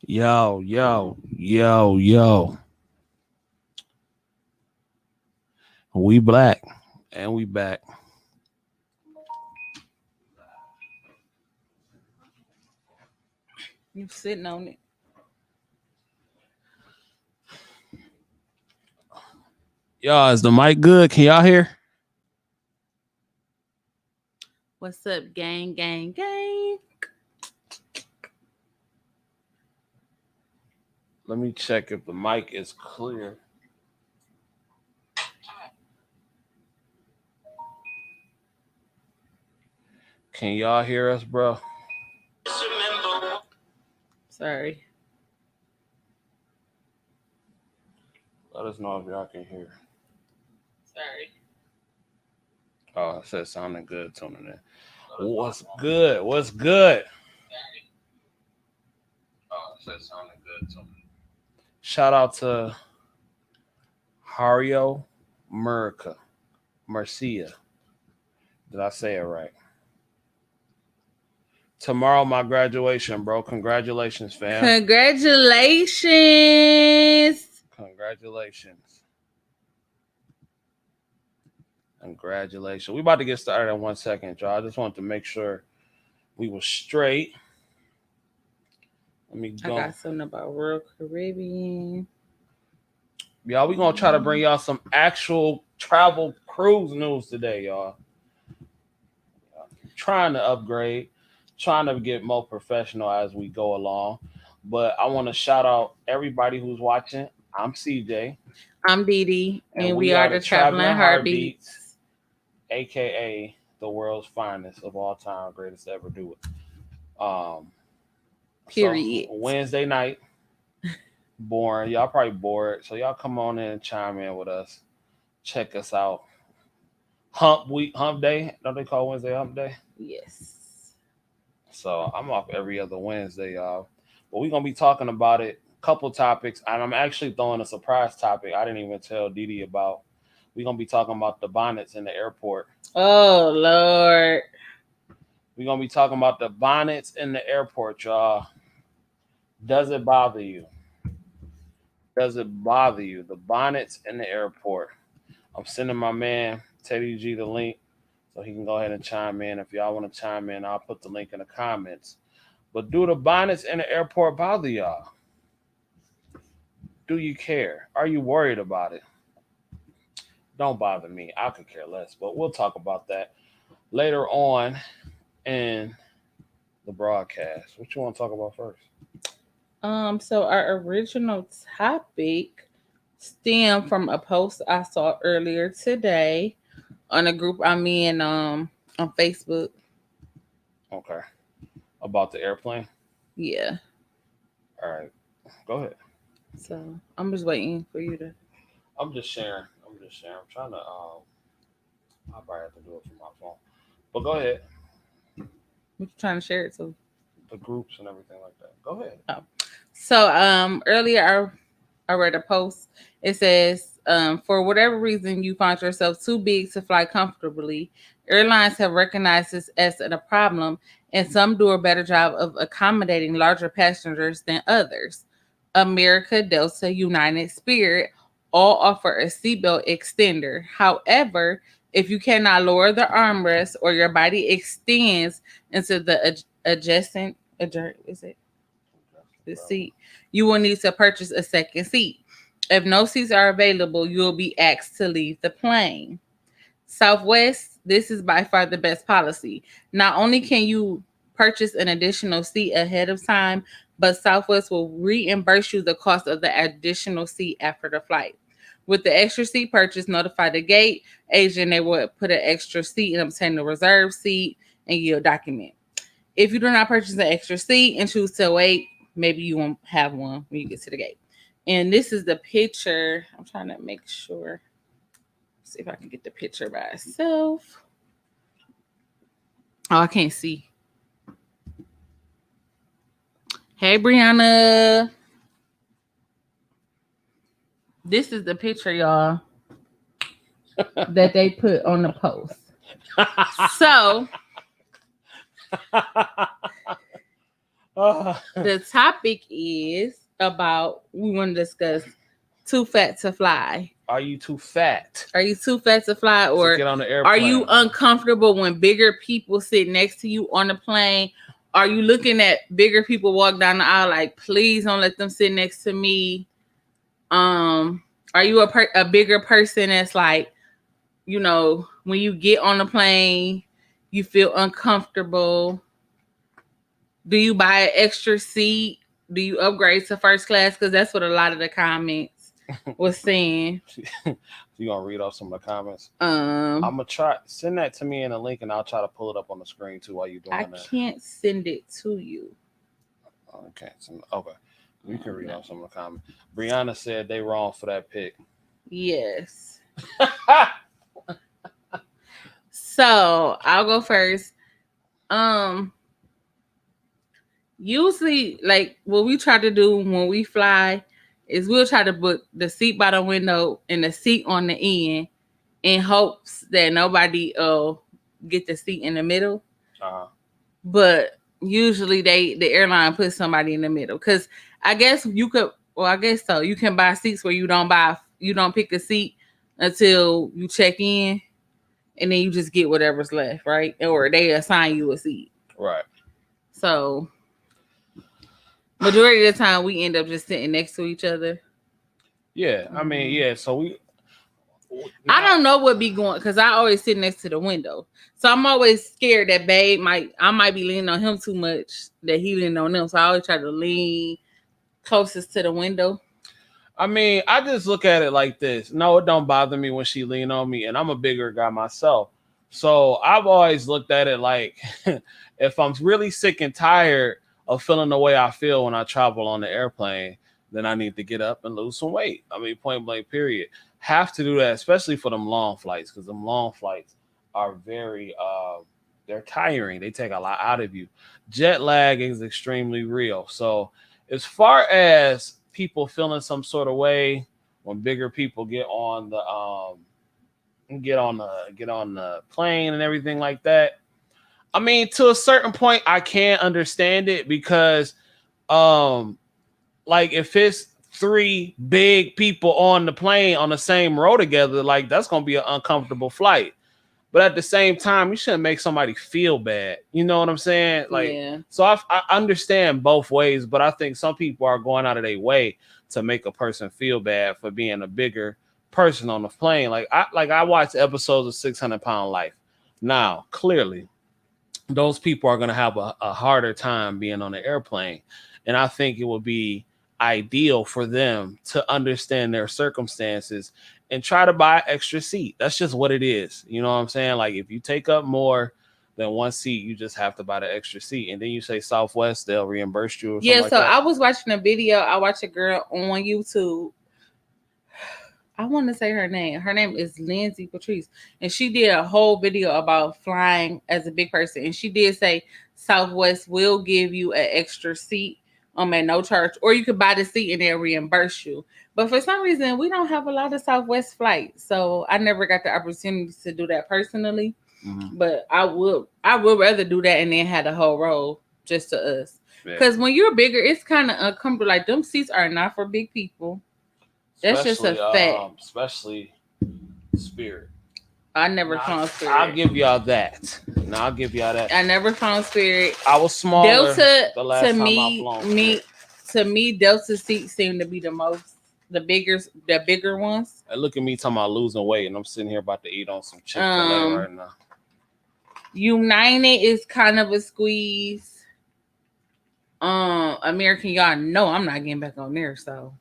Yo, yo, yo, yo. We black and we back. You sitting on it. Y'all, is the mic good? Can y'all hear? What's up, gang, gang, gang? Let me check if the mic is clear. Can y'all hear us, bro? Sorry. Let us know if y'all can hear. Sorry. Oh, it said sounding good, tuning in. What's good? What's good? Oh, it said sounding good, tuning in. Shout out to Hario Mercia. Did I say it right? Tomorrow, my graduation, bro. Congratulations, fam. Congratulations. Congratulations. Congratulations. We about to get started in 1 second, y'all. I just wanted to make sure we were straight. Let me I go. got something about Royal Caribbean. Y'all, we gonna try to bring y'all some actual travel cruise news today, y'all. Trying to upgrade, trying to get more professional as we go along. But I want to shout out everybody who's watching. I'm CJ. I'm Dee Dee, And and we we are are the the Traveling Traveling Heartbeats. aka the world's finest of all time, greatest to ever do it. Um, Period. So Wednesday night, boring. Y'all probably bored, so y'all come on in and chime in with us. Check us out. Hump week, hump day. Don't they call Wednesday hump day? Yes. So I'm off every other Wednesday, y'all. But we're gonna be talking about it. Couple topics, and I'm actually throwing a surprise topic. I didn't even tell Didi about. We're gonna be talking about the bonnets in the airport. Oh Lord. We're gonna be talking about the bonnets in the airport, y'all. Does it bother you? Does it bother you? The bonnets in the airport. I'm sending my man Teddy G the link so he can go ahead and chime in. If y'all want to chime in, I'll put the link in the comments. But do the bonnets in the airport bother y'all? Do you care? Are you worried about it? Don't bother me. I could care less. But we'll talk about that later on in the broadcast. What you want to talk about first? So our original topic stemmed from a post I saw earlier today on a group I'm in on Facebook. Okay. About the airplane? Yeah. All right. Go ahead. So I'm just waiting for you to. I'm just sharing. I'm trying to I probably have to do it from my phone. But go ahead. What you trying to share it to? The groups and everything like that. Go ahead. Oh. So earlier I read a post. It says, for whatever reason you find yourself too big to fly comfortably, airlines have recognized this as a problem, and some do a better job of accommodating larger passengers than others. America, Delta, United, Spirit all offer a seatbelt extender. However, if you cannot lower the armrest or your body extends into the adjacent, is it the seat, you will need to purchase a second seat. If no seats are available, you will be asked to leave the plane. Southwest, this is by far the best policy. Not only can you purchase an additional seat ahead of time, but Southwest will reimburse you the cost of the additional seat after the flight. With the extra seat purchase, notify the gate agent. They will put an extra seat and obtain a reserved seat and give a document. If you do not purchase an extra seat and choose to wait, maybe you won't have one when you get to the gate. And this is the picture. I'm trying to make sure. See if I can get the picture by itself. Oh, I can't see. Hey, Brianna. This is the picture, y'all, that they put on the post. So, The topic is about we want to discuss too fat to fly. Are you too fat Are you too fat to fly, to or get on the are you airplane? uncomfortable when bigger people sit next to you on the plane? Are you looking at bigger people walk down the aisle like, please don't let them sit next to me? Um, are you a bigger person that's like, when you get on the plane, you feel uncomfortable? Do you buy an extra seat? Do you upgrade to first class? Because that's what a lot of the comments was saying. You gonna read off some of the comments? I'm Um, gonna try send that to me in a link, and I'll try to pull it up on the screen too while you're I doing that. can't send it to you. Okay, okay. You can read No. off some of the comments. Brianna said they wrong for that pick. Yes. So I'll go first. Um, Usually, like what we try to do when we fly is we'll try to put the seat by the window and the seat on the end in hopes that nobody get the seat in the middle. uh, But usually the airline puts somebody in the middle because I guess you could. Well, I guess so. You can buy seats where you don't pick a seat until you check in, and then you just get whatever's left, right? Or they assign you a seat. right. So majority of the time we end up just sitting next to each other. Yeah, I mean, Um, yeah. So I now, don't know what be going because I always sit next to the window, so I'm always scared that I might be leaning on him too much that he leaning on them. So I always try to lean closest to the window. I mean, I just look at it like this. No, it don't bother me when she lean on me, and I'm a bigger guy myself. So I've always looked at it like if I'm really sick and tired of feeling the way I feel when I travel on the airplane, then I need to get up and lose some weight. I mean, point blank, period. Have to do that, especially for them long flights, because them long flights are very they're tiring. They take a lot out of you. Jet lag is extremely real. So as far as people feeling some sort of way when bigger people get on the plane and everything like that. I mean, to a certain point, I can understand it because, um, like if it's three big people on the plane on the same row together, like that's gonna be an uncomfortable flight. But at the same time, you shouldn't make somebody feel bad. You know what I'm saying? Like, Yeah, so I understand both ways, but I think some people are going out of their way to make a person feel bad for being a bigger person on the plane. Like I watched episodes of 600 Pound Life. Now, clearly, those people are going to have a harder time being on the airplane. And I think it would be ideal for them to understand their circumstances and try to buy an extra seat. That's just what it is. You know what I'm saying? Like if you take up more than one seat, you just have to buy the extra seat. And then you say Southwest, they'll reimburse you or something yeah. like So that. I was watching a video. I watched a girl on YouTube. I want to say her name. Her name is Lindsay Patrice, and she did a whole video about flying as a big person. And she did say Southwest will give you an extra seat at no charge, or you could buy the seat and they'll reimburse you. But for some reason, we don't have a lot of Southwest flights, so I never got the opportunity to do that personally. Mm-hmm. But I would rather do that and then have the whole row just to us. Yeah. Because when you're bigger, it's kind of uncomfortable. Like them seats are not for big people. That's just a fact. Especially Spirit. I never Now, found I'll Spirit. give y'all that. Now I'll give y'all that. I never found Spirit. I was smaller Delta the to last time I me, flown me Spirit. to me, Delta seats seem to be the bigger ones. And look at me talking about losing weight, and I'm sitting here about to eat on some Chick-fil-A Um, right now. United is kind of a squeeze. American, y'all know I'm not getting back on there, so.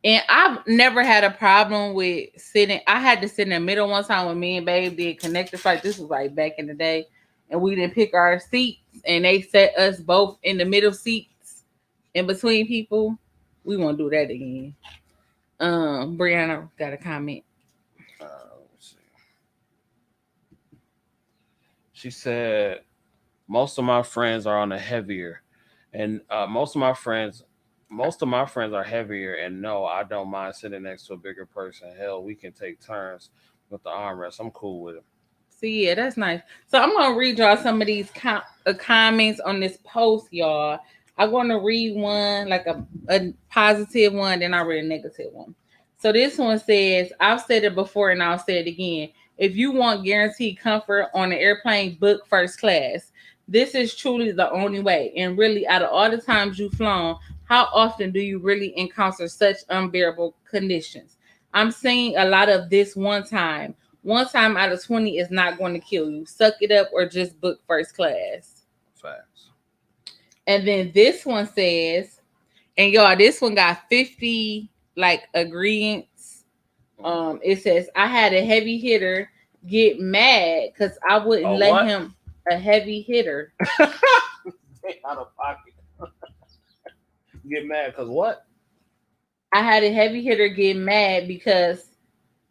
And I've never had a problem with sitting. I had to sit in the middle one time when me and Babe did connector flight. This was like back in the day, and we didn't pick our seats, and they set us both in the middle seats in between people. We won't do that again. Brianna got a comment. Let's see. She said most of my friends are on the heavier, and most of my friends are heavier. And no, I don't mind sitting next to a bigger person. Hell, we can take turns with the armrest. I'm cool with it. See, yeah, that's nice. So I'm gonna read y'all some of these comments on this post, y'all. I'm gonna read one like a positive one, then I read a negative one. So this one says, "I've said it before and I'll say it again. If you want guaranteed comfort on an airplane, book first class. This is truly the only way. And really, out of all the times you've flown, how often do you really encounter such unbearable conditions? I'm saying a lot of this one time. One time out of 20 is not going to kill you. Suck it up or just book first class." Facts. And then this one says, and y'all, this one got 50 like agreements. It says, "I had a heavy hitter get mad because I wouldn't A let what? him a heavy hitter. Out of pocket. Get mad because what? I had a heavy hitter get mad because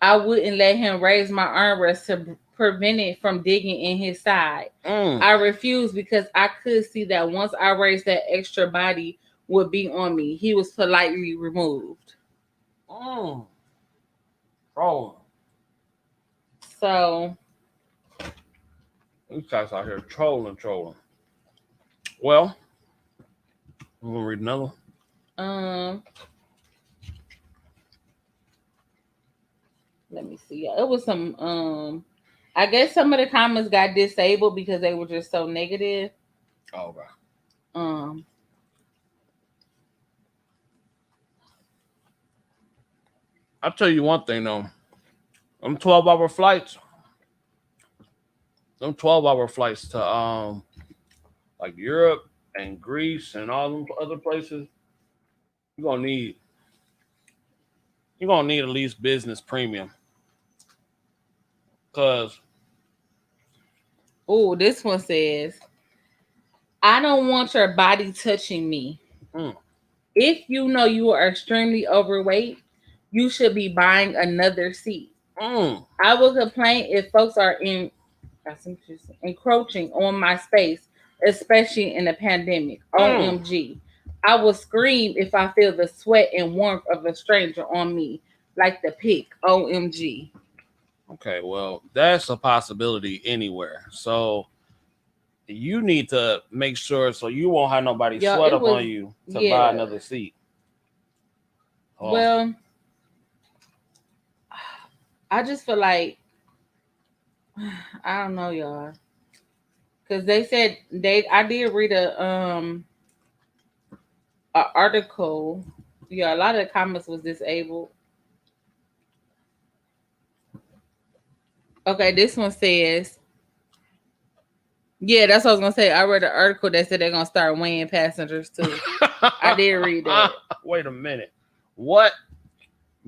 I wouldn't let him raise my armrest to prevent it from digging in his side. Mm. I refused because I could see that once I raised that extra body would be on me. He was politely removed." Mm. Trolling. So, These guys out here trolling. Well, I'm gonna read another one. um, let me see. Yeah, it was some I guess some of the comments got disabled because they were just so negative. Oh, okay. Um, I'll tell you one thing though. Them 12-hour flights. Them 12-hour flights to like Europe and Greece and all them other places. You're gonna need at least business premium. Cause oh, this one says, "I don't want your body touching me. mm, If you know you are extremely overweight, you should be buying another seat. mm, I will complain if folks are that's interesting, encroaching on my space, especially in the pandemic. mm. OMG. I will scream if I feel the sweat and warmth of a stranger on me, like the pic. OMG." Okay, well, that's a possibility anywhere. So you need to make sure so you won't have nobody Yo, sweat it up was, on you to buy yeah. another seat. Oh, Well, I just feel like, I don't know, y'all. Because they said I did read a article. Yeah, a lot of the comments was disabled. Okay, this one says, yeah, that's what I was gonna say. I read an article that said they're gonna start weighing passengers too. I did read that. wait a minute. What?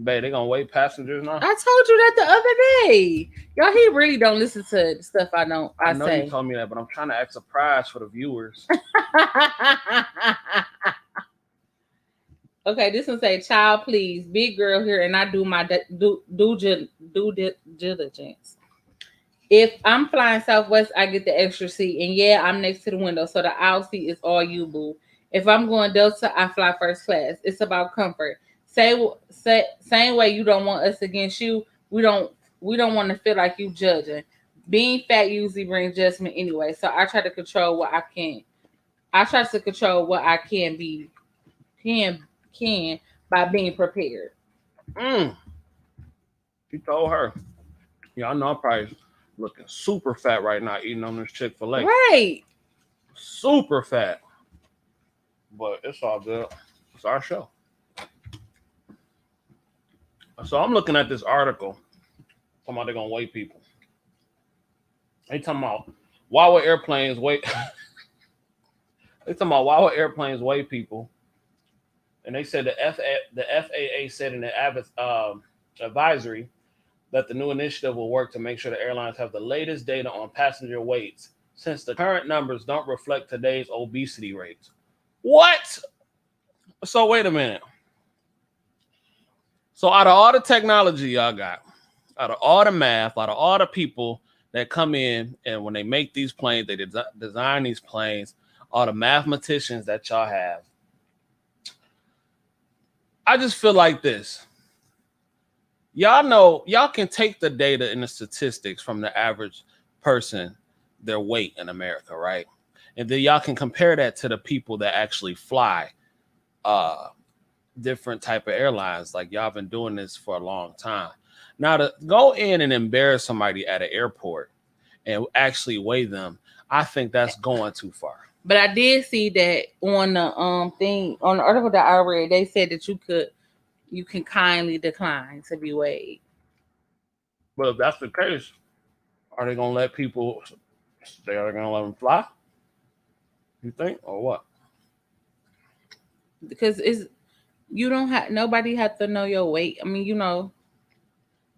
Babe, they gonna wait passengers now? I told you that the other day. Y'all, he really don't listen to the stuff I I know you say. told me that, but I'm trying to act surprised for the viewers. Okay, this one say, "Child, please, big girl here, and I do my diligence. If I'm flying Southwest, I get the extra seat, and yeah, I'm next to the window, so the aisle seat is all you, boo. If I'm going Delta, I fly first class. It's about comfort. Same way you don't want us against you. We don't want to feel like you judging. Being fat usually brings judgment anyway, so I try to control what I can. I try to control what I can by being prepared." Mm, she told her. Yeah, I know I'm probably looking super fat right now eating on this Chick-fil-A. Right. Super fat. But it's all good. It's our show. So I'm looking at this article talking about they're gonna weigh people. They talking about why would airplanes weigh they talking about why would airplanes weigh people. And they said the FAA said in the advisory that the new initiative will work to make sure the airlines have the latest data on passenger weights since the current numbers don't reflect today's obesity rates. What? So wait a minute. So out of all the technology y'all got, out of all the math, out of all the people that come in and when they make these planes, they design these planes, all the mathematicians that y'all have, I just feel like this. Y'all know, y'all can take the data and the statistics from the average person their weight in America, right? And then y'all can compare that to the people that actually fly uh different type of airlines. Like y'all been doing this for a long time. Now to go in and embarrass somebody at an airport and actually weigh them, I think that's going too far. But I did see that on the thing on the article that I read, they said that you can kindly decline to be weighed. But if that's the case, are they gonna let people? They are gonna let them fly? You think, or what? Because it's you don't have nobody have to know your weight. I mean,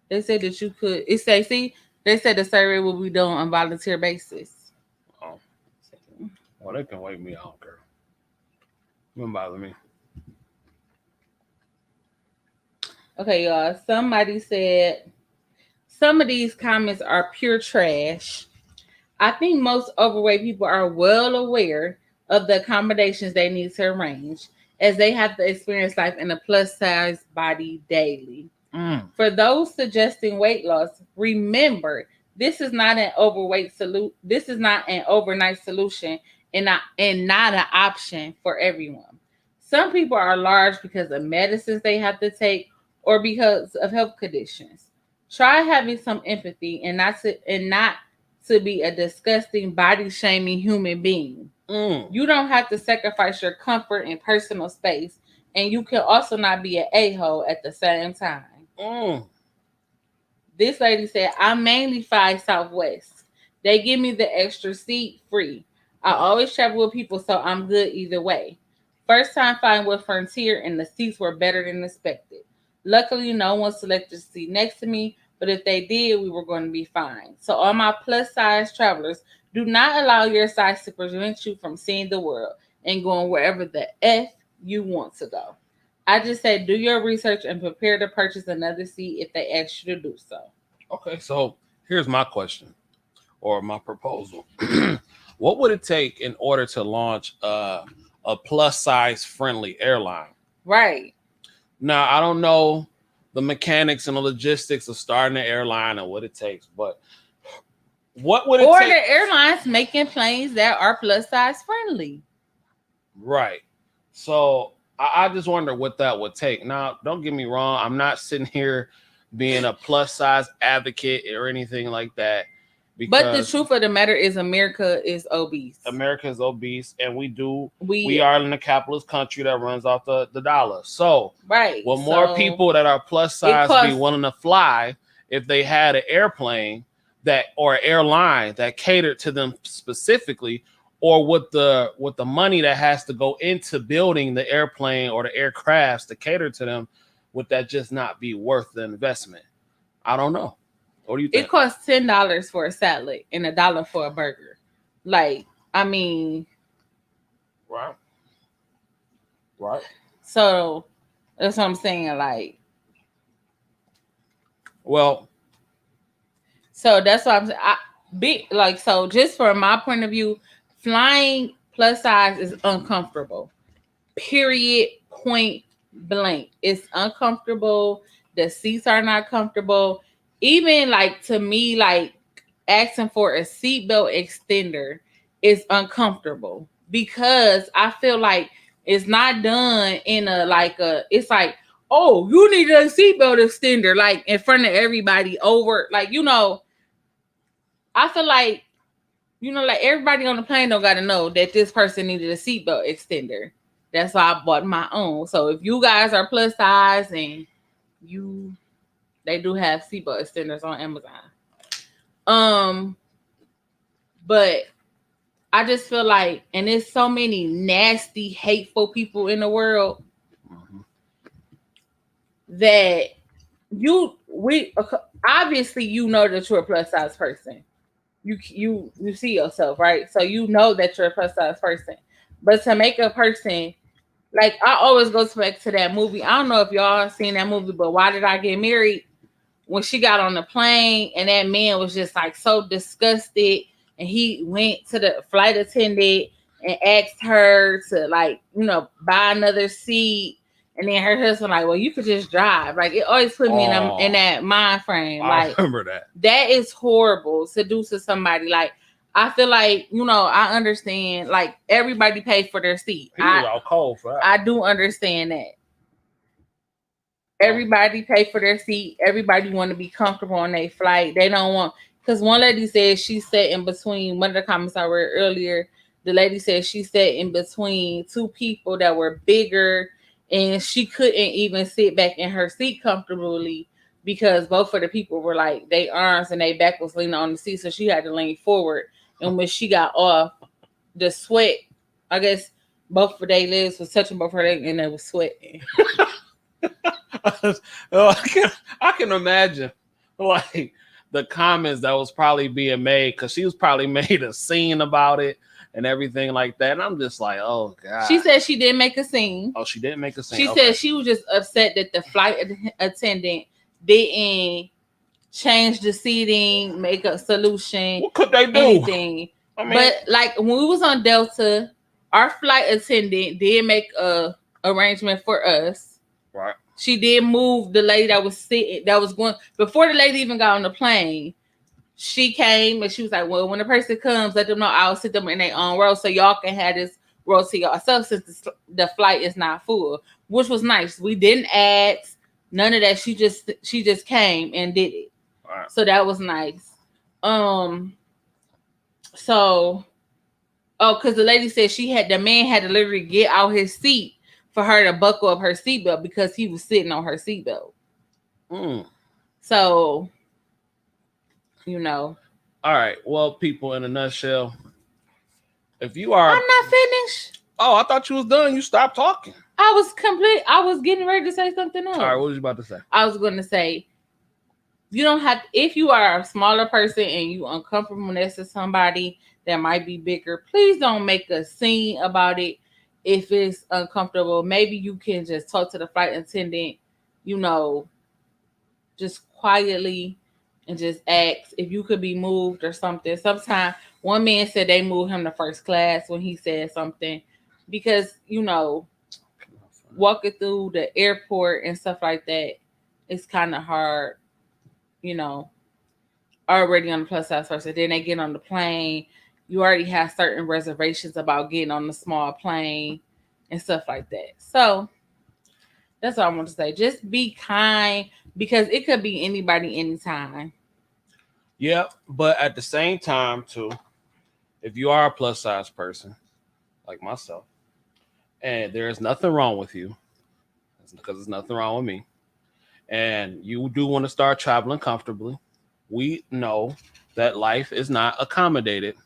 they said that you could. It say see they said the survey will be done on volunteer basis. Oh, well, they can weigh me. I don't care. Don't bother me. Okay, y'all. Somebody said some of these comments are pure trash. I think most overweight people are well aware of the accommodations they need to arrange, as they have to experience life in a plus size body daily. For those suggesting weight loss, remember this is not an overweight solution. This is not an overnight solution, and not an option for everyone. Some people are large because of medicines they have to take or because of health conditions. Try having some empathy and not to be a disgusting body shaming human being. You don't have to sacrifice your comfort and personal space, and you can also not be an a-hole at the same time. This lady said, I mainly fly Southwest. They give me the extra seat free. I always travel with people, so I'm good either way. First time flying with Frontier, and the seats were better than expected. Luckily, no one selected a seat next to me, but if they did, we were going to be fine. So, all my plus size travelers, do not allow your size to prevent you from seeing the world and going wherever the F you want to go. I just said do your research and prepare to purchase another seat if they ask you to do so. Okay, so here's my question or my proposal. What would it take in order to launch a plus size friendly airline? Right. Now, I don't know the mechanics and the logistics of starting an airline and what it takes, but what would it Or take? the airlines making planes that are plus size friendly. Right. So I just wonder what that would take. Now, don't get me wrong. I'm not sitting here being a plus size advocate or anything like that. But the truth of the matter is America is obese. America is obese, and we are in a capitalist country that runs off the dollar. So right. will more people that are plus size be willing to fly if they had an airplane that or an airline that catered to them specifically, or with the money that has to go into building the airplane or the aircrafts to cater to them, would that just not be worth the investment? I don't know. What do you think? It costs $10 for a salad and $1 for a burger. Like, I mean, right. So that's what I'm saying. Like, well, so that's what I'm saying. So just from my point of view, flying plus size is uncomfortable. Period. Point blank. It's uncomfortable. The seats are not comfortable. Even like to me, like asking for a seatbelt extender is uncomfortable because I feel like it's not done in it's like, oh, you need a seatbelt extender, like in front of everybody over, like, I feel like, like everybody on the plane don't got to know that this person needed a seatbelt extender. That's why I bought my own. So if you guys are plus size and they do have seatbelt extenders on Amazon. But I just feel like, and there's so many nasty, hateful people in the world that obviously that you're a plus size person. You see yourself, right? So you know that you're a plus size person. But to make a person, like, I always go back to that movie. I don't know if y'all seen that movie, but Why Did I Get Married? When she got on the plane and that man was just like so disgusted, and he went to the flight attendant and asked her to, like, buy another seat. And then her husband like, well, you could just drive. Like it always put me in Oh, that mind frame. I Like remember that. that is horrible to do to somebody. Like I feel like, you know, I understand like everybody pays for their seat. He was out cold for that. I do understand that. Oh, Everybody pay for their seat. Everybody want to be comfortable on their flight. They don't want, because one lady said she sat in between, one of the comments I read earlier, the lady said she sat in between two people that were bigger and she couldn't even sit back in her seat comfortably because both of the people were like, they arms and they back was leaning on the seat. So she had to lean forward. And when she got off, the sweat, I guess both of their legs was touching both her legs and they was sweating. Oh, I can imagine like the comments that was probably being made because she was probably made a scene about it and everything like that. And I'm just like, oh god. She said she didn't make a scene. Oh, she didn't make a scene. She Okay. said she was just upset that the flight attendant didn't change the seating, make a solution. What could they do? Anything. I mean, but like when we was on Delta, our flight attendant did make a arrangement for us. right. She did move the lady that was sitting, that was going before the lady even got on the plane. She came and she was like, well, when the person comes, let them know I'll sit them in their own row so y'all can have this row to yourself since the flight is not full, which was nice. We didn't ask none of that. She just came and did it. Right. So that was nice. So because the lady said the man had to literally get out his seat for her to buckle up her seatbelt because he was sitting on her seatbelt. So, you know. All right. Well, people, in a nutshell, if you are... I'm not finished. Oh, I thought you was done. You stopped talking. I was getting ready to say something else. All right, what was you about to say? I was going to say, you don't have... If you are a smaller person and you uncomfortable next to somebody that might be bigger, please don't make a scene about it. If it's uncomfortable, maybe you can just talk to the flight attendant, you know, just quietly and just ask if you could be moved or something. Sometimes one man said they moved him to first class when he said something because, you know, walking through the airport and stuff like that, it's kind of hard, you know, already on the plus size person. Then they get on the plane. You already have certain reservations about getting on the small plane and stuff like that. So that's all I want to say. Just be kind because it could be anybody anytime. Yeah, but at the same time, too, if you are a plus size person like myself, and there's nothing wrong with you, because there's nothing wrong with me, and you do want to start traveling comfortably, we know that life is not accommodated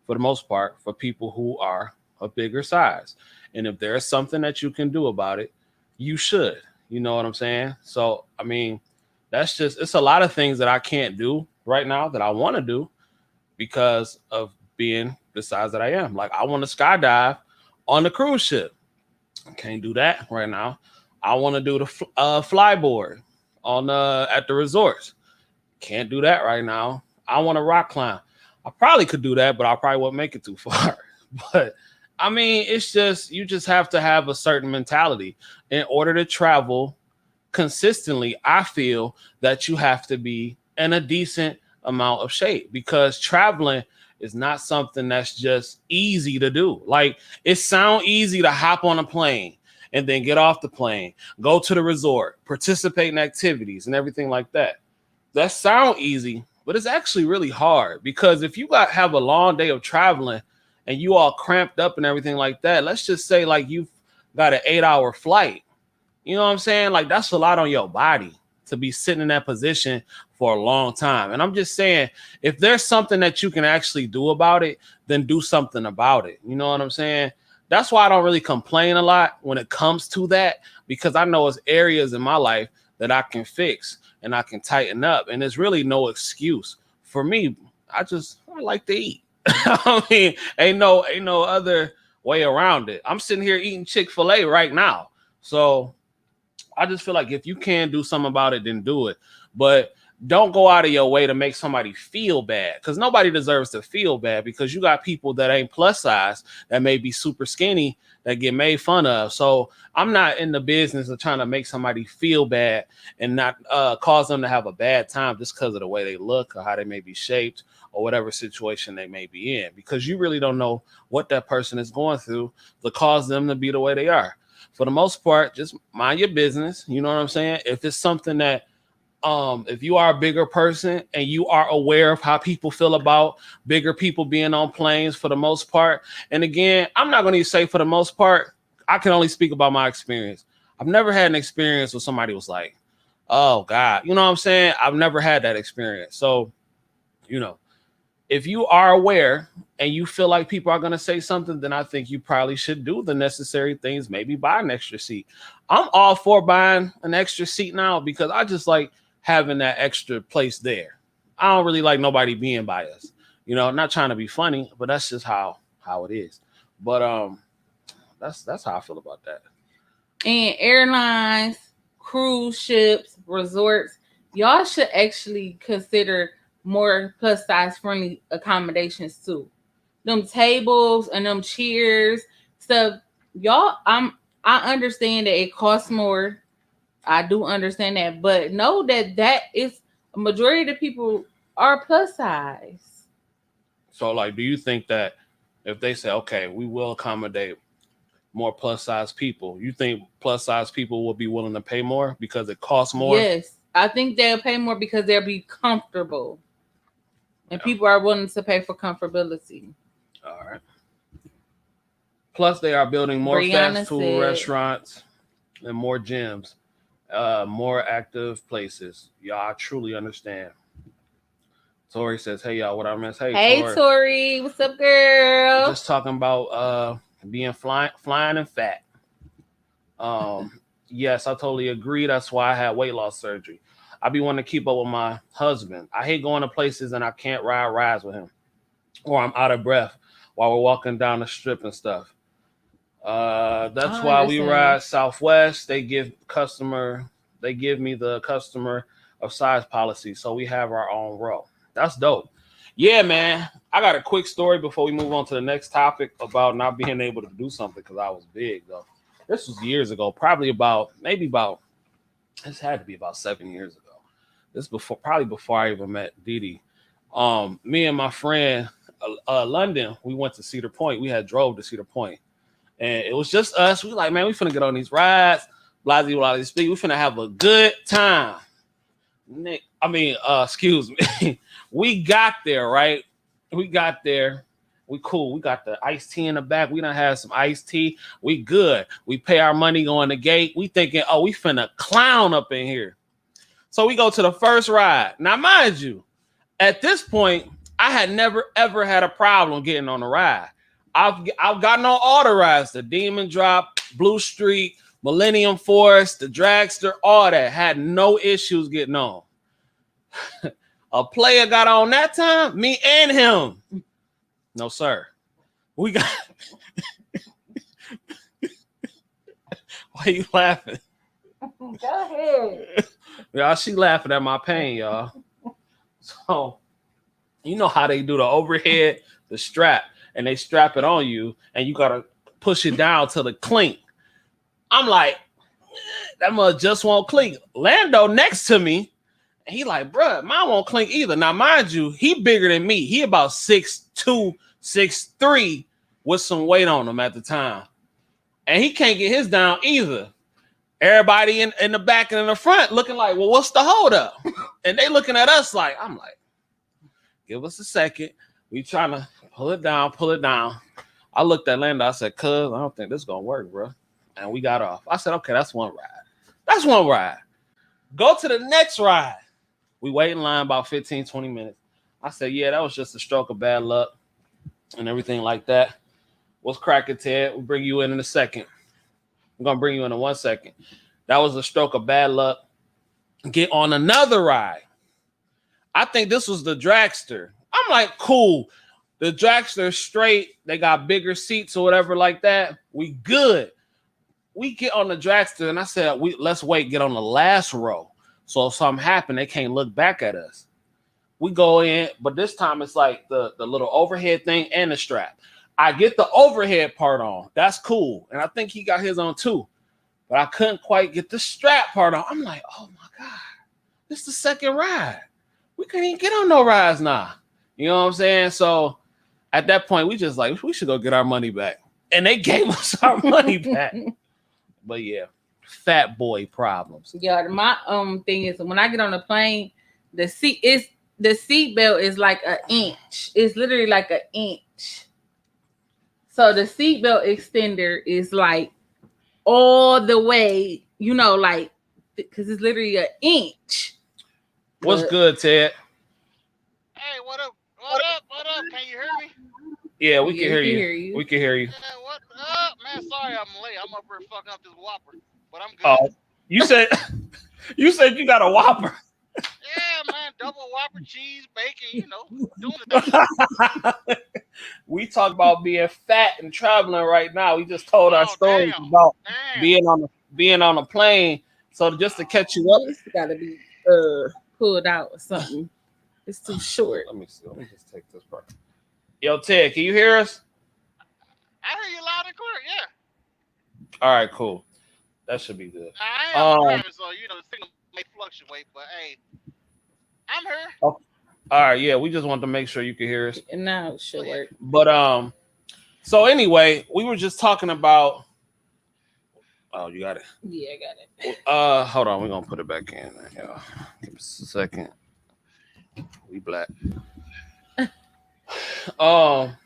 for the most part for people who are a bigger size. And if there's something that you can do about it, you should. You know what I'm saying? So, I mean, it's a lot of things that I can't do right now that I want to do because of being the size that I am. Like, I want to skydive on the cruise ship. I can't do that right now. I want to do the flyboard at the resorts. Can't do that right now. I want to rock climb. I probably could do that, but I probably won't make it too far. But I mean, it's just, you just have to have a certain mentality in order to travel consistently. I feel that you have to be in a decent amount of shape because traveling is not something that's just easy to do. Like, it sounds easy to hop on a plane and then get off the plane, go to the resort, participate in activities and everything like that. That sounds easy, but it's actually really hard because if you have a long day of traveling and you all cramped up and everything like that, let's just say like you've got an 8-hour flight. You know what I'm saying? Like, that's a lot on your body to be sitting in that position for a long time. And I'm just saying, if there's something that you can actually do about it, then do something about it. You know what I'm saying? That's why I don't really complain a lot when it comes to that, because I know it's areas in my life that I can fix and I can tighten up. And there's really no excuse for me. I like to eat. I mean, ain't no other way around it. I'm sitting here eating Chick-fil-A right now. So I just feel like if you can do something about it, then do it. But don't go out of your way to make somebody feel bad, because nobody deserves to feel bad, because you got people that ain't plus size that may be super skinny that get made fun of. So I'm not in the business of trying to make somebody feel bad and not cause them to have a bad time just because of the way they look or how they may be shaped or whatever situation they may be in, because you really don't know what that person is going through to cause them to be the way they are. For the most part, just mind your business. You know what I'm saying? If it's something that if you are a bigger person and you are aware of how people feel about bigger people being on planes for the most part, and again, I'm not going to say for the most part, I can only speak about my experience. I've never had an experience where somebody was like, oh God, you know what I'm saying? I've never had that experience. So, you know, if you are aware and you feel like people are going to say something, then I think you probably should do the necessary things, maybe buy an extra seat. I'm all for buying an extra seat now because I just like having that extra place there. I don't really like nobody being by us. You know, not trying to be funny, but that's just how it is. But that's how I feel about that. And airlines, cruise ships, resorts, y'all should actually consider more plus size friendly accommodations too. Them tables and them chairs stuff, y'all. I understand that it costs more. I do understand that, but know that that is a majority of the people are plus size. So like, do you think that if they say, okay, we will accommodate more plus size people, you think plus size people will be willing to pay more because it costs more? Yes, I think they'll pay more because they'll be comfortable, and Yeah. people are willing to pay for comfortability. All right. Plus, they are building more Brianna fast food said, restaurants and more gyms, more active places. Y'all, I truly understand. Tori says, "Hey y'all, what I miss? Hey "Hey Tori, Tori, what's up, girl?" just talking about being flying and fat. Yes, I totally agree. That's why I had weight loss surgery. I be wanting to keep up with my husband. I hate going to places and I can't ride rides with him, or I'm out of breath while we're walking down the strip and stuff. That's I why we understand. ride Southwest. They give me the customer of size policy, so we have our own row. That's dope. Yeah, man. I got a quick story before we move on to the next topic about not being able to do something because I was big though. This was years ago, probably about this had to be about 7 years ago. This before probably before I even met Didi. Me and my friend London, we went to Cedar Point. We had drove to Cedar Point and it was just us. We like, man, we finna get on these rides, blah blah blah. Speak. We finna have a good time. Nick, excuse me. We got there, right? We got there. We cool. We got the iced tea in the back. We done had some iced tea. We good. We pay our money going the gate. We thinking, oh, we finna clown up in here. So we go to the first ride. Now, mind you, at this point, I had never ever had a problem getting on a ride. I've gotten on all the rides, the Demon Drop, Blue Street, Millennium Force, the Dragster, all that. Had no issues getting on. A player got on that time, me and him. No, sir. We got. Why are you laughing? Go ahead. Y'all, she laughing at my pain, y'all. So, you know how they do the overhead, the strap, and they strap it on you, and you gotta push it down to the clink. I'm like, that mother just won't clink. Lando next to me, and he like, bruh, mine won't clink either. Now, mind you, he bigger than me. He about 6'2", 6'3", with some weight on him at the time. And he can't get his down either. Everybody in the back and in the front looking like, well, what's the hold up? And they looking at us like, I'm like, give us a second. We trying to pull it down, pull it down. I looked at Lando. I said, cuz, I don't think this is going to work, bro. And we got off. I said, okay, that's one ride. That's one ride. Go to the next ride. We wait in line about 15, 20 minutes. I said, yeah, that was just a stroke of bad luck and everything like that. What's cracking, Ted? We'll bring you in a second. I'm going to bring you in 1 second. That was a stroke of bad luck. Get on another ride. I think this was the Dragster. I'm like, cool. The Dragster straight. They got bigger seats or whatever like that. We good. We get on the Dragster, and I said, let's wait, get on the last row. So if something happened, they can't look back at us. We go in, but this time it's like the little overhead thing and the strap. I get the overhead part on. That's cool. And I think he got his on too. But I couldn't quite get the strap part on. I'm like, oh my God, this is the second ride. We couldn't even get on no rides now. You know what I'm saying? So at that point, we just like, we should go get our money back. And they gave us our money back. But yeah, fat boy problems. Yeah, my thing is when I get on the plane, the seat belt is like an inch. It's literally like an inch. So the seatbelt extender is like all the way, like because it's literally an inch. What's good, Ted? Hey, what up? What up? What up? Can you hear me? Yeah, we Yeah, can we hear can you. hear you. We can hear you. Yeah, what up, man? Sorry I'm late. I'm up here fucking up this Whopper, but I'm good. Oh, you said you got a Whopper. Yeah, man. Double Whopper, cheese, bacon. Doing the thing. We talk about being fat and traveling right now. We just told our Oh, stories damn, about damn. being on a plane. So just to catch you up, It's gotta be pulled out or something. It's too short. let me see. Let me just take this part. Yo, Ted, can you hear us? I hear you loud and clear. Yeah, All right, cool. That should be good. I am Um, driving, so the signal may fluctuate, but hey, I'm here. all right, yeah. We just wanted to make sure you could hear us. And now it Oh should yeah. work. But so anyway, we were just talking about. Oh, you got it. Yeah, I got it. Hold on. We're gonna put it back in. Yeah. Give us a second. We black. Um.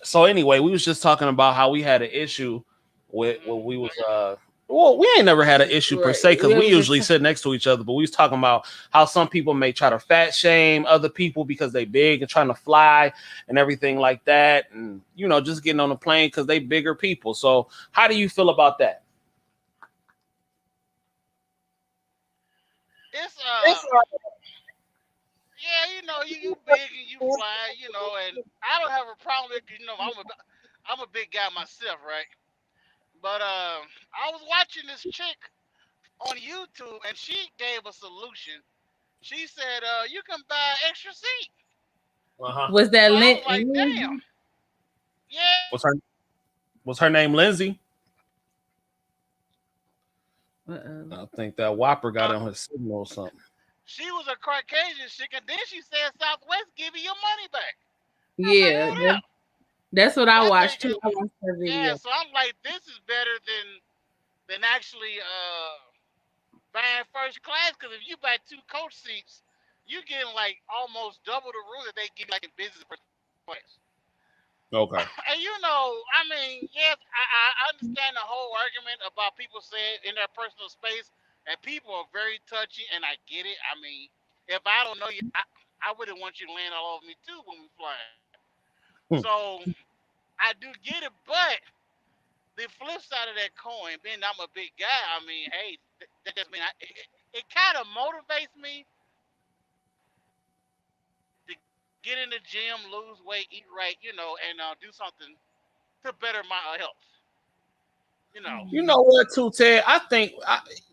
So anyway, we was just talking about how we had an issue with when we was well, we ain't never had an issue per Right. se because We we was usually just- sit next to each other, but we was talking about how some people may try to fat shame other people because they big and trying to fly and everything like that, and just getting on the plane because they bigger people. So how do you feel about that? It's yeah, you big and you fly, and I don't have a problem with I'm a big guy myself, right? But I was watching this chick on YouTube, and she gave a solution. She said, "You can buy extra seat." Uh-huh. Was that So I lint? was like, "Damn, yeah." What's her name? Lindsay. Uh-oh. I think that Whopper got Uh, on her signal or something. she was a Caucasian chick, and then she said, "Southwest give you your money back." I was like, Yeah, "Hold up." that's what So I I watched think, too. I watched that yeah. video. So I'm like, this is better than actually buying first class, because if you buy two coach seats, you getting like almost double the room that they give like in business class. Okay. And I mean, yes, I understand the whole argument about people saying in their personal space, and people are very touchy, and I get it. I mean, if I don't know you, I wouldn't want you to land all over me too when we fly. So I do get it, but the flip side of that coin, being I'm a big guy, I mean, hey, that just mean it kind of motivates me to get in the gym, lose weight, eat right, and do something to better my health. You know. You know what, too, Ted?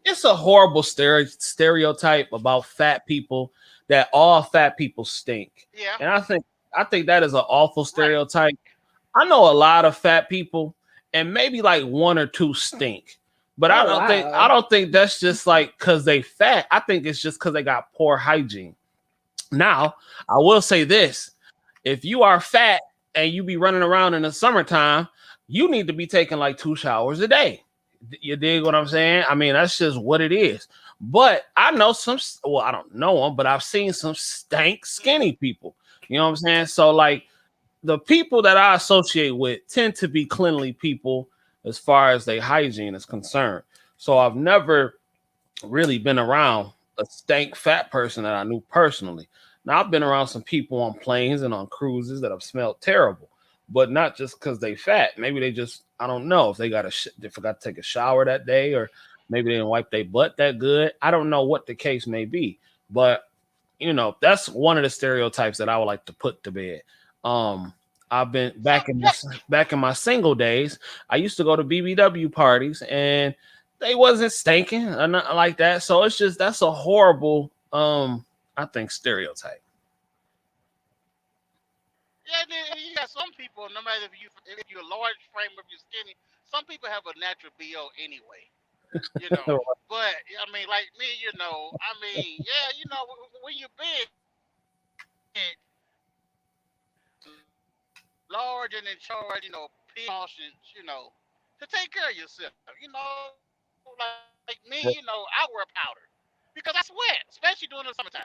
It's a horrible stereotype about fat people that all fat people stink, Yeah. and I think that is an awful Right. stereotype. I know a lot of fat people, and maybe like one or two stink, but I Oh don't think I wow. don't think that's just like because they fat. I think it's just because they got poor hygiene. Now, I will say this: if you are fat and you be running around in the summertime, you need to be taking like 2 showers a day. You dig what I'm saying? I mean, that's just what it is. But I know some, well, I don't know them, but I've seen some stank skinny people. You know what I'm saying? So, like, the people that I associate with tend to be cleanly people as far as their hygiene is concerned. So, I've never really been around a stank fat person that I knew personally. Now I've been around some people on planes and on cruises that have smelled terrible, but not just because they fat. Maybe they just, I don't know if they forgot to take a shower that day, or maybe they didn't wipe their butt that good. I don't know what the case may be, but that's one of the stereotypes that I would like to put to bed. Um, I've been So back in my single days. I used to go to BBW parties, and they wasn't stinking or nothing like that. So it's just that's a horrible I think stereotype. Yeah, then you got some people. No matter if you're a large frame, if you're skinny, some people have a natural bo anyway. You know, but I mean, like me, I mean, yeah, when you're big, large and in charge, precautions, to take care of yourself. Like me, I wear powder because I sweat, especially during the summertime. And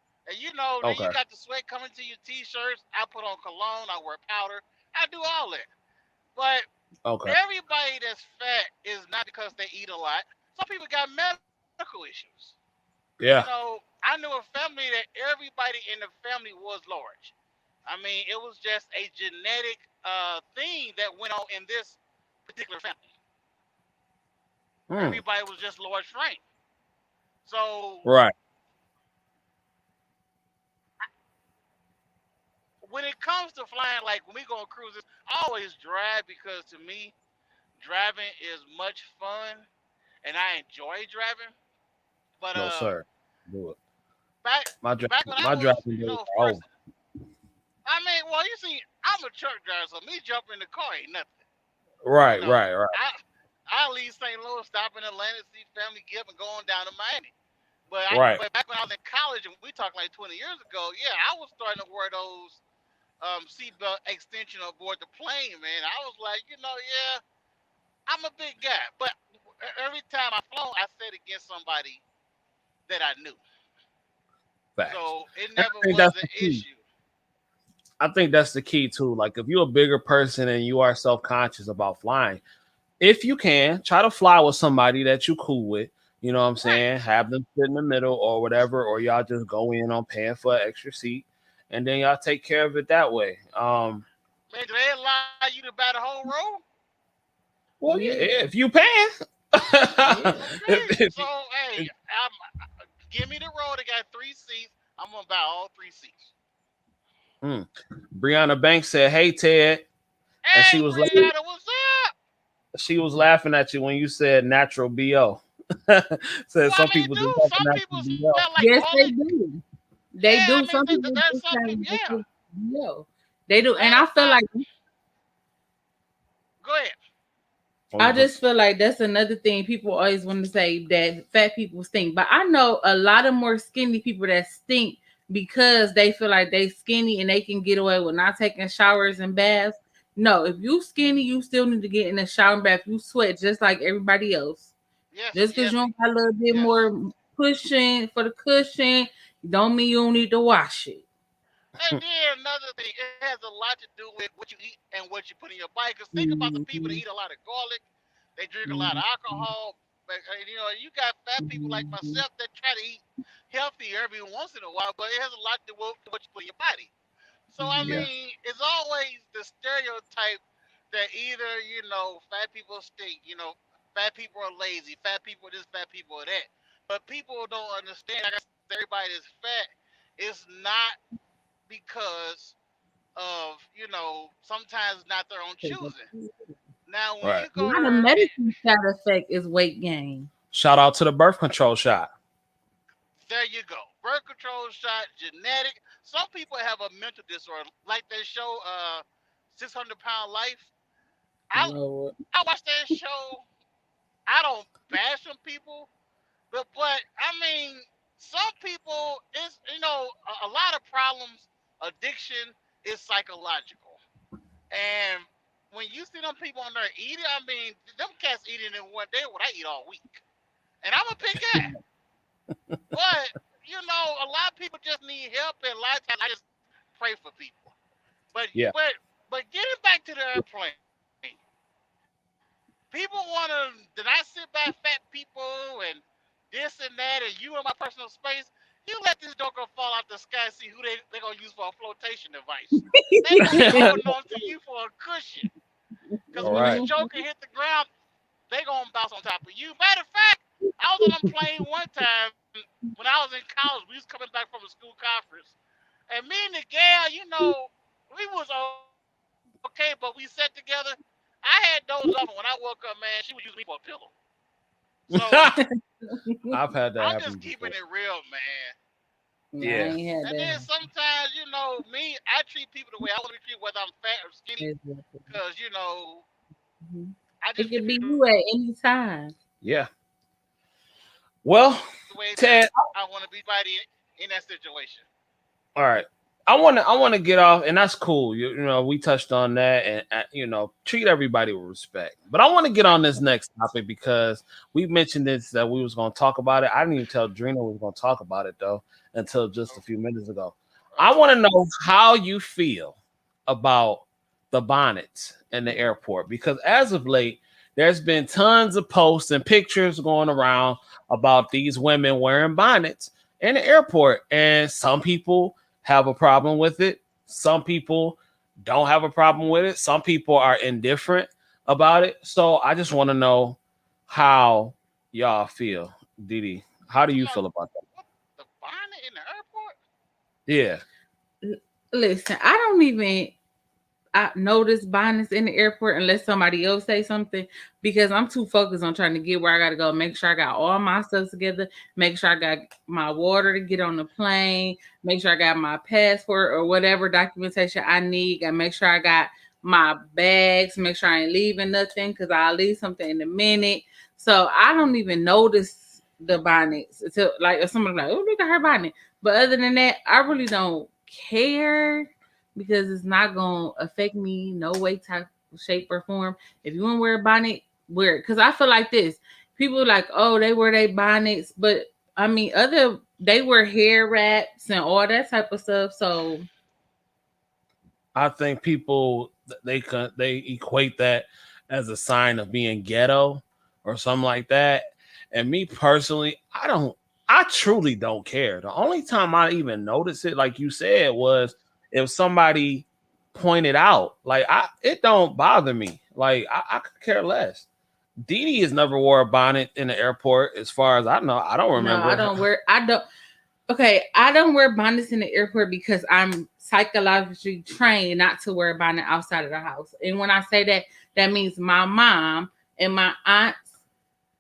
then you got the Okay. sweat coming to your t-shirts. I put on cologne. I wear powder. I do all that. But Okay. everybody that's fat is not because they eat a lot. Some people got medical issues. Yeah. I knew a family that everybody in the family was large. I mean, it was just a genetic thing that went on in this particular family. Hmm. Everybody was just large frame. So Right. when it comes to flying, like when we go on cruises, I always drive because to me, driving is much fun and I enjoy driving. But No, sir. Do it. back My drive, back when I my was, driving days are first, over. I mean, well, you see, I'm a truck driver, so me jumping in the car ain't nothing. Right, right, right, I leave St. Louis, stop in Atlanta, see family, give, and going down to Miami. right. But back when I was in college, and we talked like 20 years ago, yeah, I was starting to wear those seatbelt extension aboard the plane, man. I was like, yeah, I'm a big guy, but every time I flown, I sat against somebody that I knew, Facts. so it And never I think was that's an the key. issue. I think that's the key too. Like if you're a bigger person and you are self conscious about flying, if you can, try to fly with somebody that you cool with. You know what I'm Right. saying? Have them sit in the middle or whatever, or y'all just go in on paying for an extra seat, and then y'all take care of it that way. Man, do they allow you to buy the whole row? Well, yeah, Yeah, if you paying, yeah. Okay. if So, hey, give me the row that got 3 seats. I'm gonna buy all 3 seats. mm. Brianna Banks said, "Hey Ted," and Hey, Brianna, what's up? she was laughing at you when you said natural bo. Said Well, I some mean, people do just have a some natural people bo. smell like Yes, they garlic? do. They Yeah, I do. mean, Some people there's do some say people. that's Yeah. what, no, they do. And I, I feel I like Go ahead. I just feel like that's another thing people always want to say that fat people stink. But I know a lot of more skinny people that stink because they feel like they skinny and they can get away with not taking showers and baths. No, if you skinny, you still need to get in the shower and bath. You sweat just like everybody else. Yes, Just because yes, you don't got a little bit yes. more cushion for the cushion, don't mean you don't need to wash it. And then another thing, it has a lot to do with what you eat and what you put in your body. Because think about the people that eat Mhm, a lot of garlic, they drink a lot of mhm, alcohol. But, you got fat people like mhm. myself that try to eat healthy every once in a while, but it has a lot to do with what you put in your body. So I Mhm. Yeah, mean, it's always the stereotype that either fat people stink, fat people are lazy, fat people this, fat people are that. But people don't understand. Like I said, everybody that's fat is not because of sometimes not their own choosing. Now when right. you go Not a there, medicine side effect is weight gain. Shout out to the birth control shot. there you go. Birth control shot, genetic. Some people have a mental disorder, like that show, 600 Pound Life. I Lord. I watched that show. I don't bash some people, but I mean, some people it's a lot of problems. Addiction is psychological, and when you see them people on there eating, I mean, them cats eating in one day what I eat all week, and I'm a big guy, but a lot of people just need help, and a lot of times I just pray for people. But Yeah, but but getting back to the airplane, people want to did I sit by fat people and this and that, and you in my personal space. You let this joker fall out the sky and see who they gonna use for a flotation device. They gonna be holding on to you for a cushion. Cause all when this right. joker hit the ground, they gonna bounce on top of you. Matter of fact, I was on a plane one time when I was in college. We was coming back from a school conference, and me and the gal, we was okay, but we sat together. I had dozed off, and when I woke up, man, she was using me for a pillow. So I've had that I'm happen just keeping before. it real, man. No, I Yeah. ain't had And then that. sometimes, me, I treat people the way I want to be treated, whether I'm fat or skinny, Exactly. because Mhm. I It just could treat be people you at any time. Yeah. Well, the way that Ted, I want to be fighting in that situation. all right. I want to get off, and that's cool. We touched on that, and treat everybody with respect. But I want to get Right. on this next topic because we mentioned this that we was going to talk about it. I didn't even tell Drina we was going to talk about it though until just a Oh, few minutes ago. I oh, want to know how you feel about the bonnets in the airport because as of late, there's been tons of posts and pictures going around about these women wearing bonnets in the airport, and some people have a problem with it. Some people don't have a problem with it. Some people are indifferent about it. So I just want to know how y'all feel. Didi, how do talking you about feel about that? what, the bonnet in the airport? Yeah. Listen, I don't even I notice bonnets in the airport unless somebody else say something because I'm too focused on trying to get where I gotta go. Make sure I got all my stuff together. Make sure I got my water to get on the plane. Make sure I got my passport or whatever documentation I need. And make sure I got my bags. Make sure I ain't leaving nothing because I'll leave something in a minute. So I don't even notice the bonnets until like if someone's like, "Oh, look at her bonnet." But other than that, I really don't care because it's not gonna affect me no way, type, shape, or form. If you want to wear a bonnet, wear it. Because I feel like this. People are like, oh, they wear their bonnets, but I mean, they wear hair wraps and all that type of stuff. So I think people they equate that as a sign of being ghetto or something like that. And me personally, I truly don't care. The only time I even noticed it, like you said, was if somebody pointed out. Like it don't bother me. Like I could care less. Dee has never wore a bonnet in the airport, as far as I know. I don't no, I remember. don't wear. I don't. Okay, I don't wear bonnets in the airport because I'm psychologically trained not to wear a bonnet outside of the house. And when I say that, that means my mom and my aunts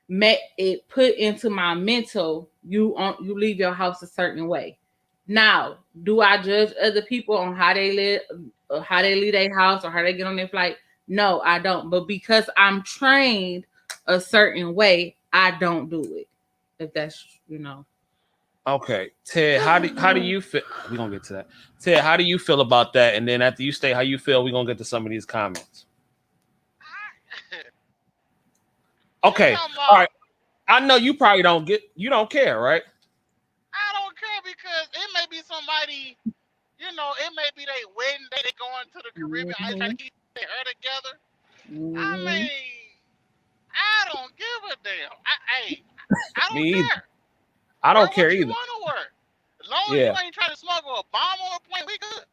met it put into my mental you leave your house a certain way. Now, do I judge other people on how they live, or how they leave their house, or how they get on their flight? No, I don't. But because I'm trained a certain way, I don't do it. If that's. Okay, Ted, how do you feel? We're gonna get to that. Ted, how do you feel about that? And then after you state how you feel, we're gonna get to some of these comments. You Okay, talking all about? right. I know you don't care, right? I don't care because it may be somebody. It may be their wedding day. They going to the Caribbean. I try to Mhm, keep their hair together. I mhm. mean, I don't give a damn. I Me don't either. care. I Wear don't care what you either. want to wear. As long as you Yeah, ain't trying to smuggle a bomb on a plane, we good.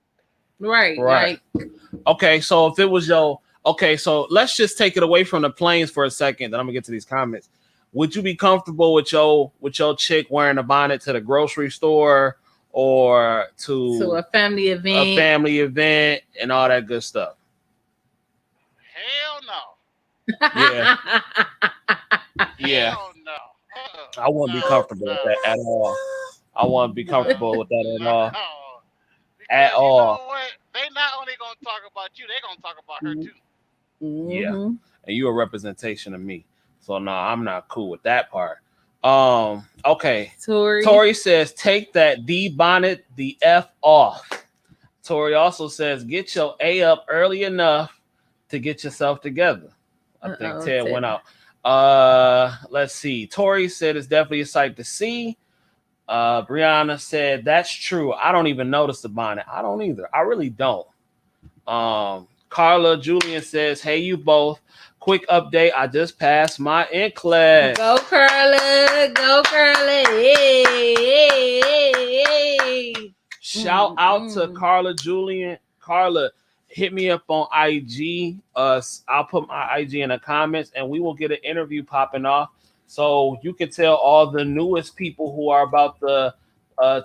Right, right. like Okay, so if it was your okay, so let's just take it away from the planes for a second. Then I'm gonna get to these comments. Would you be comfortable with your chick wearing a bonnet to the grocery store or to to a family a event. family event and all that good stuff? Hell no. Yeah, yeah. Hell no. I wouldn't be No, comfortable with no, that at all. I wouldn't be comfortable with that at all. no. At Because you all. know what? They not only gonna talk about you, they gonna talk about her too. Yeah. Hmm. And you a representation of me. So no, I'm not cool with that part. Okay. Tori. Tori says, take that D bonnet the F off. Tori also says, get your A up early enough to get yourself together. I think Uh-oh, Ted Ted. went out. Let's see. Tori said it's definitely a sight to see. Brianna said, that's true. I don't even notice the bonnet. I don't either. I really don't. Carla Julian says, hey, you both. Quick update. I just passed my Go NCLEX. Curly. Go Curly. Hey, hey, hey. Shout out to Mm-mm. Carla Julian. Carla, hit me up on IG. I'll put my IG in the comments and we will get an interview popping off. So you can tell all the newest people who are about to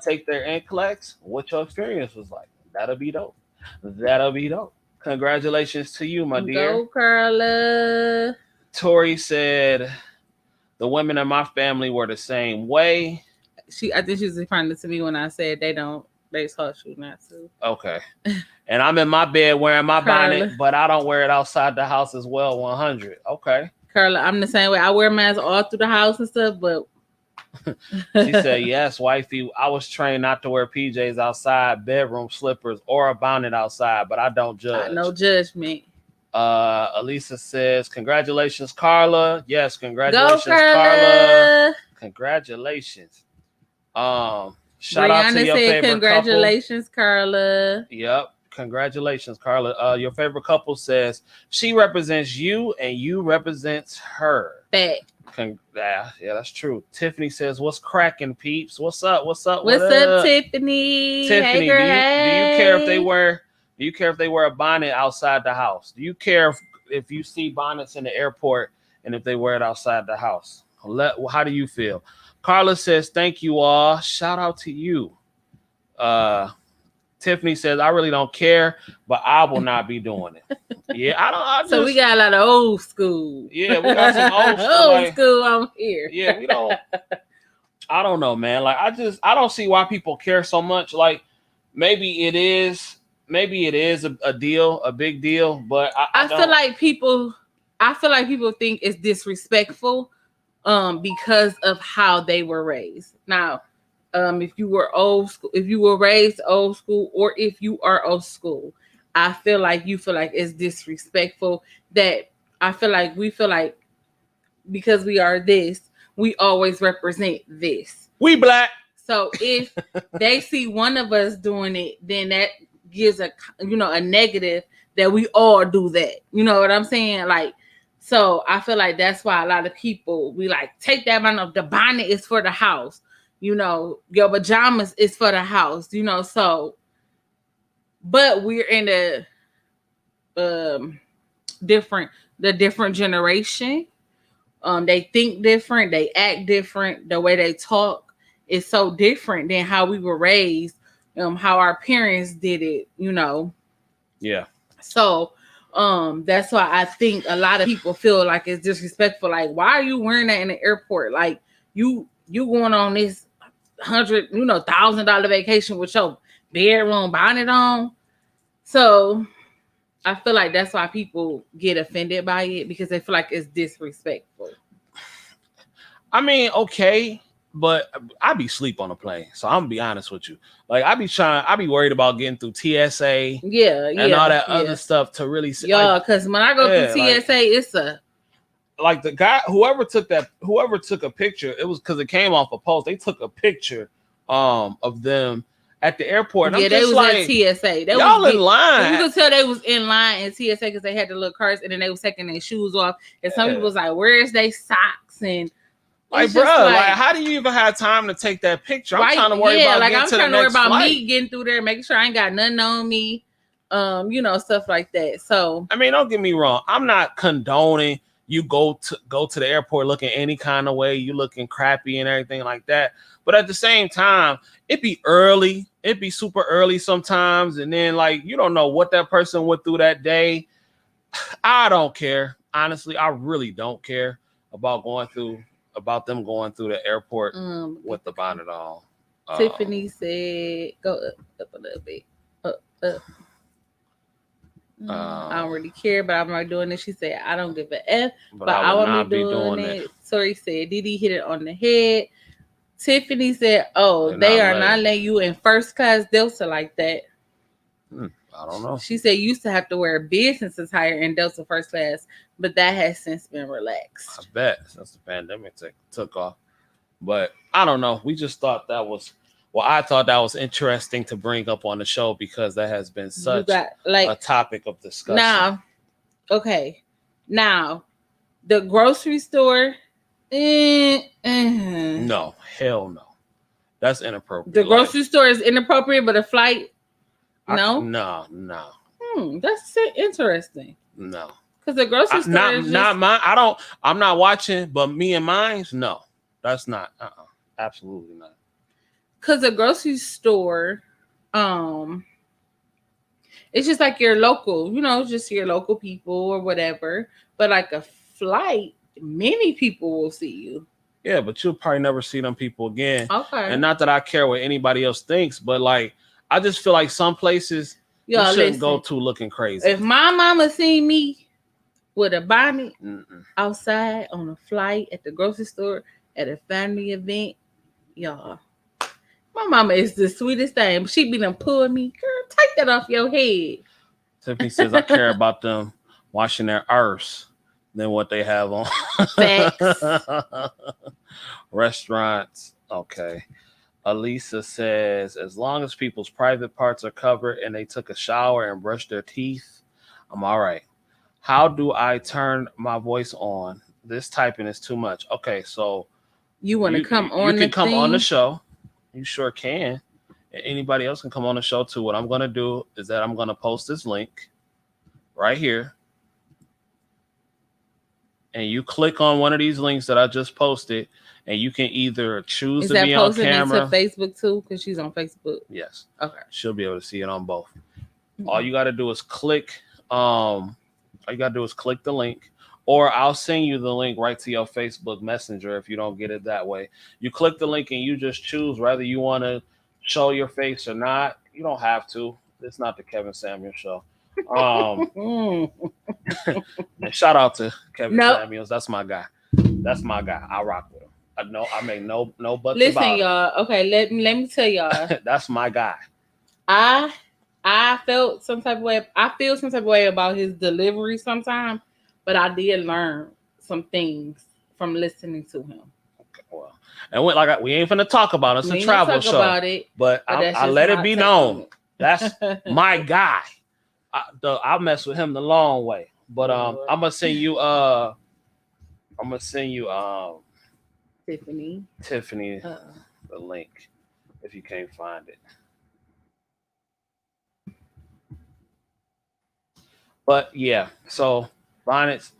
take their NCLEX what your experience was like. That'll be dope. That'll be dope. Congratulations to you, my dear. Go Curly. Tori said, The women in my family were the same way. I think she was referring to me when I said they taught you not to. Okay. And I'm in my bed wearing my Carla. bonnet, but I don't wear it outside the house as well. 100. Okay. Carla, I'm the same way. I wear masks all through the house and stuff, but She said, yes, wifey. I was trained not to wear PJs outside, bedroom slippers, or a bonnet outside, but I don't judge. no judgment. Elisa says, congratulations, Carla. Yes, congratulations, Go, Carla. Congratulations. Shout Brianna out to your said, favorite congratulations, couple. Carla. Yep. Congratulations, Carla. Your favorite couple says she represents you and you represents her. Fact. Yeah, that's true. Tiffany says, "What's cracking, peeps? What's up? What's up, Tiffany? Tiffany, hey, girl, do you care if they wear? Do you care if they wear a bonnet outside the house? Do you care if you see bonnets in the airport and if they wear it outside the house? How do you feel?" Carla says, "Thank you all. Shout out to you." Tiffany says, "I really don't care, but I will not be doing it." Yeah, I don't. So we got a lot of old school. Yeah, we got some old school. Old school on here. Yeah, we don't. I don't know, man. Like, I don't see why people care so much. Like, maybe it is a deal, a big deal, but I feel like people think it's disrespectful, because of how they were raised. Now, if you were old school, if you were raised old school, or if you are old school, I feel like you feel like it's disrespectful. That we feel like because we are this, we always represent this. We black. So if they see one of us doing it, then that gives a negative that we all do that. You know what I'm saying? Like, so I feel like that's why a lot of people, we like, take that bonnet. The bonnet is for the house. Your pajamas is for the house. So, but we're in the different generation. They think different, they act different, the way they talk is so different than how we were raised, how our parents did it. Yeah. So that's why I think a lot of people feel like it's disrespectful. Like, why are you wearing that in the airport? Like, you going on this $100,000 vacation with your bedroom bonnet on. So I feel like that's why people get offended by it, because they feel like it's disrespectful. I mean, okay, but I be sleep on a plane, so I'm gonna be honest with you. Like, I be worried about getting through TSA, and all that other stuff to really see. Yeah, because when I go through TSA, it's like the guy, whoever took a picture, it was because it came off a post. They took a picture of them at the airport. And they was at TSA. Y'all in line. You could tell they was in line in TSA because they had the little carts, and then they was taking their shoes off. And some people was like, "Where's their socks?" And like, bro, like, how do you even have time to take that picture? I'm trying to worry about me getting through there, making sure I ain't got nothing on me, stuff like that. So, I mean, don't get me wrong. I'm not condoning you go to the airport looking any kind of way, you looking crappy and everything like that. But at the same time, it be early. It be super early sometimes. And then, like, you don't know what that person went through that day. I don't care. Honestly, I really don't care about them going through the airport with the bonnet on. Tiffany said, go up a little bit. Up. I don't really care, but I'm not doing it. She said, I don't give a F, but I won't be doing it. Tori said, Didi hit it on the head. Tiffany said, they are not letting you in first class Delta like that. I don't know. She said you used to have to wear business attire in Delta first class, but that has since been relaxed. I bet, since the pandemic took off. But I don't know. We just thought that was, I thought that was interesting to bring up on the show because that has been such a topic of discussion. Now, the grocery store, no, hell no. That's inappropriate. The grocery store is inappropriate, but a flight, no? No. That's interesting. No. Because the grocery store is not mine. I'm not watching, but me and mine, no. That's not. Absolutely not. Because a grocery store, it's just like your local, just your local people or whatever. But like a flight, many people will see you. Yeah, but you'll probably never see them people again. Okay. And not that I care what anybody else thinks, but like I just feel like some places you Y'all shouldn't go listen. to looking crazy. If my mama seen me with a bonnet Mm-mm. outside on a flight at the grocery store at a family event, y'all. My mama is the sweetest thing. She be done pulling me, girl, take that off your head. Tiffany says I care about them washing their arse than what they have on. Facts. Restaurants. Okay. Elisa says, as long as people's private parts are covered and they took a shower and brushed their teeth, I'm all right. How do I turn my voice on? This typing is too much. Okay, so You want to come you on can the come on the thing? show. You sure can. And anybody else can come on the show too. What I'm gonna do is that I'm gonna post this link right here, and you click on one of these links that I just posted, and you can either choose Is to that be on posted camera. into Facebook too? Because she's on Facebook. Yes, Okay. she'll be able to see it on both. All you got to do is click. All you got to do is click the link, or I'll send you the link right to your Facebook Messenger if you don't get it that way. You click the link and you just choose whether you want to show your face or not. You don't have to. It's not the Kevin Samuels show. Mm. And shout out to Kevin Nope. Samuels. That's my guy. That's my guy. I rock with him. I make no buts Listen, about y'all. Okay, let me tell y'all. it. That's my guy. I felt some type of way. I feel some type of way about his delivery sometimes, but I did learn some things from listening to him. Okay, well, and we ain't finna talk about it. It's We a ain't travel gonna talk show, about it, but that's I just let my it be take known. on it. That's my guy. I mess with him the long way. But I'm gonna send you Tiffany. the link if you can't find it. But yeah, so bonnets,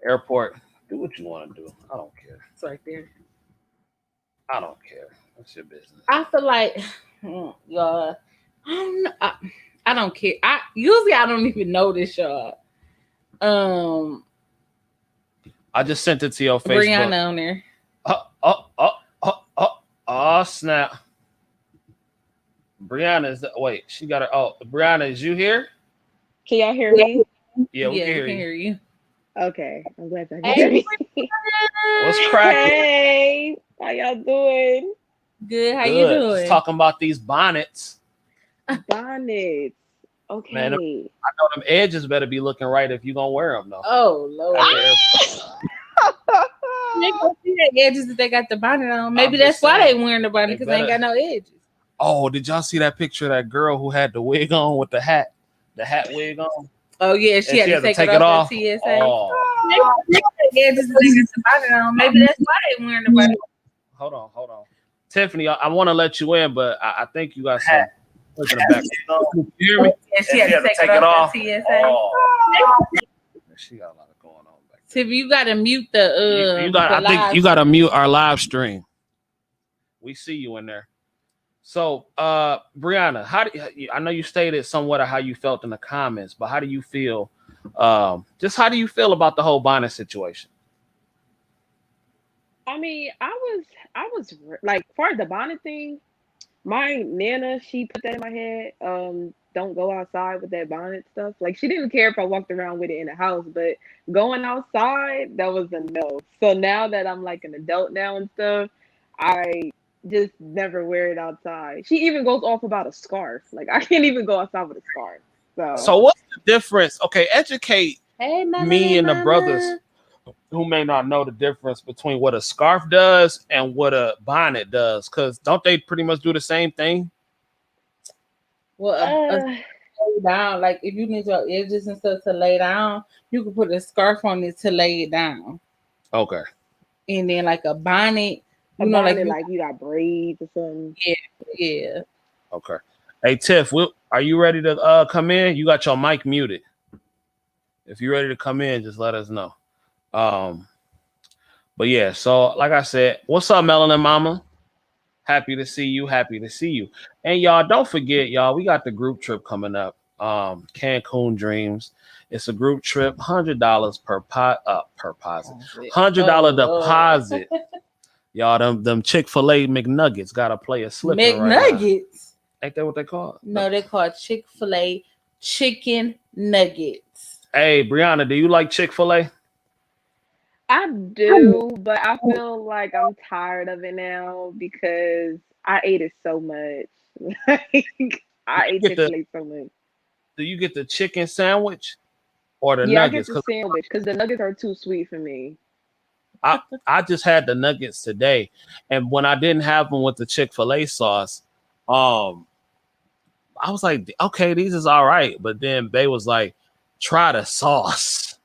airport, do what you want to do. I don't care. It's right there. I don't care. That's your business. I feel like, y'all, I don't know. I don't care. I usually I don't even know this, y'all. I just sent it to your Facebook. Brianna on there. Oh, snap. Brianna is wait, she got her. Oh, Brianna, is you here? Can y'all hear me? Yeah, we can hear you. hear you. Okay, I'm glad y'all can hear me. What's cracking? Hey, how y'all doing? Good. How Good. you doing? Just talking about these bonnets. Bonnets. Okay. Man, I know them edges better be looking right if you gonna wear them though. Oh Lord. At the airport. They gonna see the edges if they got the bonnet on. Maybe I'm that's just why they saying, wearing the bonnet they because they ain't got no edges. Oh, did y'all see that picture of that girl who had the wig on with the hat wig on? Oh yeah, she had to take it off. At TSA. Oh. They got the edges if they got the bonnet on. Maybe that's why they wearing the bonnet. Hold on. Tiffany, I want to let you in, but I think you got some. Look in the back. You hear me? Yeah, she had to take it off. At TSA. Oh. She got a lot going on back there. Tiff, you gotta mute the you got. I think you gotta mute our live stream. We see you in there. So, Brianna, I know you stated somewhat of how you felt in the comments, but how do you feel? Just how do you feel about the whole bonnet situation? I mean, I was like, for the bonnet thing, my nana, she put that in my head. Don't go outside with that bonnet stuff. Like, she didn't care if I walked around with it in the house, but going outside, that was a no. So now that I'm like an adult now and stuff, I just never wear it outside. She even goes off about a scarf. Like, I can't even go outside with a scarf. So what's the difference? Okay, educate me and the brothers who may not know the difference between what a scarf does and what a bonnet does, because don't they pretty much do the same thing? Well, lay down, like if you need your edges and stuff to lay down, you can put a scarf on it to lay it down. Okay. And then like a bonnet, you know, like you got braids or something. Yeah. Okay. Hey Tiff, are you ready to come in? You got your mic muted. If you're ready to come in, just let us know. But yeah, so like I said, what's up, Melanin Mama? Happy to see you. And y'all, don't forget, y'all, we got the group trip coming up. Cancun Dreams. It's a group trip, $100 per deposit. Y'all, them Chick-fil-A McNuggets gotta play a slipper right now. McNuggets. Ain't that what they call? No, they call Chick-fil-A chicken nuggets. Hey, Brianna, do you like Chick-fil-A? I do, but I feel like I'm tired of it now because I ate it so much. Like I ate Get the Chick-fil-A so much. do you get the chicken sandwich or the Yeah, I get nuggets? the Because sandwich because the nuggets are too sweet for me. I just had the nuggets today, and when I didn't have them with the Chick-fil-A sauce, um, I was like, okay, these is all right. But then Bay was like, try the sauce,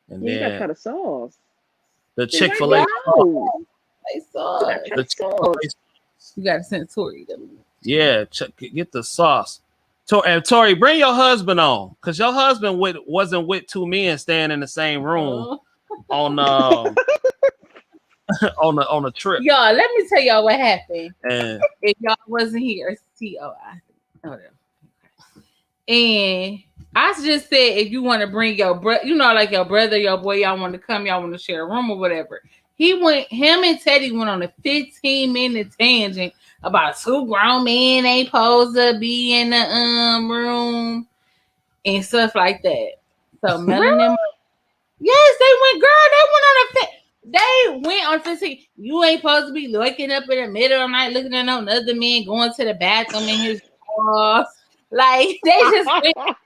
and Yeah, you gotta then try the sauce. the See, why Chick-fil-A you sauce, know? They You sauce. gotta try the the sauce. Chick-fil-A, You got to send Tori them. yeah, get the sauce. And Tori, bring your husband on, cause your husband wasn't with two men staying in the same room Oh. on on a trip, Y'all, let me tell y'all what happened. and If y'all wasn't here, whatever. And I just said if you want to bring your brother, like your brother, your boy, y'all want to come, y'all want to share a room or whatever. Him and Teddy went on a 15-minute tangent about two grown men ain't supposed to be in the room and stuff like that. So Melanie, yes, they went on 15. You ain't supposed to be waking up in the middle of the night looking at no other man going to the bathroom in his drawers. Like they just went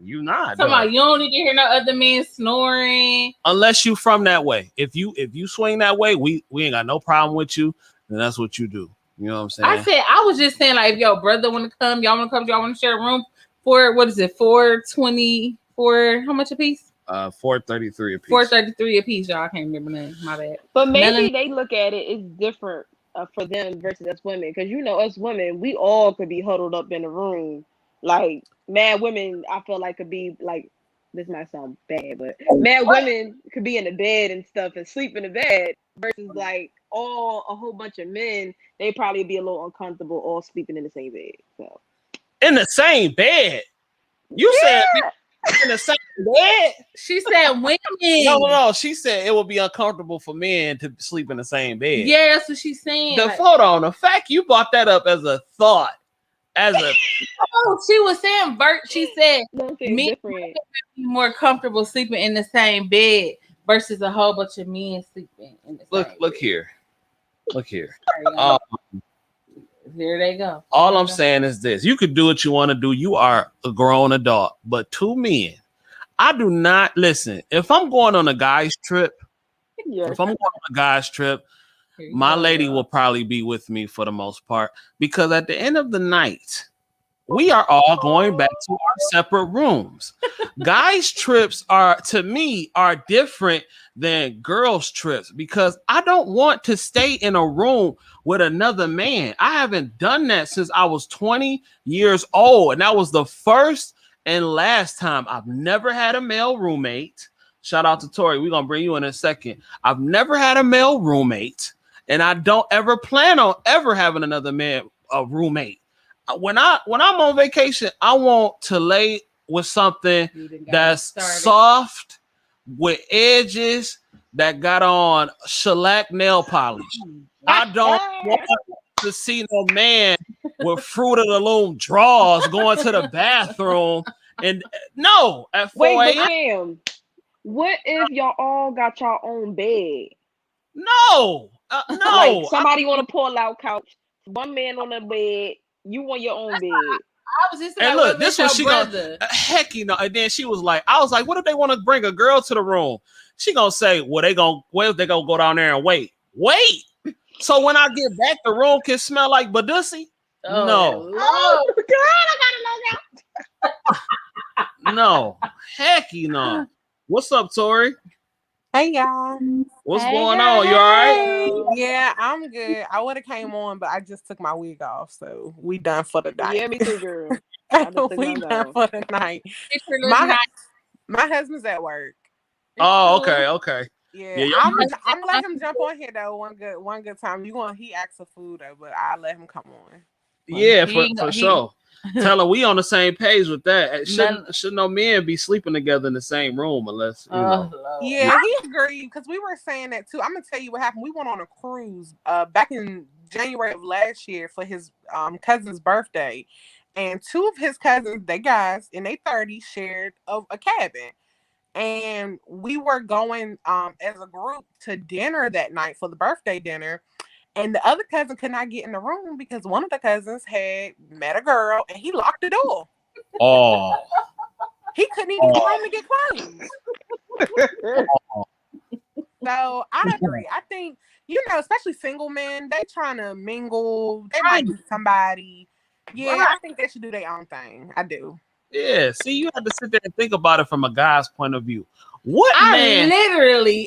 you not talking about though. you don't need to hear no other men snoring. Unless you from that way. If you swing that way, we ain't got no problem with you. Then that's what you do. You know what I'm saying? I was just saying, like, if your brother want to come, y'all want to come, y'all want to share a room for what is it, 424? How much a piece? 433 a piece. 433 a piece, y'all. I can't remember name. My bad. But maybe Melanie, they look at it as different for them versus us women, because us women, we all could be huddled up in a room. Like mad women, I feel like could be like, this might sound bad, but mad women could be in the bed and stuff and sleep in the bed versus like a whole bunch of men. They probably be a little uncomfortable all sleeping in the same bed. So In the same bed. You said in the same bed? she said women. No. She said it would be uncomfortable for men to sleep in the same bed. Yeah, that's what she's saying. Hold on. The fact you brought that up as a thought, she was saying she said men different. be more comfortable sleeping in the same bed versus a whole bunch of men sleeping in the same look bed. here. Look here. Here they go. All I'm saying is this: you could do what you want to do. You are a grown adult, but two men. I do not listen. If I'm going on a guy's trip, my lady will probably be with me for the most part, because at the end of the night, we are all going back to our separate rooms. Guys' trips to me are different than girls' trips, because I don't want to stay in a room with another man. I haven't done that since I was 20 years old, and that was the first and last time. I've never had a male roommate. Shout out to Tori. We're going to bring you in a second. I've never had a male roommate, and I don't ever plan on ever having another man roommate. When I'm on vacation, I want to lay with something that's soft with edges that got on shellac nail polish. I don't want to see no man with Fruit of the Loom drawers going to the bathroom. And no, at 4 Wait, but a.m. what if y'all all got your own bed? No. Like somebody on a pull-out couch, one man on the bed, you on your own bed. I was just and look, this was she gonna heck, and then she was like, I was like, what if they want to bring a girl to the room? She gonna say, what if they gonna go down there and wait? So when I get back, the room can smell like Badussy? No. Oh, God, I gotta know that. No. Heck, no. What's up, Tori? Hey y'all. What's going on? You all right? Yeah, I'm good. I would have came on, but I just took my wig off, so we done for the night. Yeah, me too, girl. We done for the night. My husband's at work. Oh, okay. Yeah, I'm gonna let him jump on here though. One good time. He asked for food though, but I'll let him come on. Yeah, He ain't for go- he sure. Tell her we on the same page with that. none. Should no men be sleeping together in the same room unless you Oh know. Lord. Yeah, he agreed because we were saying that too. I'm gonna tell you what happened. We went on a cruise back in January of last year for his cousin's birthday, and two of his cousins, they guys in their 30s, shared a cabin, and we were going as a group to dinner that night for the birthday dinner. And the other cousin could not get in the room because one of the cousins had met a girl and he locked the door. Oh, He couldn't even get in the oh, room to get clothes. So I agree. I think, especially single men, they trying to mingle. They right, might meet somebody. Yeah, right. I think they should do their own thing. I do. Yeah. See, you have to sit there and think about it from a guy's point of view. What man?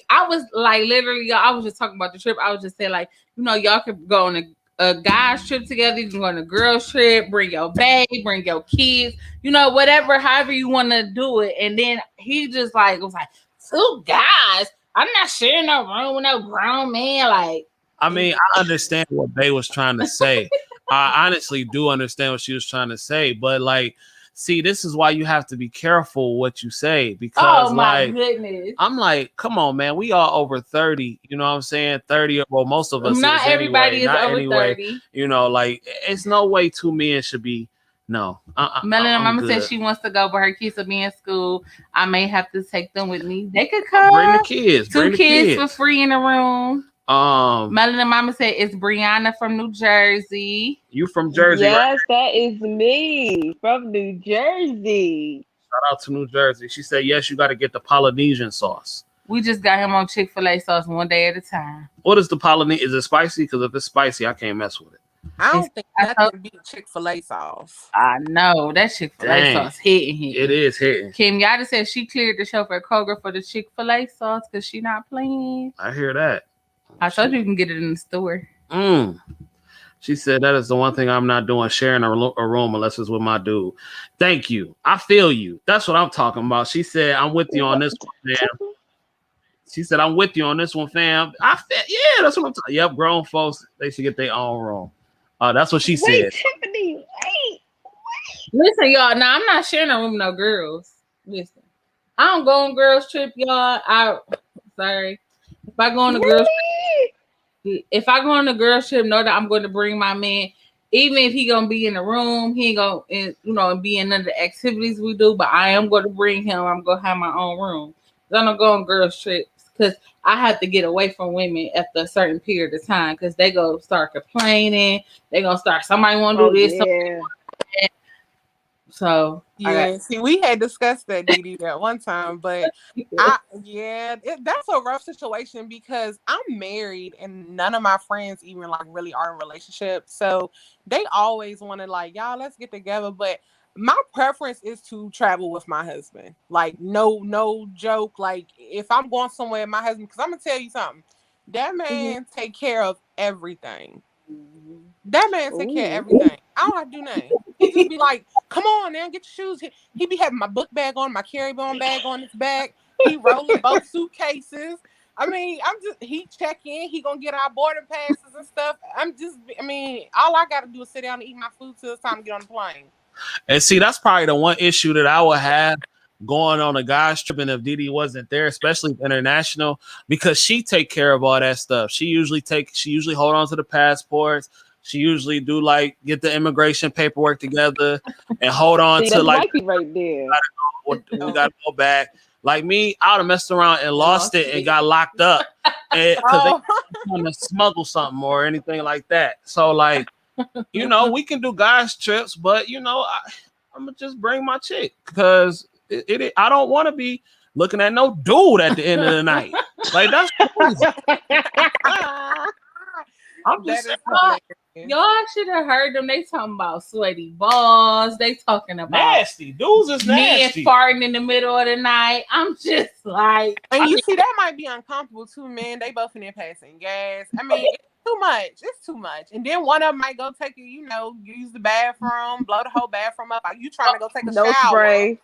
I was like, literally, I was just talking about the trip. I was just saying, like, y'all could go on a guy's trip together. You can go on a girl's trip, bring your babe, bring your kids, whatever, however you want to do it. And then he just like was like, two guys. I'm not sharing no room with no grown man. Like, I mean, I understand what Bay was trying to say. I honestly do understand what she was trying to say, but like, see, this is why you have to be careful what you say because, oh my like, goodness. I'm like, come on, man, we all over 30. You know what I'm saying? 30. Well, most of us Not is everybody anyway. is Not over anyway. 30. Like, it's no way two men should be. No, Melanie, I'm Mama good. said she wants to go, but her kids will be in school. I may have to take them with me. They could Bring the come. kids. Two Bring the kids kids. for free in the room. Um, Melanie Mama said it's Brianna from New Jersey. you from Jersey, right? Yes, that is me from New Jersey. Shout out to New Jersey. She said, yes, you got to get the Polynesian sauce. We just got him on Chick-fil-A sauce one day at a time. What is the Polynesian? Is it spicy? Because if it's spicy, I can't mess with it. I don't think I nothing beat Chick-fil-A sauce. I know that Chick-fil-A Dang. sauce hitting. It is hitting. Kim Yada said she cleared the chauffeur Kroger for the Chick-fil-A sauce because she not playing. I hear that. I told you can get it in the store. She said that is the one thing I'm not doing, sharing a room unless it's with my dude. Thank you. I feel you. That's what I'm talking about. She said, I'm with you on this one, fam. She said, I'm with you on this one, fam. Yeah, that's what I'm talking. Yep, grown folks, they should get their own room. That's what she said. Wait, Tiffany, wait. Listen, y'all. Now I'm not sharing a room with no girls. Listen, I don't go on girls trip, y'all. Sorry. If I go on a girls trip, know that I'm going to bring my man. Even if he gonna be in the room, he ain't gonna, be in none of the activities we do. But I am going to bring him. I'm gonna have my own room. I don't go on girls trips because I have to get away from women after a certain period of time because they go start complaining. They gonna start. Somebody want to do this. Yeah. So yeah, see, we had discussed that, Didi, at one time, but that's a rough situation because I'm married and none of my friends even like really are in relationships, so they always want to like, y'all, let's get together. But my preference is to travel with my husband. Like, no joke. Like, if I'm going somewhere, my husband, because I'm gonna tell you something, that man take care of everything. That man take care of everything. I don't have to do nothing. He just be like, come on, man, get your shoes. He be having my book bag on, my carry-on bag on his back. He rolling both suitcases. I mean, he check in. He gonna get our boarding passes and stuff. All I gotta do is sit down and eat my food till it's time to get on the plane. And see, that's probably the one issue that I would have going on a guy's trip, and if Didi wasn't there, especially international, because she take care of all that stuff. She usually hold on to the passports. She usually do like get the immigration paperwork together and hold on to like right there. We gotta go back. Like me, I would have messed around and lost it and got locked up because they want to smuggle something or anything like that. So like, we can do guys trips, but I'm gonna just bring my chick because I don't want to be looking at no dude at the end of the night. Like that's crazy. I'm just y'all should have heard them. They talking about sweaty balls. They talking about nasty dudes is nasty. Men farting in the middle of the night. I'm just like, and you see that might be uncomfortable too, man. They both in there passing gas. I mean, it's too much. It's too much. And then one of them might go take use the bathroom, blow the whole bathroom up. Are you trying to go take a shower? Spray.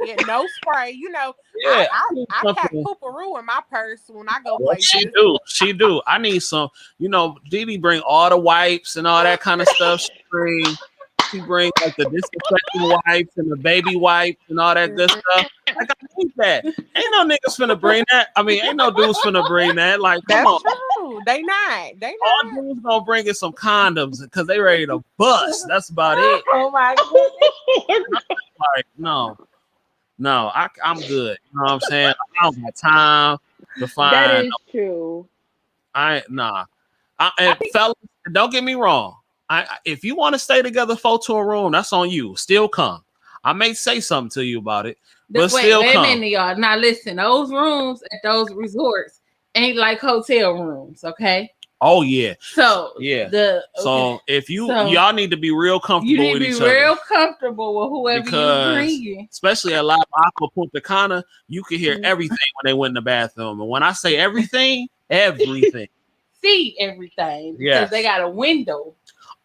Yeah, no spray. You know, Yeah, I pack something. pooperoo in my purse when I go Well, she places. do. She do. I need some. Dee Dee bring all the wipes and all that kind of stuff. She bring like the disinfecting wipes and the baby wipes and all that good stuff. Like I need that. Ain't no niggas finna bring that. I mean, ain't no dudes finna bring that. Like, come That's on. true. They not. All dudes gonna bring is some condoms because they ready to bust. That's about it. Oh my goodness. Like, no, I'm good. You know what I'm saying? I don't got time to That find. is true. Nah. And fellas, don't get me wrong. If you want to stay together, to a room, that's on you. Still come. I may say something to you about it, but Wait still a come. minute, y'all. Now listen, those rooms at those resorts ain't like hotel rooms, okay? Oh yeah. So yeah. So if y'all need to be real comfortable you need with to be each real other. comfortable with whoever Because you bringing. especially at La Aqua Punta Cana, you can hear everything when they went in the bathroom. And when I say everything, everything. See everything because they got a window.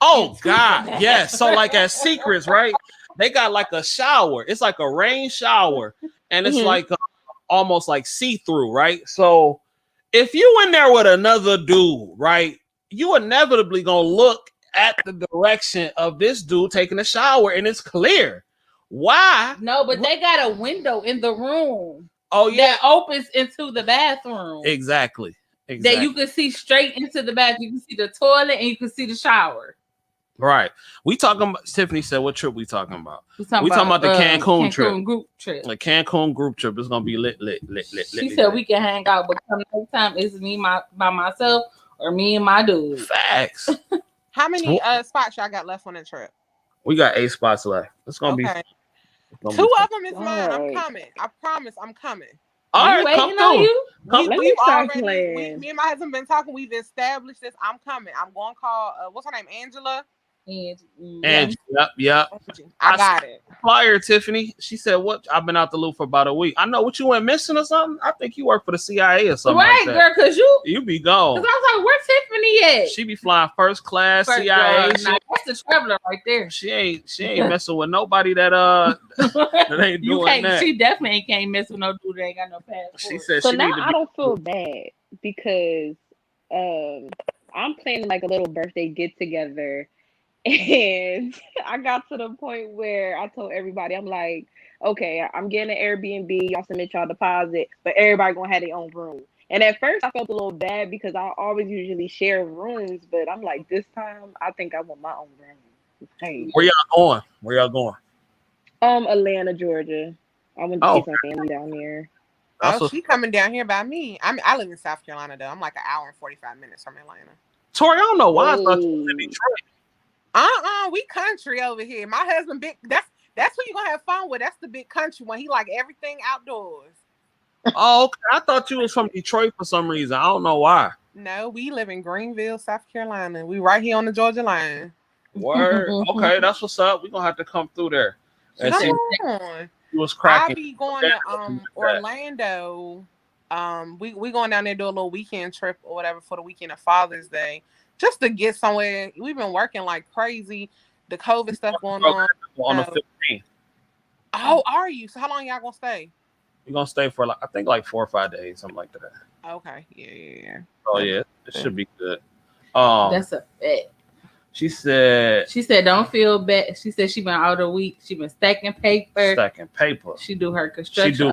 Oh God, yes. So like at Secrets, right? They got like a shower. It's like a rain shower, and it's like almost like see-through, right? So if you in there with another dude, right, you inevitably gonna look at the direction of this dude taking a shower, and it's clear. Why? No, but they got a window in the room. Oh yeah, that opens into the bathroom. Exactly. That you can see straight into the bath. You can see the toilet and you can see the shower. Right. We talking about. Tiffany said, "What trip we talking about? We talking about the Cancun trip. Group trip. The Cancun group trip is gonna be lit. She said we can hang out, but come next time it's me by myself or me and my dude. Facts. How many spots y'all got left on the trip? We got 8 spots left. It's gonna be. 2 of them is mine. I'm coming. I promise I'm coming. All right, come through. We've already. Me and my husband been talking. We've established this. I'm coming. I'm going to call. What's her name? Angela. Angie. Yep. I got it. Flyer, Tiffany. She said, "What? I've been out the loop for about a week. I know what you went missing or something. I think you work for the CIA or something. Right, like that. girl, because you be gone. Because I was like, where's Tiffany at? She be flying first class CIA. That's the traveler right there. She ain't messing with nobody that that ain't doing that. She definitely can't mess with no dude that ain't got no passport. She said so she now need to I don't feel bad because I'm planning like a little birthday get together. And I got to the point where I told everybody, I'm like, okay, I'm getting an Airbnb. Y'all submit y'all deposit, but everybody gonna have their own room. And at first, I felt a little bad because I always usually share rooms, but I'm like, this time, I think I want my own room. Hey. Where y'all going? Atlanta, Georgia. I went to see some family down there. Oh, she coming down here by me. I live in South Carolina though. I'm like an hour and 45 minutes from Atlanta. Tori, I don't know why I thought you was in Detroit. We country over here. My husband big. That's who you gonna have fun with. That's the big country one. He like everything outdoors. Oh, okay. I thought you was from Detroit for some reason. I don't know why. No, we live in Greenville, South Carolina. We right here on the Georgia line. Word. Okay, that's what's up. We gonna have to come through there. Come on. It was cracking. I'll be going to Orlando. We going down there do a little weekend trip or whatever for the weekend of Father's Day. Just to get somewhere. We've been working like crazy. The COVID stuff going on. On the 15th. Oh, are you? So how long y'all gonna stay? We're gonna stay for I think 4 or 5 days, something like that. Okay. Yeah. Oh yeah, it should be good. That's a bet. She said, don't feel bad. She said she been out a week. She been stacking paper. She do her construction.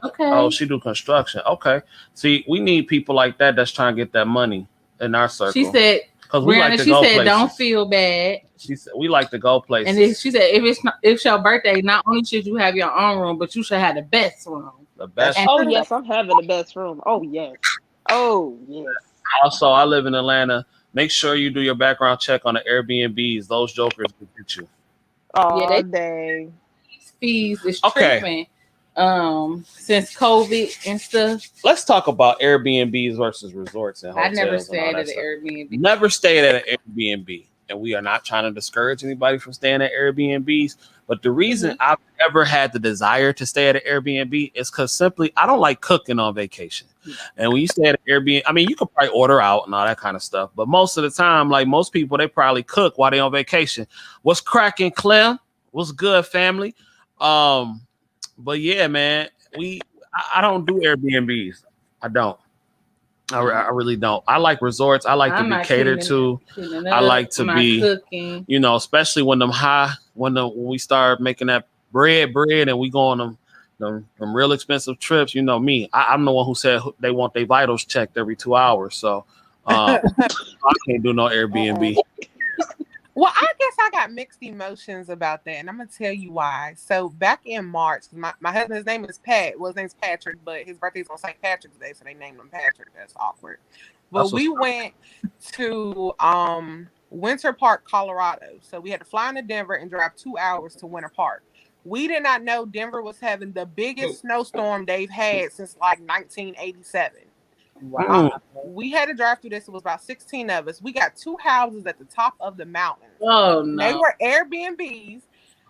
She do construction. Okay. See, we need people like that that's trying to get that money in our circle. She said, because we like to go places. Don't feel bad. She said we like to go places. And she said if it's your birthday, not only should you have your own room, but you should have the best room. The best. Oh yes, I'm having the best room. Oh yes. Also, I live in Atlanta. Make sure you do your background check on the Airbnbs. Those jokers will get you. Oh yeah, dang. Fees is tripping. Since COVID and stuff. Let's talk about Airbnbs versus resorts and hotels. I never stayed at an Airbnb. Never stayed at an Airbnb. And we are not trying to discourage anybody from staying at Airbnbs. But the reason I've never had the desire to stay at an Airbnb is because simply I don't like cooking on vacation. And when you stay at an Airbnb, I mean, you could probably order out and all that kind of stuff. But most of the time, like most people, they probably cook while they're on vacation. What's cracking, Clem? What's good, family? But yeah, man, I don't do Airbnbs. I don't. I really don't. I like resorts. I like to I'm be not catered to. cleaning I up. like to I'm not be, cooking. especially when when we start making that bread, and we go on them real expensive trips. You know me. I'm the one who said they want their vitals checked every 2 hours. So I can't do no Uh-uh. Airbnb. Well, I guess I got mixed emotions about that, and I'm gonna tell you why. So back in March, my husband's name is Pat. Well, his name's Patrick, but his birthday's on St. Patrick's Day, so they named him Patrick. That's awkward. But That's what's we went to Winter Park, Colorado. So we had to fly into Denver and drive 2 hours to Winter Park. We did not know Denver was having the biggest snowstorm they've had since like 1987. Wow. We had to drive through this. It was about 16 of us. We got two houses at the top of the mountains. Oh They no. were Airbnbs.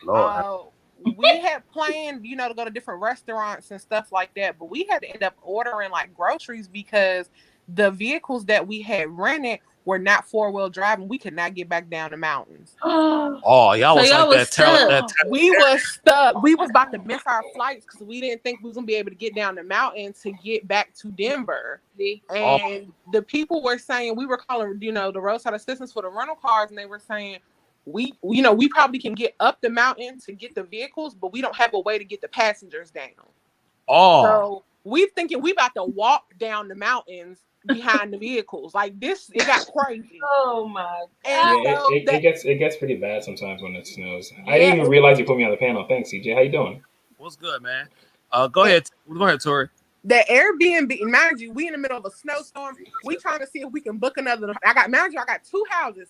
Lord. We had planned, to go to different restaurants and stuff like that, but we had to end up ordering like groceries because the vehicles that we had rented were not four-wheel drive, and we could not get back down the mountains. Oh, y'all So was y'all like was stuck. We was stuck. We was about to miss our flights because we didn't think we was gonna be able to get down the mountain to get back to Denver. Oh. And the people were saying, we were calling, the roadside assistance for the rental cars, and they were saying, we probably can get up the mountain to get the vehicles, but we don't have a way to get the passengers down. Oh. So we thinking we about to walk down the mountains behind the vehicles. Like this, it got crazy. Oh my And god. Yeah, it gets pretty bad sometimes when it snows. I didn't even realize you put me on the panel. Thanks, CJ. How you doing? What's good, man? Go ahead. Go ahead, Tori. The Airbnb, mind you, we in the middle of a snowstorm. We trying to see if we can book another. I got two houses,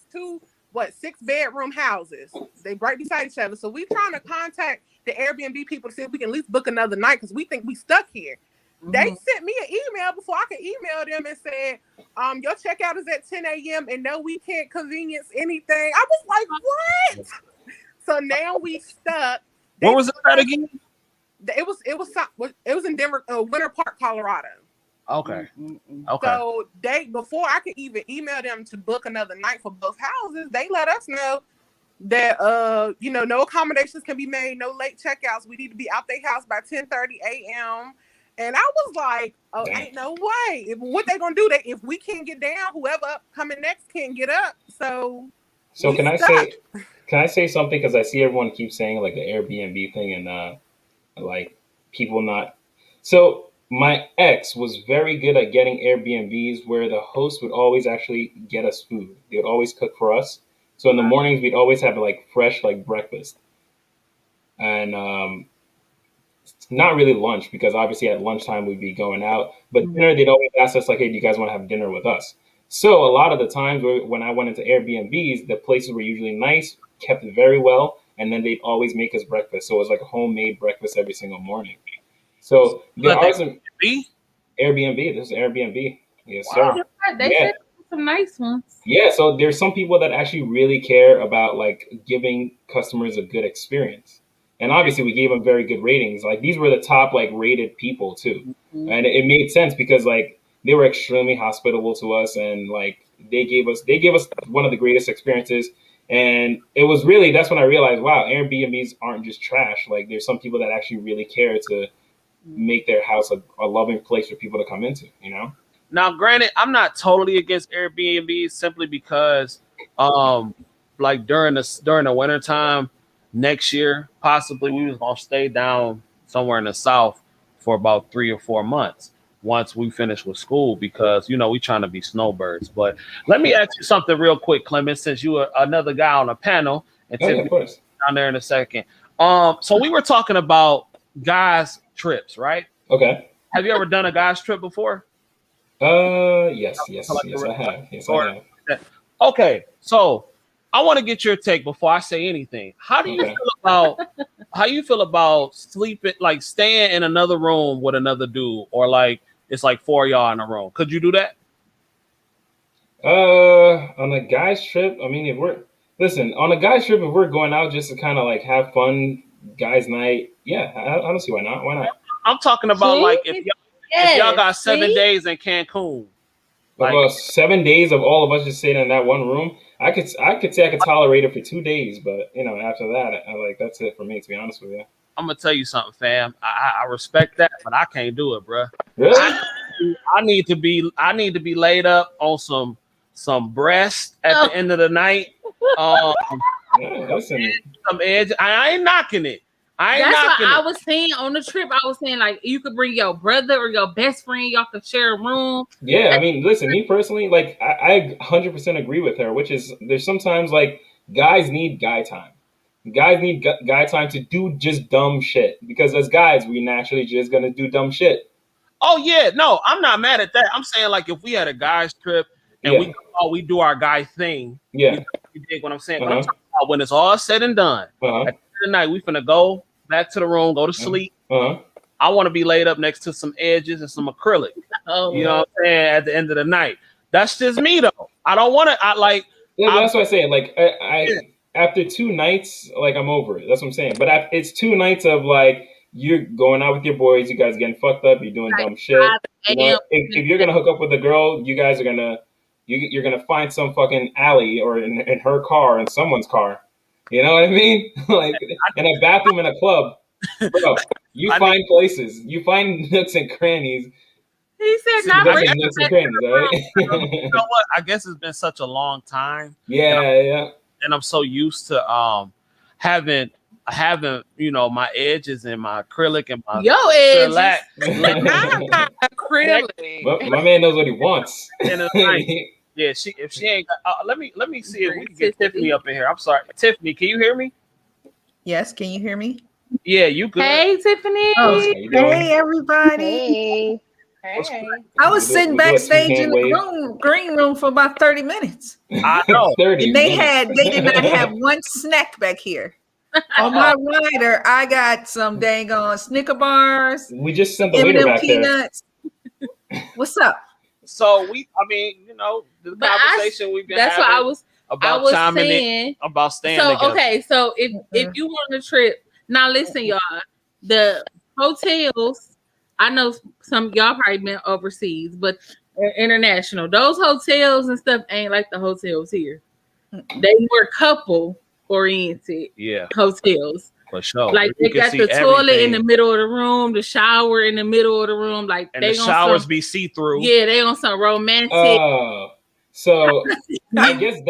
6-bedroom houses. They right beside each other. So we trying to contact the Airbnb people to see if we can at least book another night because we think we stuck here. Mm-hmm. They sent me an email before I could email them and said, your checkout is at 10 a.m. and no, we can't convenience anything. I was like, what? So now we stuck. Where was that again? It was in Denver, Winter Park, Colorado. Okay. So before I could even email them to book another night for both houses, they let us know that no accommodations can be made, no late checkouts. We need to be out their house by 10:30 a.m. And I was like, oh, ain't no way. What they gonna do? If we can't get down, whoever coming next can't get up. So can I say something? Because I see everyone keeps saying like the Airbnb thing and like people not. So my ex was very good at getting Airbnbs where the host would always actually get us food. They would always cook for us. So in the mornings we'd always have like fresh like breakfast. And not really lunch because obviously at lunchtime we'd be going out. But dinner they'd always ask us like, hey, do you guys want to have dinner with us? So a lot of the times when I went into Airbnbs, the places were usually nice, kept very well, and then they'd always make us breakfast. So it was like a homemade breakfast every single morning. So there are some Airbnb. This is Airbnb. Yes, wow. sir. They said some nice ones. Yeah, so there's some people that actually really care about like giving customers a good experience. And obviously we gave them very good ratings. Like these were the top like rated people too. Mm-hmm. And it made sense because like they were extremely hospitable to us and like they gave us one of the greatest experiences. And it was really, that's when I realized, wow, Airbnbs aren't just trash. Like there's some people that actually really care to make their house a loving place for people to come into, Now, granted, I'm not totally against Airbnb simply because, like during the wintertime next year, possibly we was gonna stay down somewhere in the south for about 3 or 4 months once we finish with school because we trying to be snowbirds. But let me ask you something real quick, Clement, since you are another guy on the panel, and of course. Down there in a second. So we were talking about guys' trips, right? Okay. Have you ever done a guys' trip before? Yes, I have. Yes, I have. Okay, so I want to get your take before I say anything. How do you feel about sleeping, like staying in another room with another dude, or like it's like 4 of y'all in a room? Could you do that? On a guys trip, I mean, on a guys trip, if we're going out just to kind of like have fun, guys night, yeah, I don't see why not. Why not? I'm talking about like if y'all got 7 days in Cancun. Like 7 days of all of us just sitting in that one room, I could say I could tolerate it for 2 days, but after that, that's it for me, to be honest with you. I'm gonna tell you something, fam. I respect that, but I can't do it, bro. Really? I need to be laid up on some breast at the end of the night. Um, Yeah, listen. some edge. I ain't knocking it. I ain't That's what knocking I it. was saying on the trip. I was saying like you could bring your brother or your best friend. Y'all could share a room. Yeah, I mean, listen, me personally, like, I 100% agree with her, which is there's sometimes, like, guys need guy time. Guys need guy time to do just dumb shit. Because as guys, we naturally just gonna do dumb shit. Oh yeah, no, I'm not mad at that. I'm saying like if we had a guys trip and Yeah, we do our guy thing, yeah. you dig what I'm saying? But I'm Uh-huh, talking about when it's all said and done. uh-huh, At the end of the night, we finna go back to the room, go to uh-huh. sleep. uh-huh. I want to be laid up next to some edges and some acrylic. Oh, You know what I'm saying? At the end of the night, that's just me though. I don't want to. I like. Yeah, I that's what I say. Like, yeah, after 2 nights, like, I'm over it. That's what I'm saying. But it's 2 nights of, like, you're going out with your boys, you guys getting fucked up, you're doing like dumb shit. 5 You know, a.m. if you're gonna hook up with a girl, you guys are gonna you're gonna find some fucking alley or in her car, in someone's car. You know what I mean? Like, in a bathroom in a club, bro. You I need. find places, you find nooks and crannies. He said See, not I that's bring guess, like him nooks and back to crannies, the all room. you right? know what? I guess it's been such a long time, and Yeah, yeah. I'm so used to having my edges and my acrylic and my Yo, edges. shellac laying Acrylic. My man knows what he wants. at the end of the night. Yeah, if she ain't, let me see if we can get Tiffany up in here. I'm sorry, Tiffany, can you hear me? Yes, can you hear me? Yeah, you good? Hey, Tiffany. Oh, How you doing? hey everybody. Hey. What's Hey. I was sitting We do a backstage in two-hand the wave. green room for about 30 minutes. I know. 30 And minutes. they did not have one snack back here. On my rider, I got some dang on Snicker bars, We just some sent the waiter M&M back there. peanuts. What's up? So the But conversation we've been that's what having I about was chiming in saying. about staying So together. okay, so if you on a trip, now listen, y'all. The hotels, I know some of y'all probably been overseas, but international. Those hotels and stuff ain't like the hotels here. They were couple oriented Yeah, hotels. for sure. Like You they can got see the toilet in the everything. middle of the room, the shower in the middle of the room. Like And they the on showers some, be see through. yeah, they on some romantic. So I guess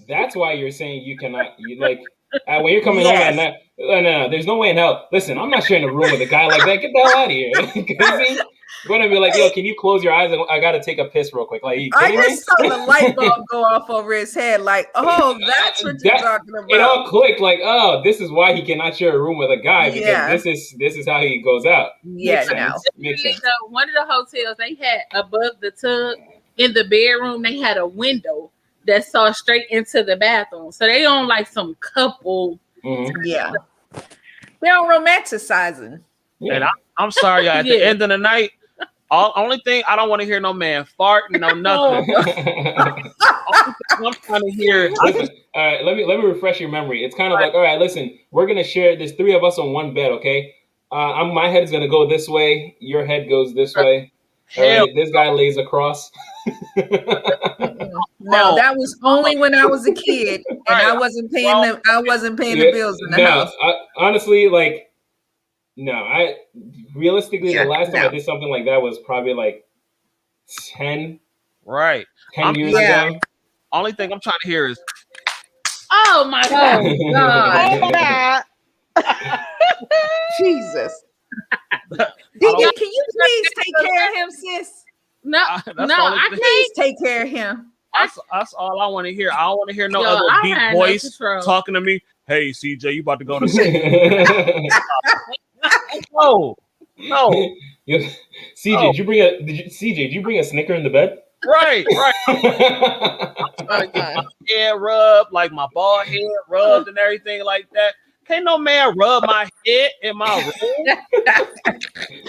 that's why you're saying you cannot. You like when you're coming home at Yes. night. No, there's no way in hell. Listen, I'm not sharing a room with a guy like that. Get the hell out of here. Crazy. You're gonna be like, yo, can you close your eyes? I gotta take a piss real quick. Like, are you I kidding me? just saw the light bulb go off over his head, like, oh, that's what you're talking It all about. clicked. Like, oh, this is why he cannot share a room with a guy because Yeah. this is how he goes out. Yeah, Makes no. sense. Makes sense. One of the hotels they had above the tub in the bedroom, they had a window that saw straight into the bathroom. So they on like some couple. Mhm. Yeah. We don't romanticizing. Yeah. And I'm sorry, y'all, at the Yeah. end of the night, only thing I don't want to hear no man farting, no nothing. Only thing I'm trying to hear. Listen, all right, let me refresh your memory. It's kind of like, all right, listen, we're gonna share. There's three of us on one bed, okay? My head is gonna go this way. Your head goes this way. All Hell, right, this guy lays across. No, that was only when I was a kid, and Right. I wasn't paying the Yeah, bills in the no, house. honestly, like, no. I realistically, Yeah, the last time I no. did something like that was probably like 10 right. 10 years Yeah. ago. Only thing I'm trying to hear is Oh my god! Oh God. Jesus. I Didi, don't- can you please take care of him, sis? No, that's the no, only I thing. Please take care of him. That's all I want to hear. I don't want to hear no Yo, other I deep had no voice control. talking to me. Hey, CJ, you about to go to sleep? No, no, CJ, no. did you bring a Snicker in the bed? Right. Oh, God. Head rub, like my bald head rubbed and everything like that. Can't no man rub my head in my room.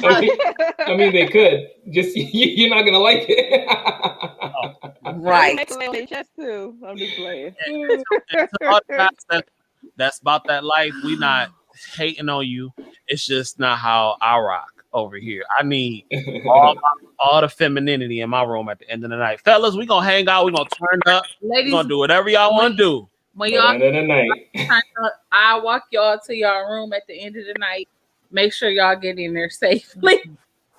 I mean, they could. Just you're not gonna like it. Right. Make a lay on their chest too. I'm just playing. And to all the guys that's about that life, we not hating on you. It's just not how I rock over here. I need all the femininity in my room at the end of the night. Fellas, we gonna hang out, we gonna turn up, we Ladies, gonna do whatever y'all wanna do. when By the y'all end of the night. turn up, I walk y'all to y'all room at the end of the night. make sure y'all get in there safely.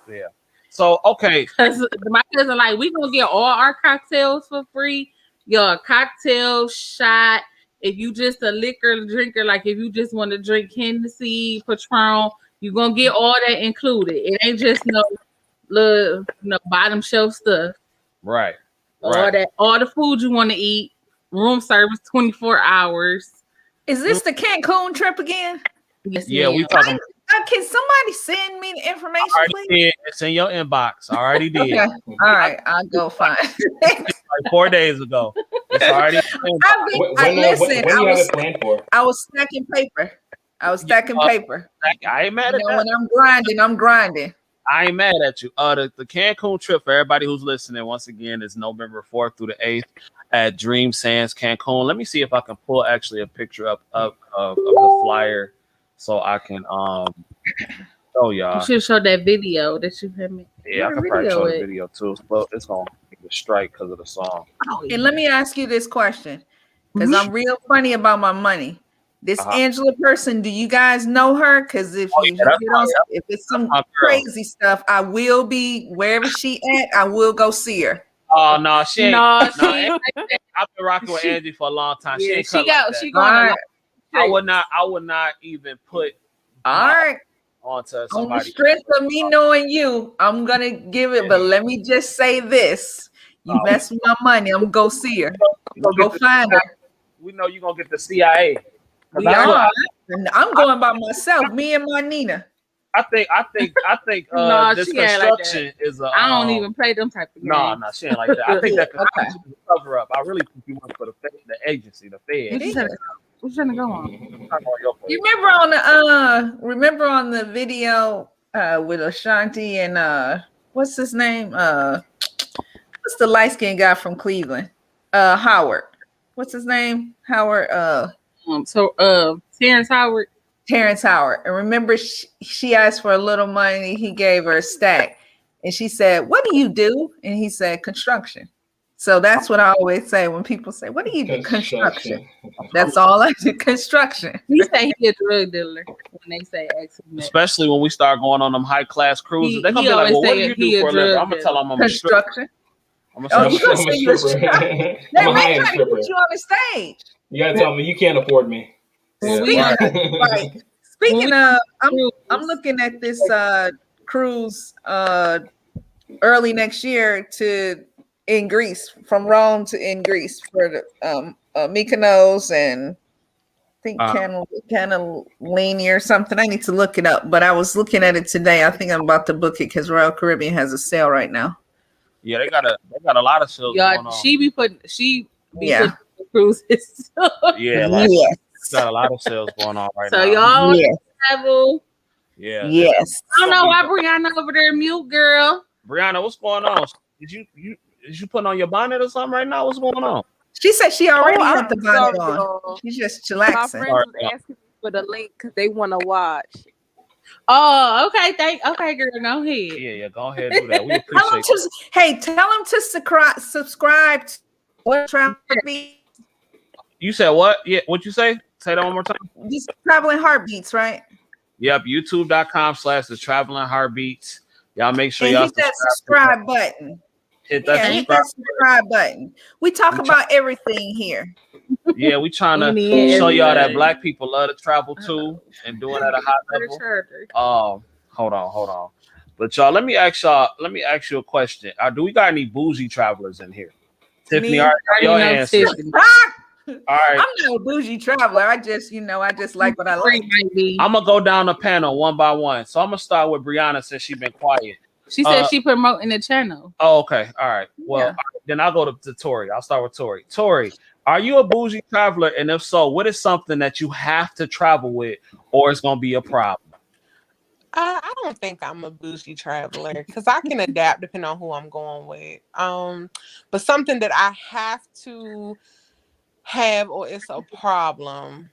Yeah. So okay. Because my cousin like, we gonna get all our cocktails for free. Your cocktail shot. If you just a liquor drinker, like if you just want to drink Hennessy, Patron, you gonna get all that included. It ain't just no little bottom shelf stuff. Right. All the food you want to eat, room service 24 hours. Is this the Cancun trip again? Yes, Yeah, ma'am. we talking. Can somebody send me the information, Already please? did. It's in your inbox. Already did. Okay. All right, I'll go find it. Like 4 days ago. It's already. Listen, when do you have it planned for? I was stacking paper. Paper. I ain't mad at that. When I'm grinding. I ain't mad at you. The Cancun trip for everybody who's listening, once again, is November 4th through the 8th at Dream Sands Cancun. Let me see if I can pull actually a picture up of the flyer so I can show y'all. You should show that video that you had me. Yeah, I can probably show the video too, but it's gonna make a strike because of the song. And let me ask you this question, because I'm real funny about my money. This Angela person, do you guys know her? Because if if it's some crazy stuff, I will be wherever she at. I will go see her. Oh no, she ain't. I've been rocking with Angie for a long time. Yeah, she going. Right. I would not even put. All right. Onto somebody. On the strength of me knowing you, I'm gonna give it. But let me just say this: you mess with my money, I'm gonna go see her. Go find her. We know you're gonna get the CIA. I'm going by myself. Me and my Nina. I think this construction is a. I don't even play them type of games. No, she ain't like that. I think that construction is a cover up. I really think you want for the agency, the Fed. What's trying to go on? You remember on the video with Ashanti and what's his name? What's the light skinned guy from Cleveland? Howard. What's his name? Howard. Terrence Howard. Terrence Howard. And remember, she asked for a little money. He gave her a stack, and she said, "What do you do?" And he said, "Construction." So that's what I always say when people say, "What do you do?" Construction. That's all I do. Construction. He say he a drug dealer when they say accident. Especially when we start going on them high class cruises, they're gonna be like, "Well, what do you do for a living?" I'm gonna tell them I'm a stripper. You're gonna say you're a stripper. They're trying to put you on the stage. You gotta tell me you can't afford me. Right. Speaking of, I'm looking at this cruise early next year in Greece, from Rome to in Greece for the Mykonos and I think Canalini or something. I need to look it up, but I was looking at it today. I think I'm about to book it because Royal Caribbean has a sale right now. Yeah, they got a lot of sales going on. She be putting cruises. Got a lot of sales going on right now. So y'all travel. Yeah. Yes. I don't know why Brianna over there mute, girl. Brianna, what's going on? Did you put on your bonnet or something right now? What's going on? She said she already had the bonnet on. She's just chillaxing. My friends was asking me for the link because they want to watch. Oh, okay. Okay, girl, go ahead. Yeah, go ahead and do that. We appreciate it. Tell them to subscribe to what Traveling Heartbeats. You said what? Yeah, what you say? Say that one more time. These Traveling Heartbeats, right? Yep, youtube.com/the Traveling Heartbeats. Y'all make sure y'all hit that subscribe button. Hit that subscribe button. We talk about everything here. Yeah, we trying to show y'all that black people love to travel too and doing at a high level. Hold on. But y'all, let me ask you a question. Do we got any bougie travelers in here? Tiffany, your answer. All right. I'm not a bougie traveler. I just like what I like. I'm gonna go down the panel one by one. So I'm gonna start with Brianna since she's been quiet. She said she promoting the channel. Oh, okay. All right. Well, then I'll go to Tori. I'll start with Tori. Tori, are you a bougie traveler? And if so, what is something that you have to travel with, or it's gonna be a problem? I don't think I'm a bougie traveler because I can adapt depending on who I'm going with. But something that I have to have or it's a problem.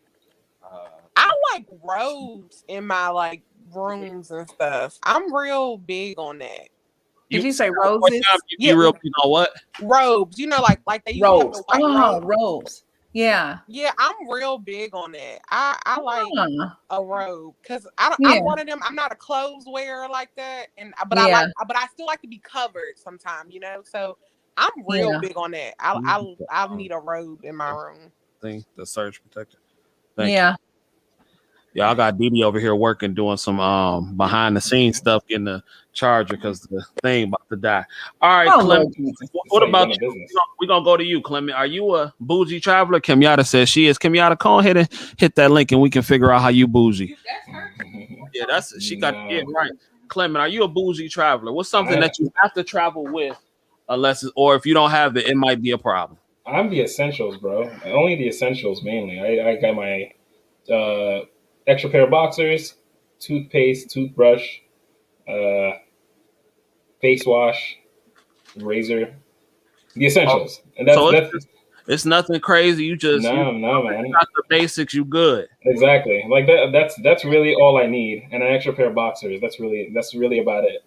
I like robes in my rooms and stuff. I'm real big on that. Did you say roses? You real big on what? Robes. Like they robes. Robes. Yeah. Yeah, I'm real big on that. I like Ah, a robe because I don't, yeah. I'm one of them. I'm not a clothes wearer like that, and but Yeah. I still like to be covered sometimes, So I'm real Yeah. big on that. I need a robe in my room. Thing, the surge protector. Thank you. Yeah. Yeah, I got Didi over here working, doing some behind the scenes stuff, getting the charger because the thing about to die. All right, Oh Clement. Lord Jesus. That's What how you about run a you? business. We're gonna go to you, Clement. Are you a bougie traveler? Kenyatta says she is. Kenyatta, go ahead and hit that link and we can figure out how you bougie. Yeah, that's she got yeah, No, right. Clement, are you a bougie traveler? What's something I that you have to travel with unless or if you don't have it, it might be a problem. I'm the essentials, bro. Only the essentials mainly. I got my uh, extra pair of boxers, toothpaste, toothbrush, uh, face wash, razor, the Oh, essentials, and so that's it's nothing crazy. You just you no man. got the basics, you good. Exactly. Like that. That's really all I need, and an extra pair of boxers. That's really about it.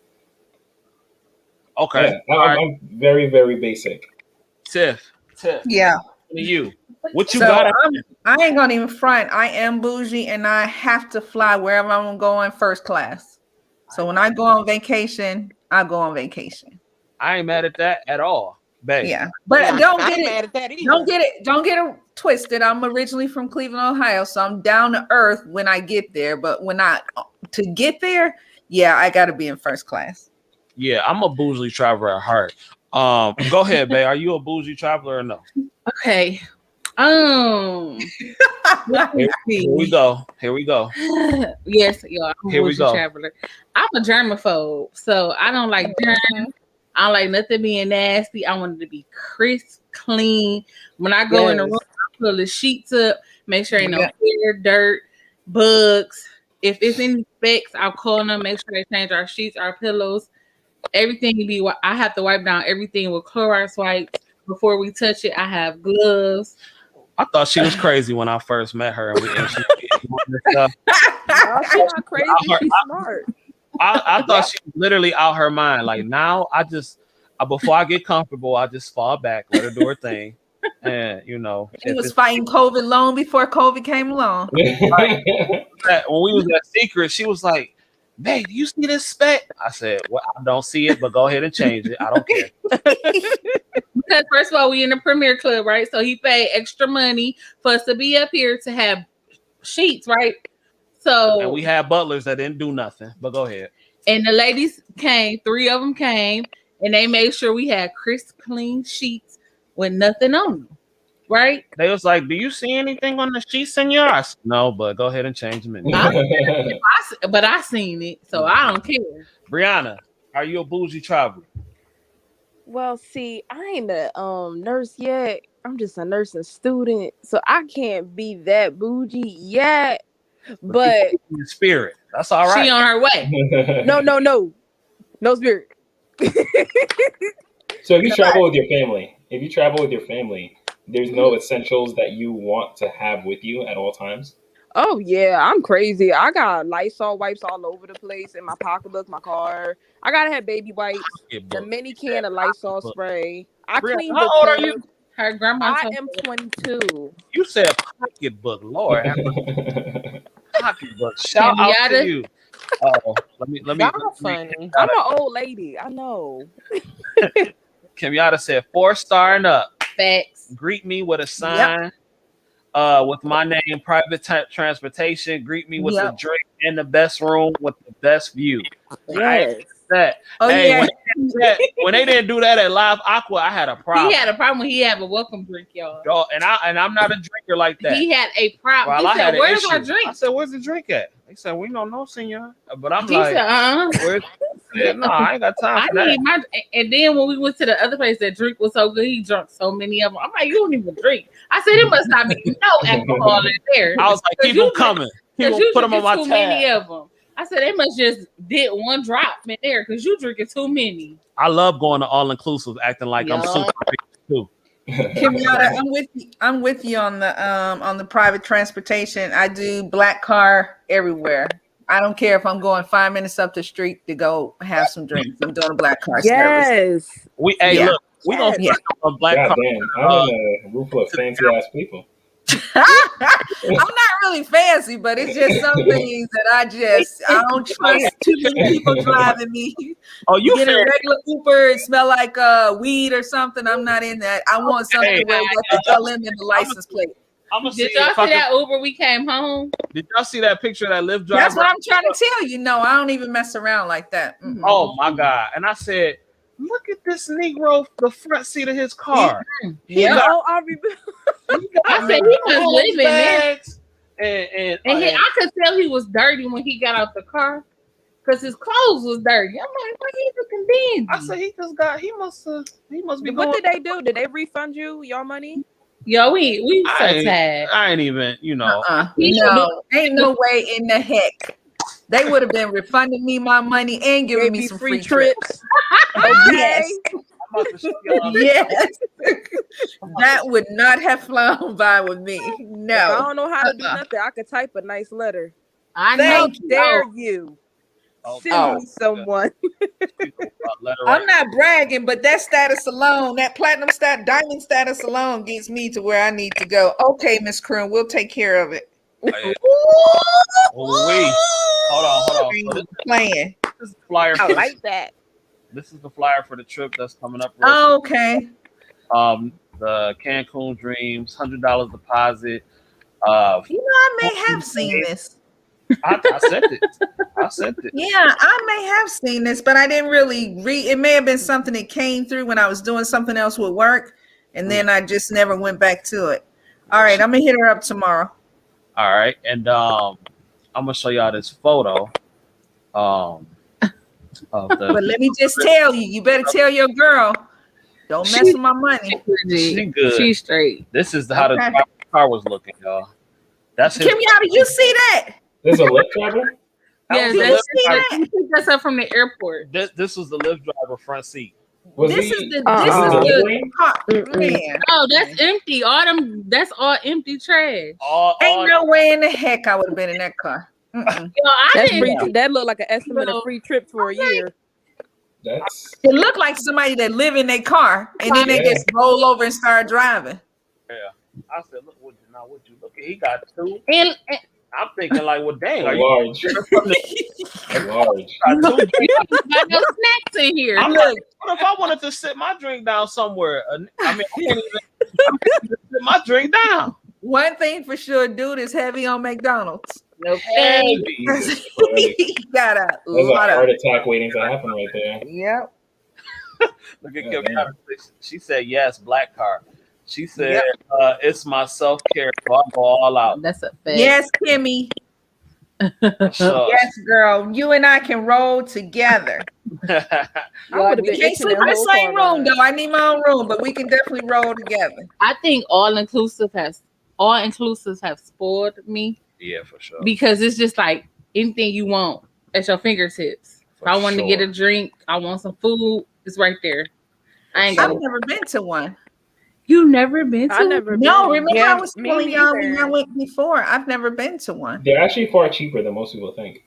Okay. Yeah, All right. I'm very very basic. Tiff, Yeah. to you. What you So got? I ain't gonna even front. I am bougie and I have to fly wherever I'm going first class. So when I go on vacation, I go on vacation. I ain't mad at that at all, babe. Yeah. But Yeah, don't I get ain't it. mad at that Don't either. get it. Don't get it twisted. I'm originally from Cleveland, Ohio, so I'm down to earth when I get there. But when I to get there, yeah, I got to be in first class. Yeah, I'm a bougie traveler at heart. Go ahead, babe. Are you a bougie traveler or no? Okay. Let me Here we see. go. Here we go. Yes, y'all. I'm a Here we bougie go. traveler. I'm a germaphobe, so I don't like germs. I don't like nothing being nasty. I want it to be crisp, clean. When I go in the Yes. room, I pull the sheets up, make sure ain't no Yeah. hair, dirt, bugs. If it's any specks, I'll call them, make sure they change our sheets, our pillows. Everything be. I have to wipe down everything with Clorox wipes before we touch it. I have gloves. I thought she was crazy when I first met her, and she doing this stuff. No, she not crazy. Out her- She's smart. I thought she was literally out her mind. Like now, I just before I get comfortable, I just fall back, let her do her thing, and She if was it's fighting COVID long before COVID came along. like when we was at Secret, she was like, "Babe, do you see this spec?" I said, "Well, I don't see it, but go ahead and change it. I don't care." Because first of all, we in the Premier Club, right? So he paid extra money for us to be up here to have sheets, right? And So we had butlers that didn't do nothing. But go ahead. and the ladies came, 3 of them came, and they made sure we had crisp, clean sheets with nothing on them, right? They was like, "Do you see anything on the sheet, senor?" I said, "No, but go ahead and change them anyway." But I seen it, so I don't care. Brianna, are you a bougie traveler? Well, see, I ain't a nurse yet. I'm just a nursing student, so I can't be that bougie yet. But In the spirit. That's all She right. on her way. no spirit. So if you travel with your family, there's no essentials that you want to have with you at all times. Oh yeah, I'm crazy. I got Lysol wipes all over the place in my pocketbook, my car. I gotta have baby wipes, the Pocketbook. mini She said can of Lysol pocketbook. spray. I Brianna, clean the how old are you? tub. Her grandma I told am her 22. You said pocketbook. Lord, have mercy. Pocketbook. Shout out to Kenyatta. you. Oh, let me. Y'all funny. I'm an old lady. I know. Kenyatta said 4-star and up. Facts. Greet me with a Yep. sign. With my name, private transportation. Greet me with the Yep. drink in the best room with the best view. I ain't Yes. that. Oh Hey, yeah. when they didn't do that at Live Aqua, I had a problem. He had a problem when he had a welcome drink, y'all. Yo, and I'm not a drinker like that. He had a problem. Well, He I said, had an "Where's issue. our drink?" I said, "Where's the drink at?" They said, "We don't know, senor." But I'm He like, said, "Where's?" I said, "No, I ain't got time I for that." need my. And then when we went to the other place, that drink was so good. He drunk so many of them. I'm like, "You don't even drink." I said, "It must not be no alcohol in there." I was like, 'Cause "Keep you them drink- coming. Cause People you put them on drinking my too many tab." of them. I said they must just did one drop in there because you drinking too many. I love going to all inclusive, acting like I'm Yeah. super rich too. Kenyatta, I'm with you on the private transportation. I do black car everywhere. I don't care if I'm going 5 minutes up the street to go have some drinks. I'm doing a black car service. Yes. Hey, Yeah. look, we gonna Yeah. start a black God car. damn, I'm in a room full of fancy ass people. I'm not really fancy, but it's just some things that I don't trust too many people driving me. Oh, you Get a fair. regular Uber and smell like weed or something. I'm not in that. I want something Hey, where it got the LM in the license plate. I'm gonna see Did y'all if I see can. that Uber we came home? Did y'all see that picture of that Lyft driver? That's what I'm trying to tell you. No, I don't even mess around like that. Mm-mm. Oh my God! And I said, look at this Negro, the front seat of his car. Yeah. Oh, I remember. I said he was All living there. bags and I could tell he was dirty when he got out the car because his clothes was dirty. I'm like, what he looking dingy? I said he must be What going. did they do? Did they refund you your money? Yo, we so tired. I ain't even, No, ain't no way in the heck. They would have been refunding me my money and giving Gave me me some free free trips. Yes. I'm about to show y'all. Yes. That would not have flown by with me. If I No. don't know how to do nothing, I could type a nice letter. I know. Thank How dare you Oh, send me someone? I'm not bragging, but that status alone, that platinum stat, diamond status alone gets me to where I need to go. Okay, Miss Kroon, we'll take care of it. Oh, wait. Hold on. So Playing. this is the flyer. I like that. This is the flyer for the trip that's coming up. Okay. The Cancun Dreams, $100 deposit. I may have seen this. I sent it. I sent it. Yeah, I may have seen this, but I didn't really read. It may have been something that came through when I was doing something else with work, and then I just never went back to it. All right, I'm gonna hit her up tomorrow. All right, and I'm gonna show y'all this photo. Of the. But let me just tell you, you better tell your girl, don't mess with my money. She good. She's straight. This is how the car was looking, y'all. That's his. Kimmy, did you see that? There's a Lyft driver. Yes, was the Lyft driver. he picked us up from the airport. This was the Lyft driver front seat. Was This he is the delivering? man. Oh, that's empty. That's all empty trash. Ain't no way in the heck I would have been in that car. Yo, I That's didn't. free. That looked like an estimate of free trip for a year. That's It looked like somebody that live in their car and then they just roll over and start driving. Yeah, I said, look, would you look at? He got two. And I'm thinking like, well, dang, are you large. Large. got no snacks in here. I'm like, what if I wanted to sit my drink down somewhere? I mean, I can't even sit my drink down. One thing for sure, dude is heavy on McDonald's. Heavy. He got a There's a lot heart of. attack waiting to happen right there. Yep. Look at Yeah, Kim. man. She said, yes, black car. She said, it's my self-care, so I go all out. That's a fact. Yes, Kimmy. So, Yes, girl. You and I can roll together. I would have We been can't itching sleep that in the whole same car room ride. though. I need my own room, but we can definitely roll together. I think all inclusives have spoiled me yeah, for sure. because it's just like anything you want at your fingertips. If I want to get a drink, I want some food, it's right there. I ain't got I've never been to one. You never been to? I never. No, been. remember Yeah, I was me telling y'all when neither. I went before. I've never been to one. They're actually far cheaper than most people think.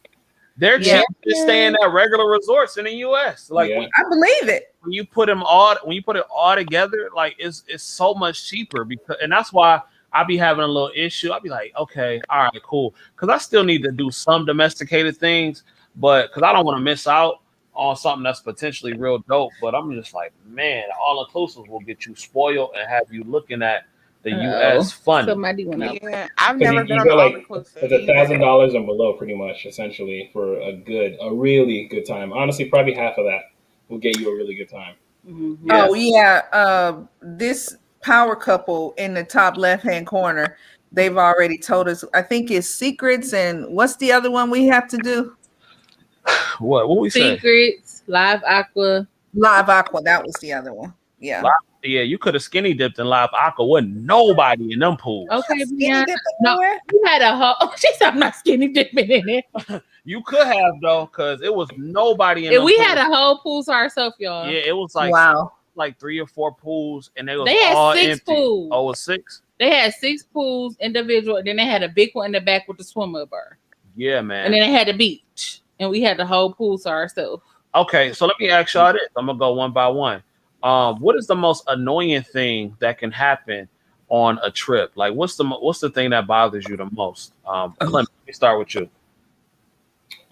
They're Yeah. cheap to stay in at regular resorts in the U.S. Like Yeah. I believe it. when you put it all together, like it's so much cheaper and that's why I be having a little issue. I'll be like, okay, all right, cool, because I still need to do some domesticated things, but because I don't want to miss out on something that's potentially real dope. But I'm just like, man, all inclusive will get you spoiled and have you looking at the U.S. funny. Somebody went out. Yeah, I've Because never you been on get all like inclusive. it's $1,000 and below, pretty much, essentially, for a really good time. Honestly, probably half of that will get you a really good time. Mm-hmm. Oh yeah. This power couple in the top left-hand corner, they've already told us. I think it's secrets and what's the other one we have to do? What we say? Secrets, Live Aqua. Live Aqua. That was the other one. Yeah. Yeah, you could have skinny dipped in Live Aqua. Wasn't nobody in them pools. Okay, Skinny Bianca. dip No, anywhere? you had a whole. She said I'm not skinny dipping in it. You could have though, because it was nobody in. And them we pools. had a whole pool to ourselves, y'all. Yeah, it was like Wow. like 3 or 4 pools, and they was They had all 6 empty. pools. Oh, it was 6. They had 6 pools individual, and then they had a big one in the back with the swimmer bar. Yeah, man. And then they had the beach, and we had the whole pool to ourselves. Okay, so let me ask y'all this. I'm gonna go one by one. What is the most annoying thing that can happen on a trip? Like, what's the thing that bothers you the most? Clement, let me start with you.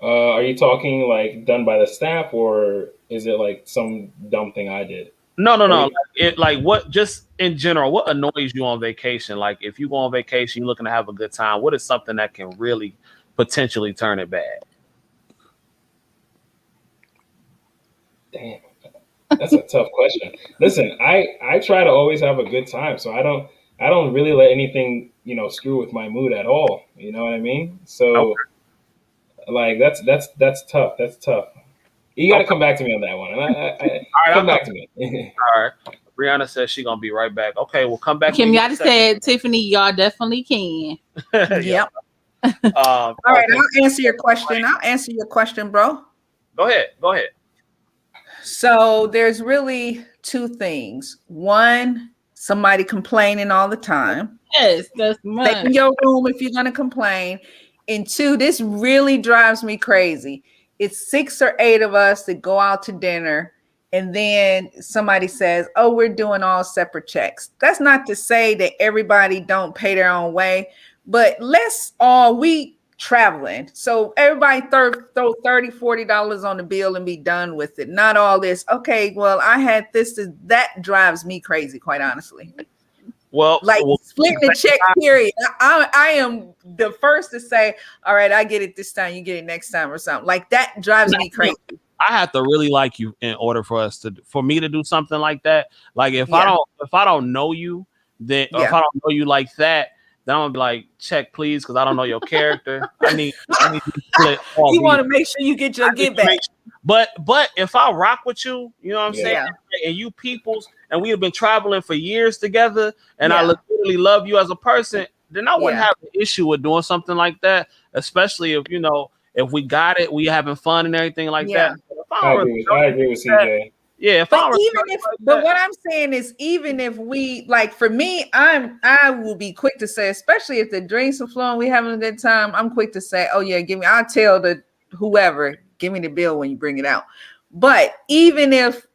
Are you talking like done by the staff, or is it like some dumb thing I did? No, no, Are no. we? Like what? Just in general, what annoys you on vacation? Like, if you go on vacation, you're looking to have a good time. What is something that can really potentially turn it bad? Damn, that's a tough question. Listen, I try to always have a good time, so I don't really let anything screw with my mood at all. You know what I mean? So Okay. like that's tough. That's tough. You got to Okay. come back to me on that one. All right. I'll Come come. back to me. All right. Brianna says she's gonna be right back. Okay, we'll come back when Kim, you y'all get a just second. said Tiffany, y'all definitely can. Yeah. Yep. All right, Okay. I'll answer your question. I'll answer your question, bro. Go ahead. Go ahead. So there's really two things. One, somebody complaining all the time. Yes, that's Stay mine. in your room if you're gonna complain. And two, this really drives me crazy. It's 6 or 8 of us that go out to dinner, and then somebody says, "Oh, we're doing all separate checks." That's not to say that everybody don't pay their own way, but let's all we traveling. So everybody throw 30, $40 on the bill and be done with it. Not all this, okay, well, I had this, that drives me crazy, quite honestly. Well, Like well, splitting the check, period. I am the first to say, all right, I get it this time, you get it next time or something. Like that drives me crazy. I have to really like you in order for me to do something like that. Like if Yeah. I don't know you, then or if Yeah. I don't know you like that, then I'm gonna be like, check please, because I don't know your character. I need to split all You these. want to make sure you get your I need get to back. make but if I rock with you, you know what I'm saying, Yeah. and you peoples, and we have been traveling for years together, and I Yeah. literally love you as a person, then I wouldn't Yeah. have an issue with doing something like that, especially if if we got it, we having fun and everything like Yeah. that. But if I don't really know I you agree with like that, CJ. yeah, if I But don't really even know you if, like but that, what I'm saying is, even if we like, for me, I will be quick to say, especially if the drinks are flowing, we having a good time. I'm quick to say, oh yeah, give me. I'll tell the whoever, give me the bill when you bring it out. But even if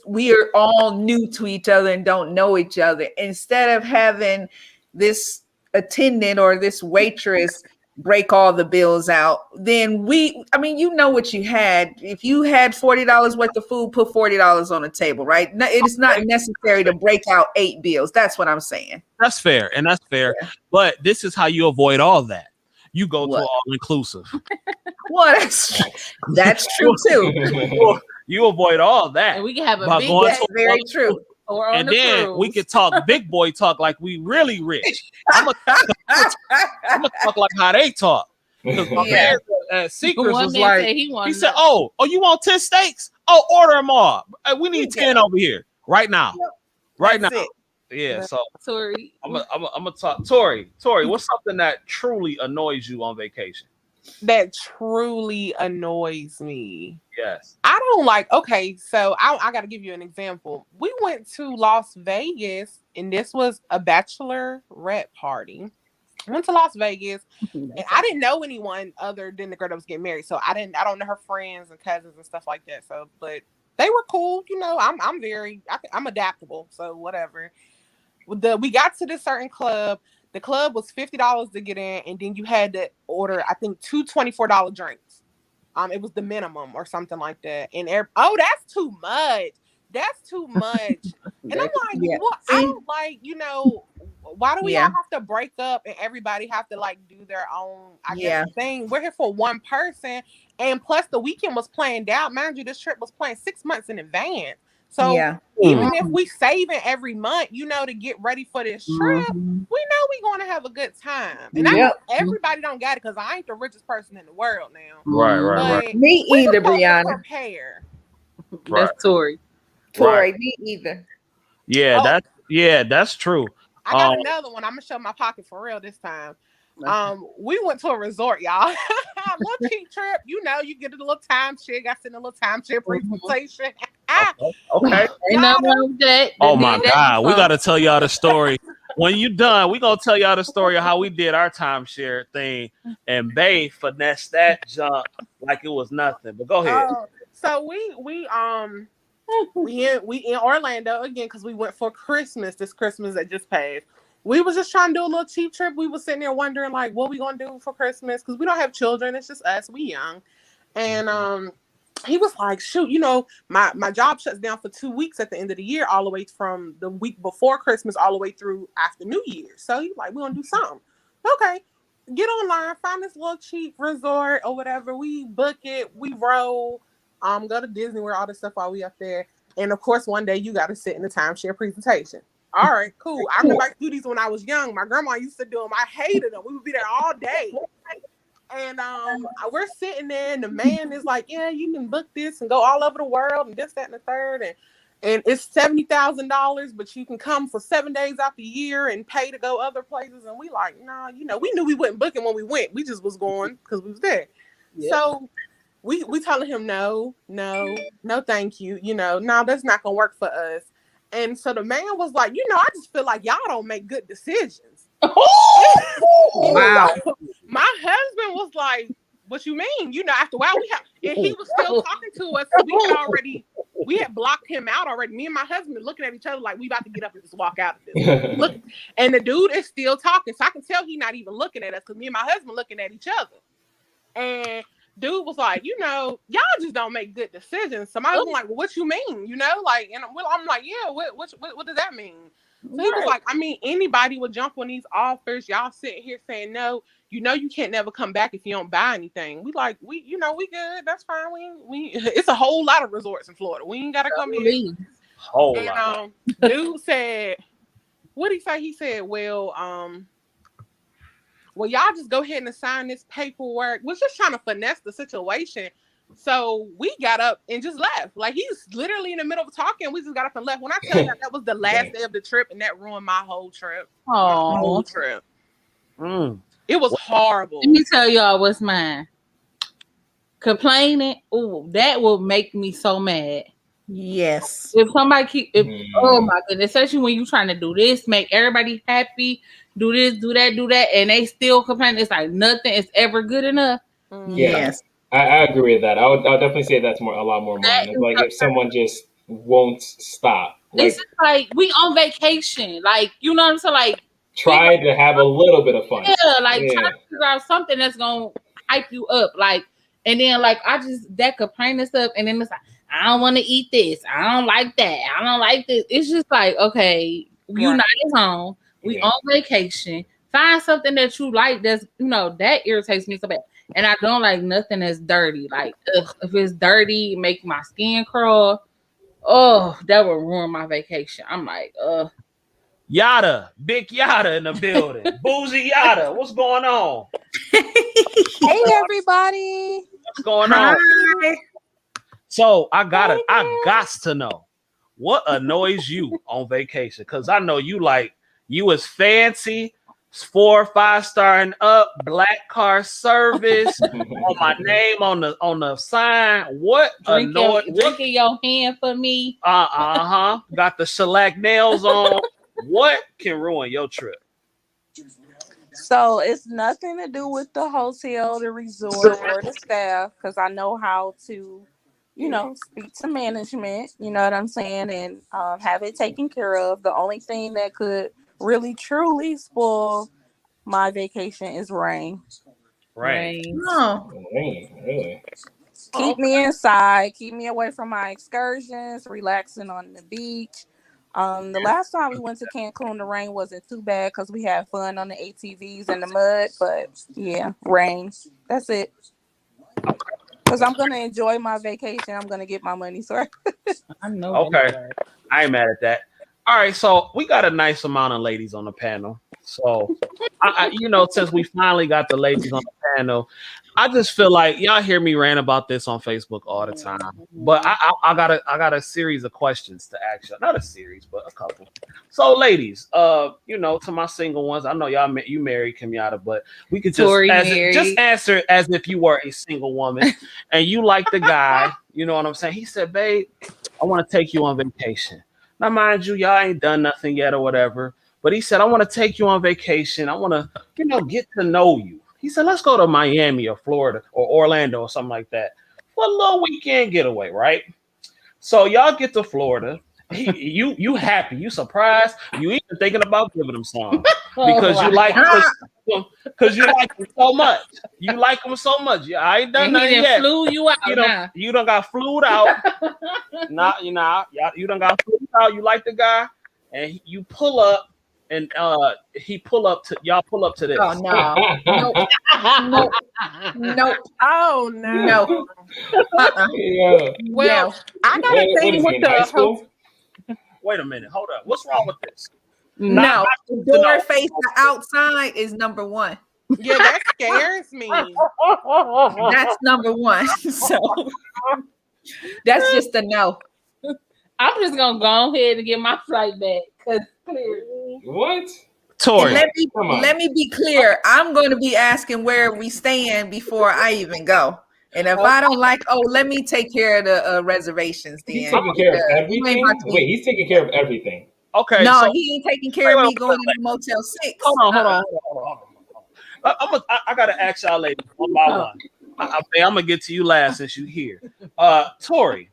we are all new to each other and don't know each other, instead of having this attendant or this waitress break all the bills out, then I mean, you know what you had. If you had $40 worth of food, put $40 on the table, right? No, it is not necessary to break out 8 bills. That's what I'm saying. that's fair, and that's fair. Yeah. But this is how you avoid all that. You go to What? all inclusive. Well, that's true too. You avoid all that. And we can have a by big going That's to very true. or on and the then cruise. we could talk big boy talk like we really rich. I'm gonna talk like how they talk. Because my Yeah. man at Secrets One was man like, said he he said, "Oh, you want 10 steaks? Oh, order them all. We need 10 over here right now, right That's now." it. Yeah. So Tori. I'm gonna talk. Tori, what's something that truly annoys you on vacation? That truly annoys me. Yes. I don't like, okay, so I got to give you an example. We went to Las Vegas, and this was a bachelorette party. I went to Las Vegas, and I didn't know anyone other than the girl that was getting married. So I don't know her friends and cousins and stuff like that. So, but they were cool. I'm adaptable. So whatever. We got to this certain club. The club was $50 to get in, and then you had to order, I think, two $24 drinks. It was the minimum or something like that. And that's too much. That's too much. And I'm like, Yeah. what? I don't like, why do we all Yeah. have to break up and everybody have to like do their own, I Yeah. guess, thing? We're here for one person. And plus the weekend was planned out. Mind you, this trip was planned 6 months in advance. So Yeah. even if we saving every month, to get ready for this trip, Mhm. we know we going to have a good time. And I know Yep. everybody don't got it because I ain't the richest person in the world now. Right. But Me we either, supposed to Brianna. prepare. Right. That's Tori. Tori, me either. Yeah, Oh, that's true. I got another one. I'm gonna show my pocket for real this time. We went to a resort, y'all. A little cheap trip. You get a little timeshare. Got sent a little timeshare presentation. Okay. Ain't nothing wrong with that. Oh They my did that God, we before. got to tell y'all the story. When you done, we gonna tell y'all the story of how we did our timeshare thing, and Bay finessed that junk like it was nothing. But go ahead. So we in Orlando again because we went for Christmas. This Christmas that just passed. we was just trying to do a little cheap trip. We was sitting there wondering like what we gonna do for Christmas because we don't have children. It's just us. We young, and he was like, shoot, my job shuts down for 2 weeks at the end of the year, all the way from the week before Christmas all the way through after New Year's. So he was like, we're gonna do something. Okay, get online, find this little cheap resort or whatever. We book it, we roll, go to Disney World, all this stuff while we up there. And of course, one day you got to sit in the timeshare presentation. All right, cool. I remember I used to do these when I was young. My grandma used to do them. I hated them. We would be there all day. And we're sitting there, and the man is like, "Yeah, you can book this and go all over the world, and this, that, and the third, and it's $70,000, but you can come for 7 days out the year and pay to go other places." And we like, nah, we knew we wouldn't book it when we went. We just was going because we was there. Yep. So we telling him no, thank you. No, that's not gonna work for us. And so the man was like, I just feel like y'all don't make good decisions. Wow. My husband was like, what you mean? After a while and he was still talking to us. We had blocked him out already. Me and my husband are looking at each other like we about to get up and just walk out of this. Look, and the dude is still talking. So I can tell he's not even looking at us because me and my husband looking at each other. And dude was like, y'all just don't make good decisions. So my husband was like, well, what you mean? And I'm like, yeah, what does that mean? So he was like, I mean, anybody would jump on these offers. Y'all sitting here saying no. You can't never come back if you don't buy anything. We good. That's fine. We it's a whole lot of resorts in Florida. We ain't gotta come here. Whole lot. Dude said, what did he say? He said, well, y'all just go ahead and sign this paperwork. We're just trying to finesse the situation. So we got up and just left. Like he's literally in the middle of talking. We just got up and left. When I tell you that was the last day of the trip, and that ruined my whole trip. Oh, whole trip. It was horrible. Let me tell y'all what's mine. Complaining. Oh, that will make me so mad. Yes. If somebody oh my goodness, especially when you're trying to do this, make everybody happy, do this, do that, and they still complain. It's like nothing is ever good enough. Yes. I agree with that. I'll definitely say that's a lot more mine. It's like if someone just won't stop. It's just like we on vacation. Like, you know what I'm saying? Like try to have a little bit of fun. Yeah, try to figure out something that's gonna hype you up. Like, and then that complaining stuff, and then it's like, I don't want to eat this. I don't like that. I don't like this. It's just like, okay, you're not at home. We on vacation. Find something that you like that's, that irritates me so bad. And I don't like nothing that's dirty. Like, if it's dirty, make my skin crawl. Oh, that would ruin my vacation. I'm like, Yada, big Yada in the building. Boozy Yada, what's going on? Hey, everybody. What's going on? So I got to know what annoys you on vacation, because I know you is fancy, 4 or 5 star and up, black car service, on my name on the sign. What drinking your hand for me? Got the shellac nails on. What can ruin your trip? So it's nothing to do with the hotel, the resort, or the staff, because I know how to, speak to management, you know what I'm saying, and have it taken care of. The only thing that could really, truly spoil my vacation is rain. Rain. Oh. Rain, really? Keep me inside, keep me away from my excursions, relaxing on the beach. The last time we went to Cancun, the rain wasn't too bad because we had fun on the ATVs in the mud. But yeah, rain. That's it. Because I'm gonna enjoy my vacation. I'm gonna get my money, sir. I know. Okay, I ain't mad at that. All right, so we got a nice amount of ladies on the panel. So, since we finally got the ladies on the panel, I just feel like y'all hear me rant about this on Facebook all the time. But I got a series of questions to ask you. Not a series, but a couple. So, ladies, to my single ones, I know you married Kenyatta, but we could just answer as if you were a single woman and you like the guy. You know what I'm saying? He said, "Babe, I want to take you on vacation." Now, mind you, y'all ain't done nothing yet or whatever. But he said, "I want to take you on vacation. I want to, get to know you." He said, "Let's go to Miami or Florida or Orlando or something like that for a little weekend getaway, right?" So y'all get to Florida You happy, you surprised, you even thinking about giving them some because you like because you like them so much. You like them so much. Yeah, I ain't done And nothing he done yet. flew you out now. You done got flued out. You done got flued out. You like the guy, and you pull up, and he pull up to y'all pull up to this. Oh no. Nope. Nope. Oh no. No. Yeah. Well, No. I got a What thing is he with in the high school? Wait a minute, hold up. What's wrong with this? No. The door no. facing outside is number one. Yeah, that scares me. That's number one. So that's just a no. I'm just gonna go ahead and get my flight back because clearly. What? Tori, And Come on. let me be clear. I'm going to be asking where we stand before I even go. And if I don't like, let me take care of the reservations. Then He's taking care of You ain't everything? about to be- Wait, he's taking care of everything. okay, no, so he ain't taking care of wait, me going into Motel 6. hold on. I gotta ask y'all ladies one by one. I'm gonna get to you last since you here. Tori,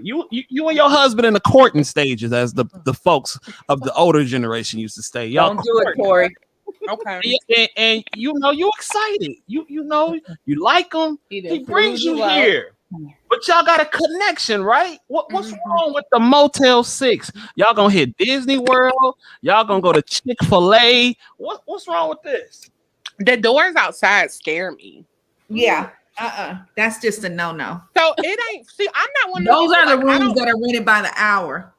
you and your husband in the courting stages, as the folks of the older generation used to say. Y'all Don't do it, Corey. Okay. and you know you excited. You know you like him. He brings you here. But y'all got a connection, right? What's wrong with the Motel 6? Y'all gonna hit Disney World? Y'all gonna go to Chick-fil-A? What's wrong with this? The doors outside scare me. Yeah. That's just a no. So it ain't. See, I'm not one of Those people, are the like, rooms that are rented by the hour.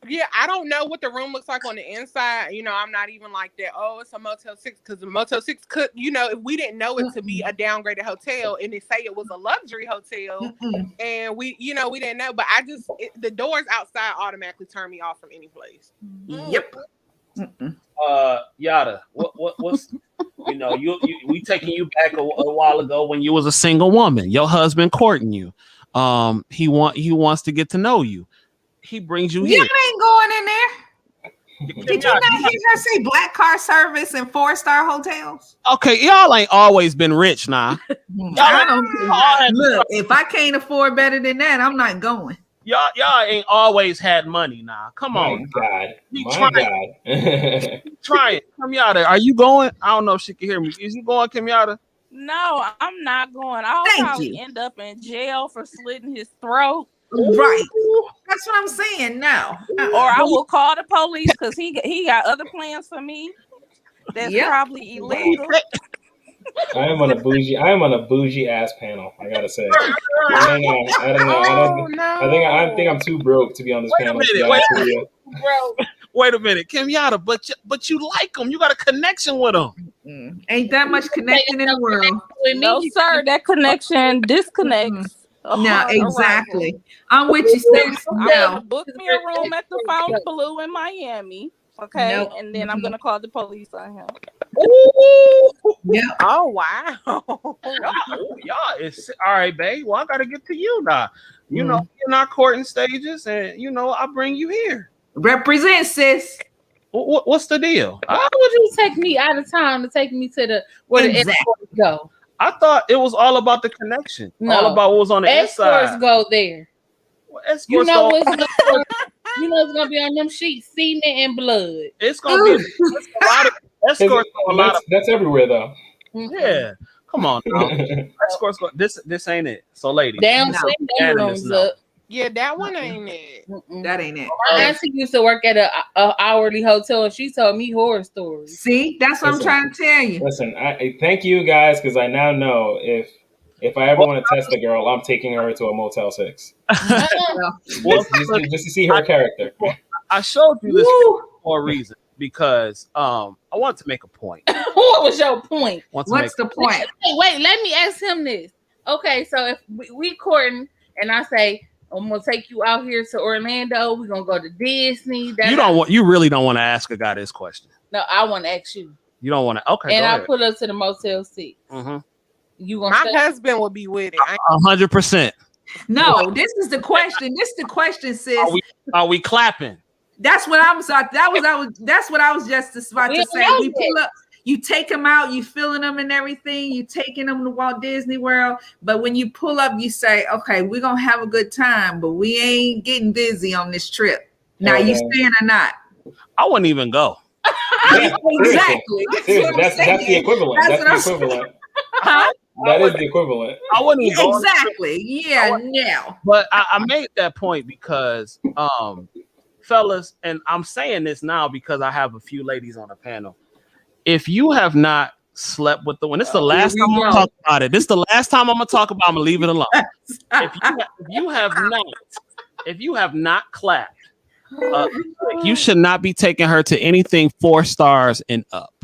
Yeah, I don't know what the room looks like on the inside. You know, I'm not even like that. Oh, it's a Motel 6 because the Motel 6 could, if we didn't know it to be a downgraded hotel and they say it was a luxury hotel, and we didn't know. But the doors outside automatically turn me off from any place. Yep. Yada. What's we taking you back a while ago when you was a single woman. Your husband courting you. He wants to get to know you. He brings you here. You ain't going in there. Did you not hear her say black car service and 4-star hotels? Okay, y'all ain't always been rich now. I don't look. If I can't afford better than that, I'm not going. Y'all ain't always had money now. Come on. My God. Trying. Kamiata, are you going? I don't know if she can hear me. Is you going, Kamiata? No, I'm not going. I'll probably end up in jail for slitting his throat. Right. That's what I'm saying. No. Or I will call the police because he got other plans for me. That's probably illegal. I am on a bougie ass panel. I gotta say. I don't know. I think I'm too broke to be on this panel. Wait a minute, Kamiata, but you like him. You got a connection with him. Ain't that much connecting in the world? No, sir. That connection disconnects. No, exactly. I'm with you, sis. I'm gonna book me a room at the Fontainebleau in Miami. Okay, and then I'm gonna call the police on him. Yeah. Oh wow. Y'all, it's all right, babe. Well, I gotta get to you now. You know, you're not courting stages, and I bring you here. Represent, sis. What's the deal? Why would you take me out of town to take me to where the escorts go? I thought it was all about the connection. No. All about what was on the inside. Escorts go there. Well, escorts it's gonna be on them sheets, semen and blood. It's gonna be a lot of escorts. That's everywhere though. Yeah, come on now. Escorts go. This ain't it. So, ladies, rooms up. Yeah, that one ain't it. That ain't it. My auntie used to work at a hourly hotel, and she told me horror stories. See, that's what I'm trying to tell you. Listen, I thank you guys because I now know if I ever want to test a girl, I'm taking her to a Motel 6. just to see her character. I showed you this for a reason because I wanted to make a point. What was your point? What's the point? Wait, let me ask him this. Okay, so if we courting and I say, I'm gonna take you out here to Orlando. We're gonna go to Disney. You really don't want to ask a guy this question. No, I want to ask you. You don't want to. Okay. And I pull up to the Motel 6. Mm-hmm. My husband will be with it. 100%. No, this is the question. This is the question, sis. Are we clapping? That's what I'm sorry. That's what I was just about to say. We pull up. You take them out, you filling them and everything, you taking them to Walt Disney World. But when you pull up, you say, okay, we're going to have a good time, but we ain't getting busy on this trip. Now Oh, you damn. staying or not? I wouldn't even go. Yeah, Exactly. seriously, That's what I'm that's the saying. equivalent. That's That's what the I'm saying. equivalent. Huh? That is the equivalent. I wouldn't even Yeah, go. exactly. Yeah, no. But I made that point because, fellas, and I'm saying this now because I have a few ladies on the panel. If you have not slept with the one, this is the last we time I'm go. gonna talk about it. This is the last time I'm gonna talk about. I'm gonna leave it alone. If you have not clapped, you should not be taking her to anything 4 stars and up.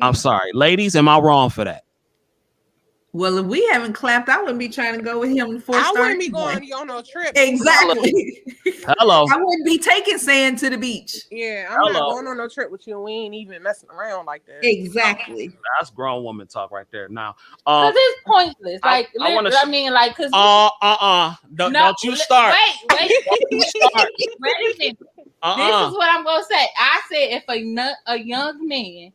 I'm sorry, ladies. Am I wrong for that? Well, if we haven't clapped, I wouldn't be trying to go with him 4 I stars. wouldn't be going on no trip. Exactly. Hello. I wouldn't be taking sand to the beach. Yeah, I'm not going on no trip with you. We ain't even messing around like that. Exactly. That's grown woman talk right there. Now, Because it's pointless. Like, I mean, like, because don't you start. Wait a minute. This is what I'm gonna say. I said if a young man,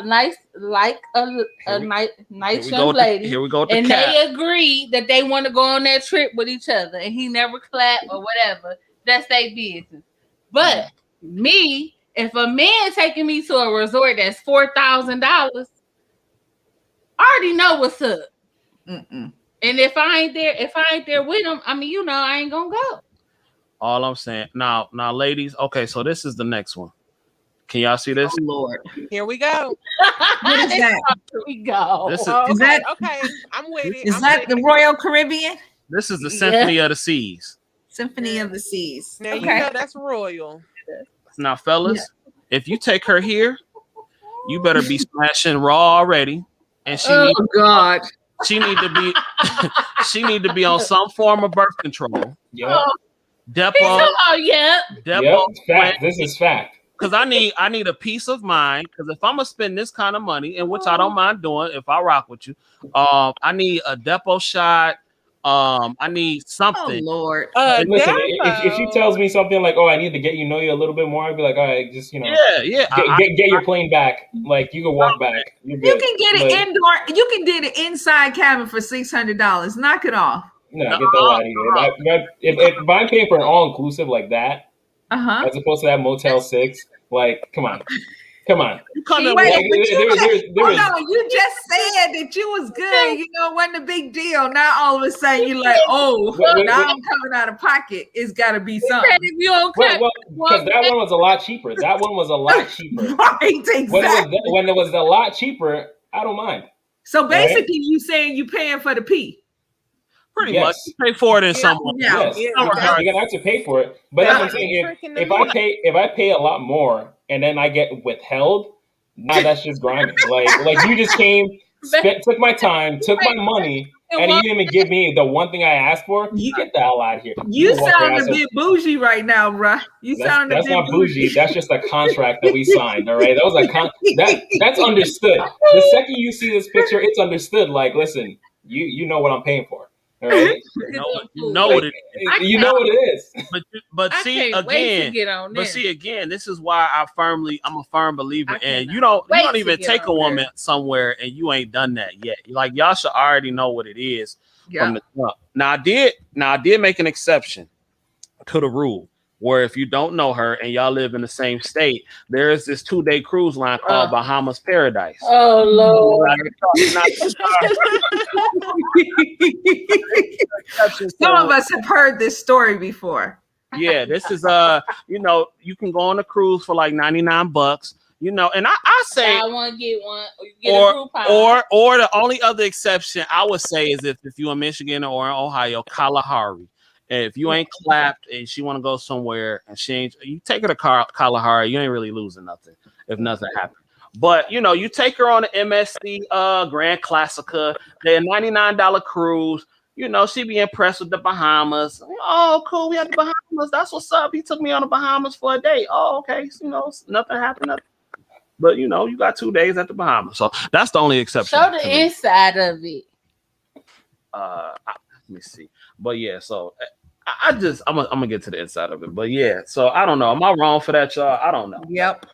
nice like a nice young lady, here we go with the and cat. they agree that they want to go on that trip with each other, and he never clapped or whatever, that's their business. But me, if a man taking me to a resort that's $4,000, I already know what's up. Mm-mm. And if I ain't there with him, I mean, I ain't gonna go. All I'm saying now, ladies. Okay, so this is the next one. Can y'all see this? Oh, Lord. Here we go. What is that? Here we go. This is Okay, I'm with it. Is that the Royal Caribbean? This is the Symphony of the Seas. Symphony of the Seas. Now you know that's royal. Now, fellas, if you take her here, you better be smashing raw already, and she need to be on some form of birth control. Yeah. Depo. Fact. This is fact. Because I need a peace of mind. Because if I'm gonna spend this kind of money, and which I don't mind doing, if I rock with you, I need a depo shot. I need something. Oh Lord. Listen, if she tells me something like, "Oh, I need to get you know you a little bit more," I'd be like, "All right, just get your plane back. Like you can walk back. You're good." You can get it indoor. You can get an inside cabin for $600. Knock it off. No, get the hell out of here. If I'm paying for an all inclusive like that, as opposed to that Motel 6, like, come on. Wait, but you just said that you was good. You know, it wasn't a big deal. Now all of a sudden you're like, now I'm coming out of pocket. It's got to be something. Because that one was a lot cheaper. Right, exactly. When it was a lot cheaper, I don't mind. So basically, you saying you paying for the pee. Pretty much, you pay for it in some way. Yes, you're gonna have to pay for it. But that's what I'm saying. If I pay a lot more and then I get withheld, now that's just grimy. Like you just came, took my time, took my money, and you didn't even give me the one thing I asked for. Get the hell out of here. You sound a bit bougie right now, bruh. That's not bougie. That's just a contract that we signed. All right, that was that's understood. The second you see this picture, it's understood. Like, listen, you know what I'm paying for. All right. You know what it is. You know what it is. But see again, this is why I'm a firm believer. And you don't even take a woman somewhere and you ain't done that yet. Like y'all should already know what it is from the jump. Now I did make an exception to the rule where if you don't know her and y'all live in the same state, there is this 2-day cruise line called Bahamas Paradise. Oh Lord. Some of us have heard this story before. Yeah, this is you can go on a cruise for like $99. And I say I want to get one, or the only other exception I would say is if you're in Michigan or in Ohio, Kalahari. And if you ain't clapped and she want to go somewhere and you take her to Kalahari, you ain't really losing nothing if nothing happened. But you take her on the MSC Grand Classica, they're $99 cruise. She be impressed with the Bahamas. Oh, cool, we had the Bahamas. That's what's up. He took me on the Bahamas for a day. Oh, okay. Nothing happened. But you got 2 days at the Bahamas, so that's the only exception. Show the inside of it. Let me see. But yeah, so I'm gonna get to the inside of it. But yeah, so I don't know. Am I wrong for that, y'all? I don't know. Yep.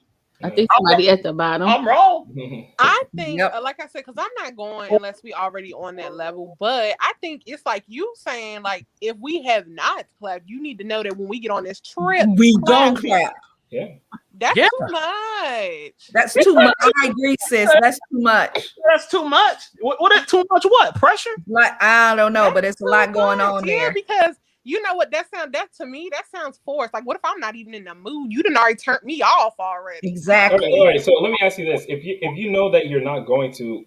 I think somebody at the bottom. I'm wrong. I think, Yep. like I said, because I'm not going unless we already on that level. But I think it's like you saying, like, if we have not clapped, you need to know that when we get on this trip, We gon' clap it. clap. Yeah. That's Yeah. too much. That's too much. I agree, sis. That's too much. That's too much. What is too much? What pressure? Like I don't know, but That's it's a lot too going much. on Yeah, there. because you know what that sound. That to me, that sounds forced. Like, what if I'm not even in the mood? You done already turned me off already. All Exactly. right. So let me ask you this: if you know that you're not going to,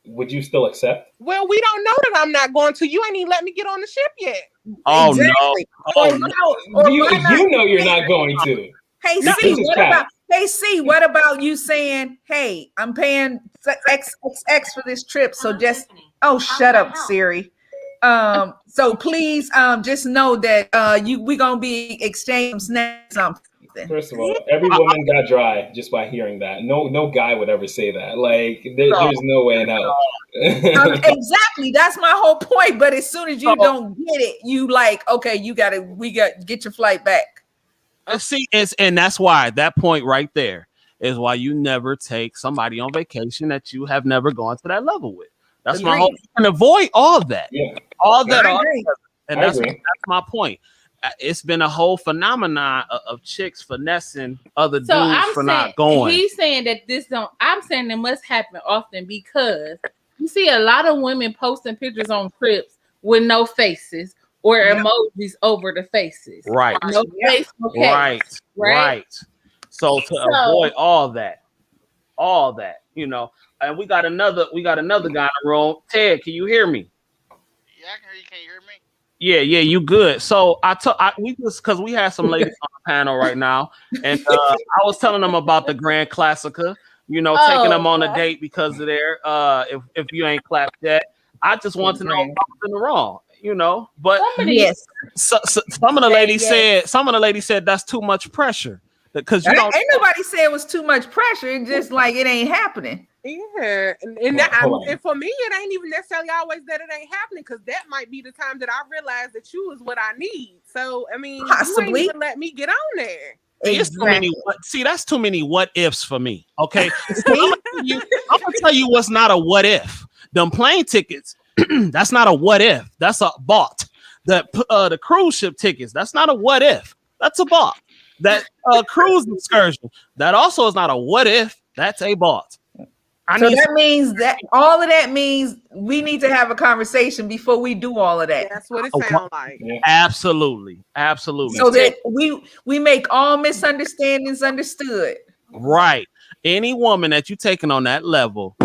would you still accept? Well, we don't know that I'm not going to. You ain't even let me get on the ship yet. Oh Exactly. no. Or, Oh, no. or You why not? you know you're not going to. Hey This C, is what cap. about C? What about you saying, "Hey, I'm paying XXX for this trip, so just shut up, Siri." So please, just know that we gonna be exchanging snacks on something. First of all, every woman got dry just by hearing that. No guy would ever say that. Like there's no way in hell. Exactly, that's my whole point. But as soon as you So- don't get it, you like, okay, we got get your flight back. See, and that's why that point right there is why you never take somebody on vacation that you have never gone to that level with. That's my whole. Agreed. You can avoid all that. Yeah, All that. I All agree. that. And I that's agree. my point. It's been a whole phenomenon of chicks finessing other So dudes I'm for saying not going. he's saying that this don't. I'm saying it must happen often because you see a lot of women posting pictures on trips with no faces or Yep. emojis over the faces. Right. No Yep. face, no case. Right. So to avoid all that, and we got another guy in the room. Ted, can you hear me? Yeah, I can hear you. Can you hear me? Yeah, you good. So we just because we had some ladies on the panel right now, and I was telling them about the Grand Classica. Taking them on a date because of their if you ain't clapped yet. I just want to know if I was in the wrong, but Yes, some of the ladies said that's too much pressure because you ain't don't. nobody say it was too much pressure. It's just like it ain't happening. Yeah, and Hold on. for me, it ain't even necessarily always that it ain't happening because that might be the time that I realize that you is what I need. So I mean, you Possibly. ain't even let me get on there. See, it's too many. That's too many what ifs for me. Okay, I'm gonna tell you what's not a what if. Them plane tickets, that's not a what if. That's a bought. The cruise ship tickets, that's not a what if. That's a bought. That cruise excursion, that also is not a what if. That's a bought. That means that all of that means we need to have a conversation before we do all of that. That's what it sounds like. Yeah. Absolutely. So that we make all misunderstandings understood. Right. Any woman that you taking on that level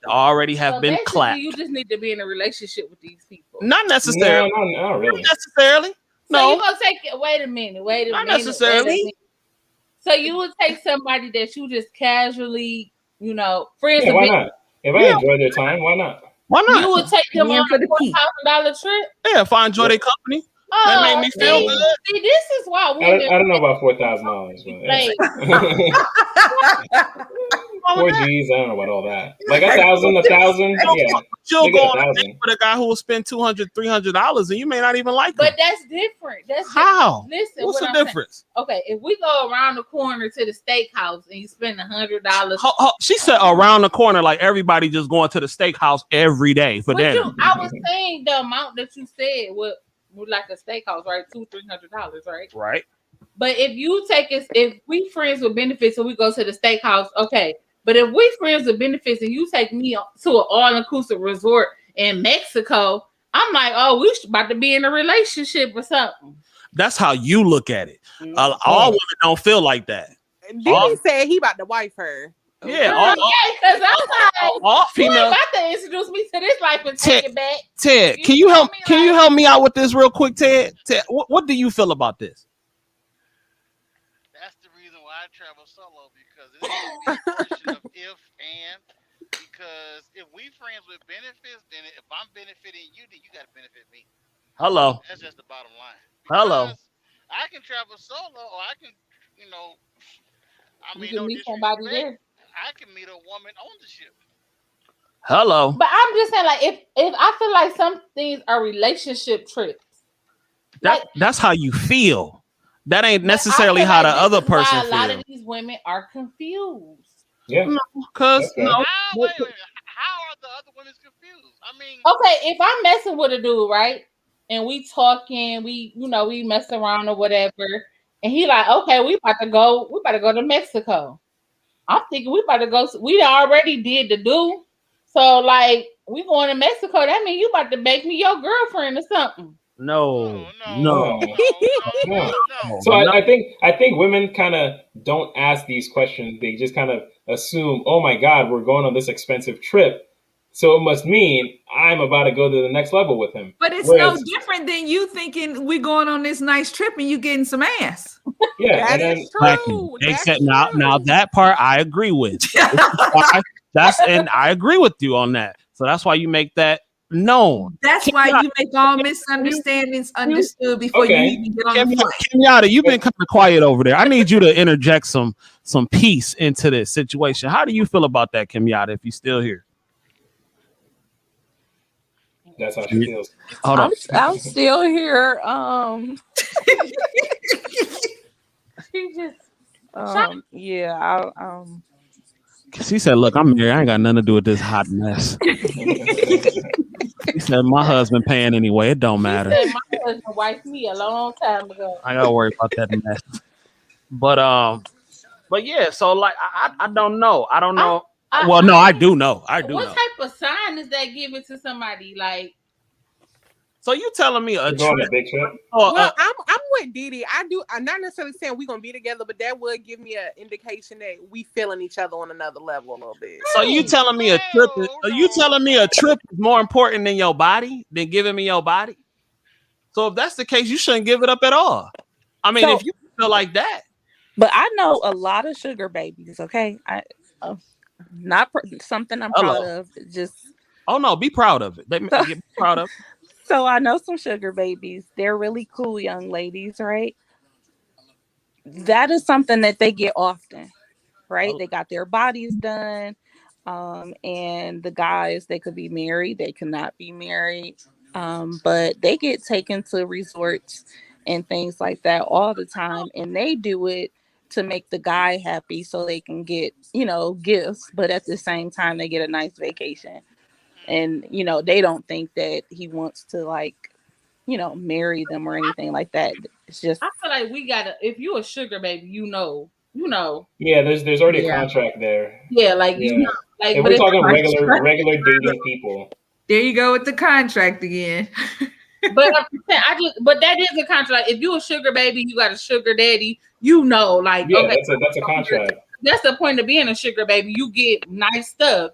already have been basically, clapped. you just need to be in a relationship with these people. Not necessarily. No, not really. Not necessarily. So No. you gonna take it? Wait a minute. Not necessarily. So you would take somebody that you just casually, friends. Yeah, with why not? If I enjoy their time, why not? Why not? You would take them Yeah, on for a the key. $4,000 trip. Yeah, if I enjoy their company, that made me feel see, good. See, this is why I women. don't know about $4,000, but 4 G's. I don't know about all that. Like a thousand. Yeah, You'll they go get on a 1,000. date with a guy who will spend $200, $300, and you may not even like But him. that's different. That's How? Listen, What's what the I'm saying. difference? Okay, if we go around the corner to the steakhouse and you spend $100, She said around the corner, like everybody just going to the steakhouse every day for dinner. I was saying the amount that you said would like a steakhouse, right? $200-$300, right? Right. But if you take us, if we friends with benefits and we go to the steakhouse, okay. But if we friends with benefits and you take me to an all-inclusive resort in Mexico, I'm like, oh, we about to be in a relationship or something. That's how you look at it. All women don't feel like that. Diddy said he about to wife her. Yeah, because I'm like, all you ain't females. about to introduce me to this life and take it back. Ted, can you help me out with this real quick, Ted? What do you feel about this? That's the reason why I travel solo, because it ain't gonna be a question of if and. Because if we friends with benefits, then if I'm benefiting you, then you got to benefit me. Hello. That's just the bottom line. Hello. Because I can travel solo, or I can, I mean, You can no meet somebody disrespect, there. I can meet a woman on the ship. Hello. But I'm just saying, like, if I feel like some things are relationship trips. That's how you feel. that ain't But I necessarily feel how the like this other is why person a lot feels. of these women are confused. Yeah, No, because that's fair. How? Wait. How are the other women confused? I mean, Okay, if I'm messing with a dude, right, and we talking, we mess around or whatever, and he like, okay, we about to go to Mexico. I'm thinking we about to go. We already did the do, so like we going to Mexico. That means you about to make me your girlfriend or something. no, no, no, no, No, no, no. no, no. So no. I think women kind of don't ask these questions. They just kind of assume, oh my God, we're going on this expensive trip, so it must mean I'm about to go to the next level with him. But it's no Whereas, different than you thinking we're going on this nice trip and you getting some ass. yeah, That and is then Exactly. true. That's Except now true. that part I agree with. And I agree with you on that. So that's why you make that known. That's why you make all misunderstandings understood before you okay, even get on the flight. Kenyatta, you've been but kind of quiet over there. I need you to interject some peace into this situation. How do you feel about that, Kenyatta, if you're still here? that's how she feels. Hold on. I'm still here. She just Yeah. She said, look, I'm married. I ain't got nothing to do with this hot mess. She said, my husband paying anyway. It don't matter. said my husband wiped me a long time ago. I gotta worry about that mess. But yeah, so like I don't know. I don't know. Well, no, I do know. I do What know. type of sign is that giving to somebody? Like, So you telling me a We're going on a trip? big trip. Well, I'm with Didi. I'm not necessarily saying we're gonna be together, but that would give me an indication that we feeling each other on another level a little bit. So you telling me a trip? Are you telling me a trip is more important than your body than giving me your body? So if that's the case, you shouldn't give it up at all. I mean, So, if you feel like that, but I know a lot of sugar babies. Okay, not something I'm proud hello. of. Just Oh no, be proud of it. so, Be proud of it. so I know some sugar babies. They're really cool young ladies, right? That is something that they get often, right? They got their bodies done. And the guys, they could be married, they cannot be married. But they get taken to resorts and things like that all the time. And they do it to make the guy happy so they can get, gifts, but at the same time they get a nice vacation. And, they don't think that he wants to marry them or anything like that. It's just I feel like we gotta. If you a sugar baby, Yeah, there's already a contract there. Yeah, like Yeah. like. If But we're it's talking regular dating people. There you go with the contract again. But but that is a contract. If you a sugar baby, you got a sugar daddy. Like Yeah, okay, that's a contract. that's the point of being a sugar baby. You get nice stuff.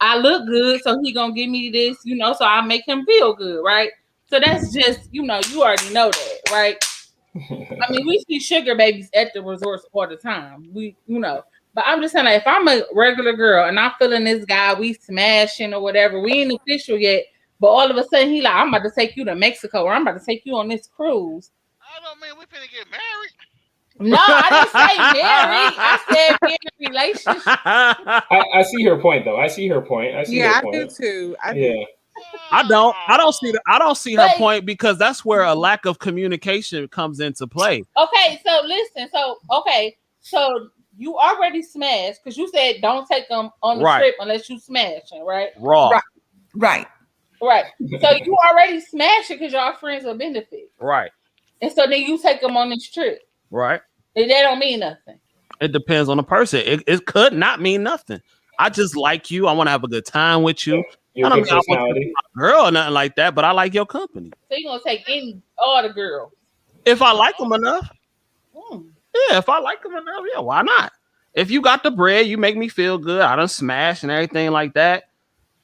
I look good, so he gonna give me this. So I make him feel good, right? So that's just you already know that, right? I mean, we see sugar babies at the resorts all the time. But I'm just saying, like, if I'm a regular girl and I'm feeling this guy, we smashing or whatever, we ain't official yet. But all of a sudden, he like, I'm about to take you to Mexico, or I'm about to take you on this cruise. I don't mean we finna get married. No, I didn't say married. I said be in a relationship. I see her point though. I see her point. I do too. Yeah. I don't see her point because that's where a lack of communication comes into play. Okay, so listen. So you already smashed because you said don't take them on the trip unless you smashing, right? Right. So you already smashed it because y'all friends with benefits. Right. And so then you take them on this trip. Right. And that don't mean nothing. It depends on the person. It could not mean nothing. I just like you. I want to have a good time with you. Your I don't good mean I want to be my girl or nothing like that, but I like your company. So you gonna take all the girls? If I like them enough. Yeah, if I like them enough, yeah, why not? If you got the bread, you make me feel good. I done smash and everything like that.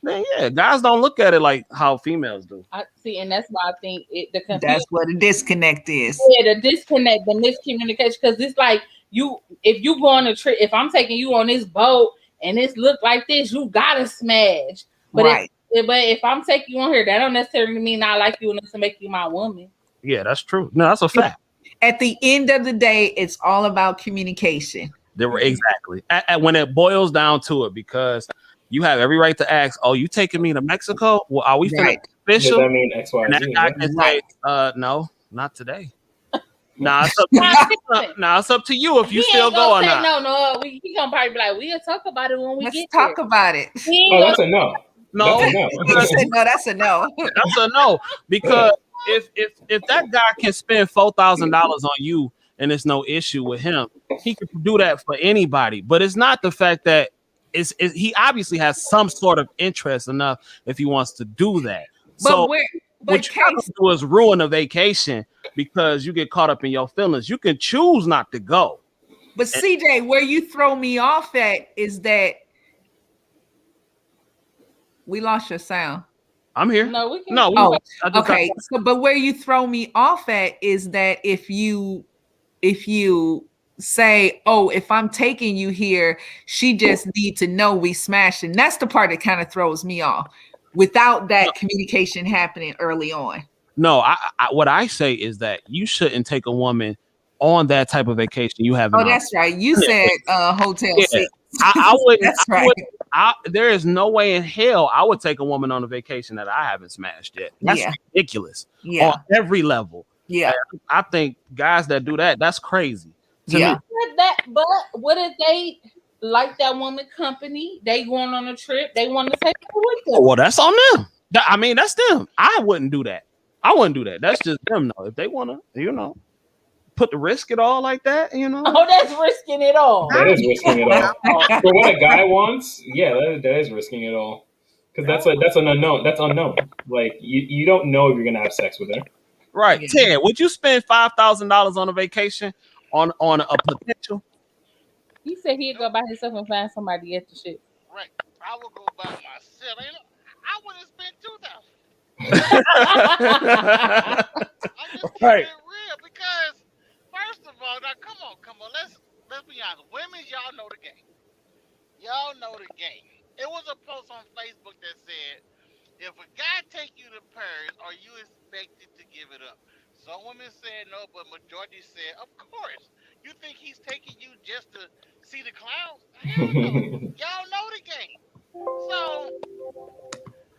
Then yeah, guys don't look at it like how females do. I see, and that's why I think the confusion. That's what the disconnect is. Yeah, the disconnect, the miscommunication, because it's like if you go on a trip, if I'm taking you on this boat and this look like this, you gotta smash. But right. If I'm taking you on here, that don't necessarily mean I like you enough to make you my woman. Yeah, that's true. No, that's a fact. At the end of the day, it's all about communication. Exactly. When it boils down to it, because you have every right to ask, "Oh, you taking me to Mexico? Well, are we official?" Does that mean X, Y, and Z? that guy can say, "No, not today." Nah, it's up it's up to you if you He still ain't go or gonna say not. no. He gonna probably be like, we'll talk about it when we Let's get talk there. about it. He Oh, ain't that's a no. No, That's a no. He said, no, that's a no. that's a no. Because if that guy can spend $4,000 on you and it's no issue with him, he can do that for anybody. But it's not the fact that he obviously has some sort of interest enough if he wants to do that. So what you got to do is ruin a vacation because you get caught up in your feelings. You can choose not to go. But CJ, where you throw me off at is that we lost your sound. I'm here. No, we can. No, okay. So, but where you throw me off at is that if you say, "Oh, if I'm taking you here, she just need to know we smashed," and that's the part that kind of throws me off. Without that communication happening early on. No, what I say is that you shouldn't take a woman on that type of vacation. You haven't. Oh, that's right. You said Hotel 6. I wouldn't. That's right. There is no way in hell I would take a woman on a vacation that I haven't smashed yet. That's ridiculous. Yeah. On every level. Yeah. And I think guys that do that, that's crazy. But what if they like that woman company? They going on a trip. They want to take her with them. Well, that's on them. I mean, that's them. I wouldn't do that. That's just them, though. If they want to, put the risk it all like that, Oh, that's risking it all. That is risking it all. For what a guy wants, yeah, that is risking it all. Because that's an unknown. That's unknown. Like you don't know if you're gonna have sex with her. Right, Ted? Would you spend $5,000 on a vacation on a potential? He said he'd go by himself and find somebody at the ship. Right. I would go by myself. I would have spent 2,000. I'm just keeping it real because, first of all, now come on. Let's be honest. Women, y'all know the game. Y'all know the game. It was a post on Facebook that said, if a guy take you to Paris, are you expected to give it up? Some women said no, but majority said, of course. You think he's taking you just to see the clouds? Hell no. Y'all know the game. So.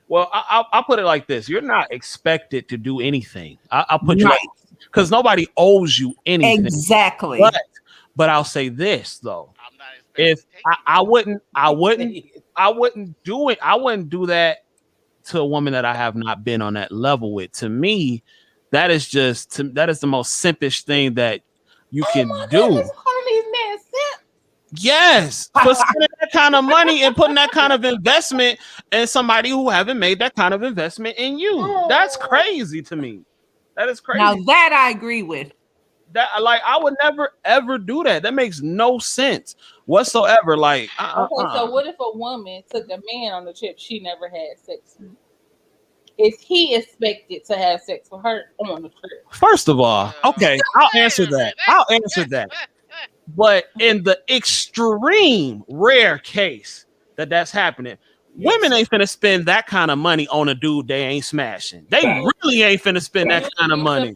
Well, I'll put it like this: you're not expected to do anything. I'll put you because nobody owes you anything. Exactly. But I'll say this though: if I wouldn't do it. I wouldn't do that to a woman that I have not been on that level with. To me, that is the most simpish thing that you can do. Yes, for spending that kind of money and putting that kind of investment in somebody who haven't made that kind of investment in you. That's crazy to me. That is crazy. Now that I agree with. That I would never ever do that. That makes no sense whatsoever. Okay, so what if a woman took a man on the trip she never had sex with? Is he expected to have sex with her on the trip? First of all, okay, I'll answer that. But in the extreme rare case that's happening, women ain't finna spend that kind of money on a dude they ain't smashing. They really ain't finna spend that kind of money.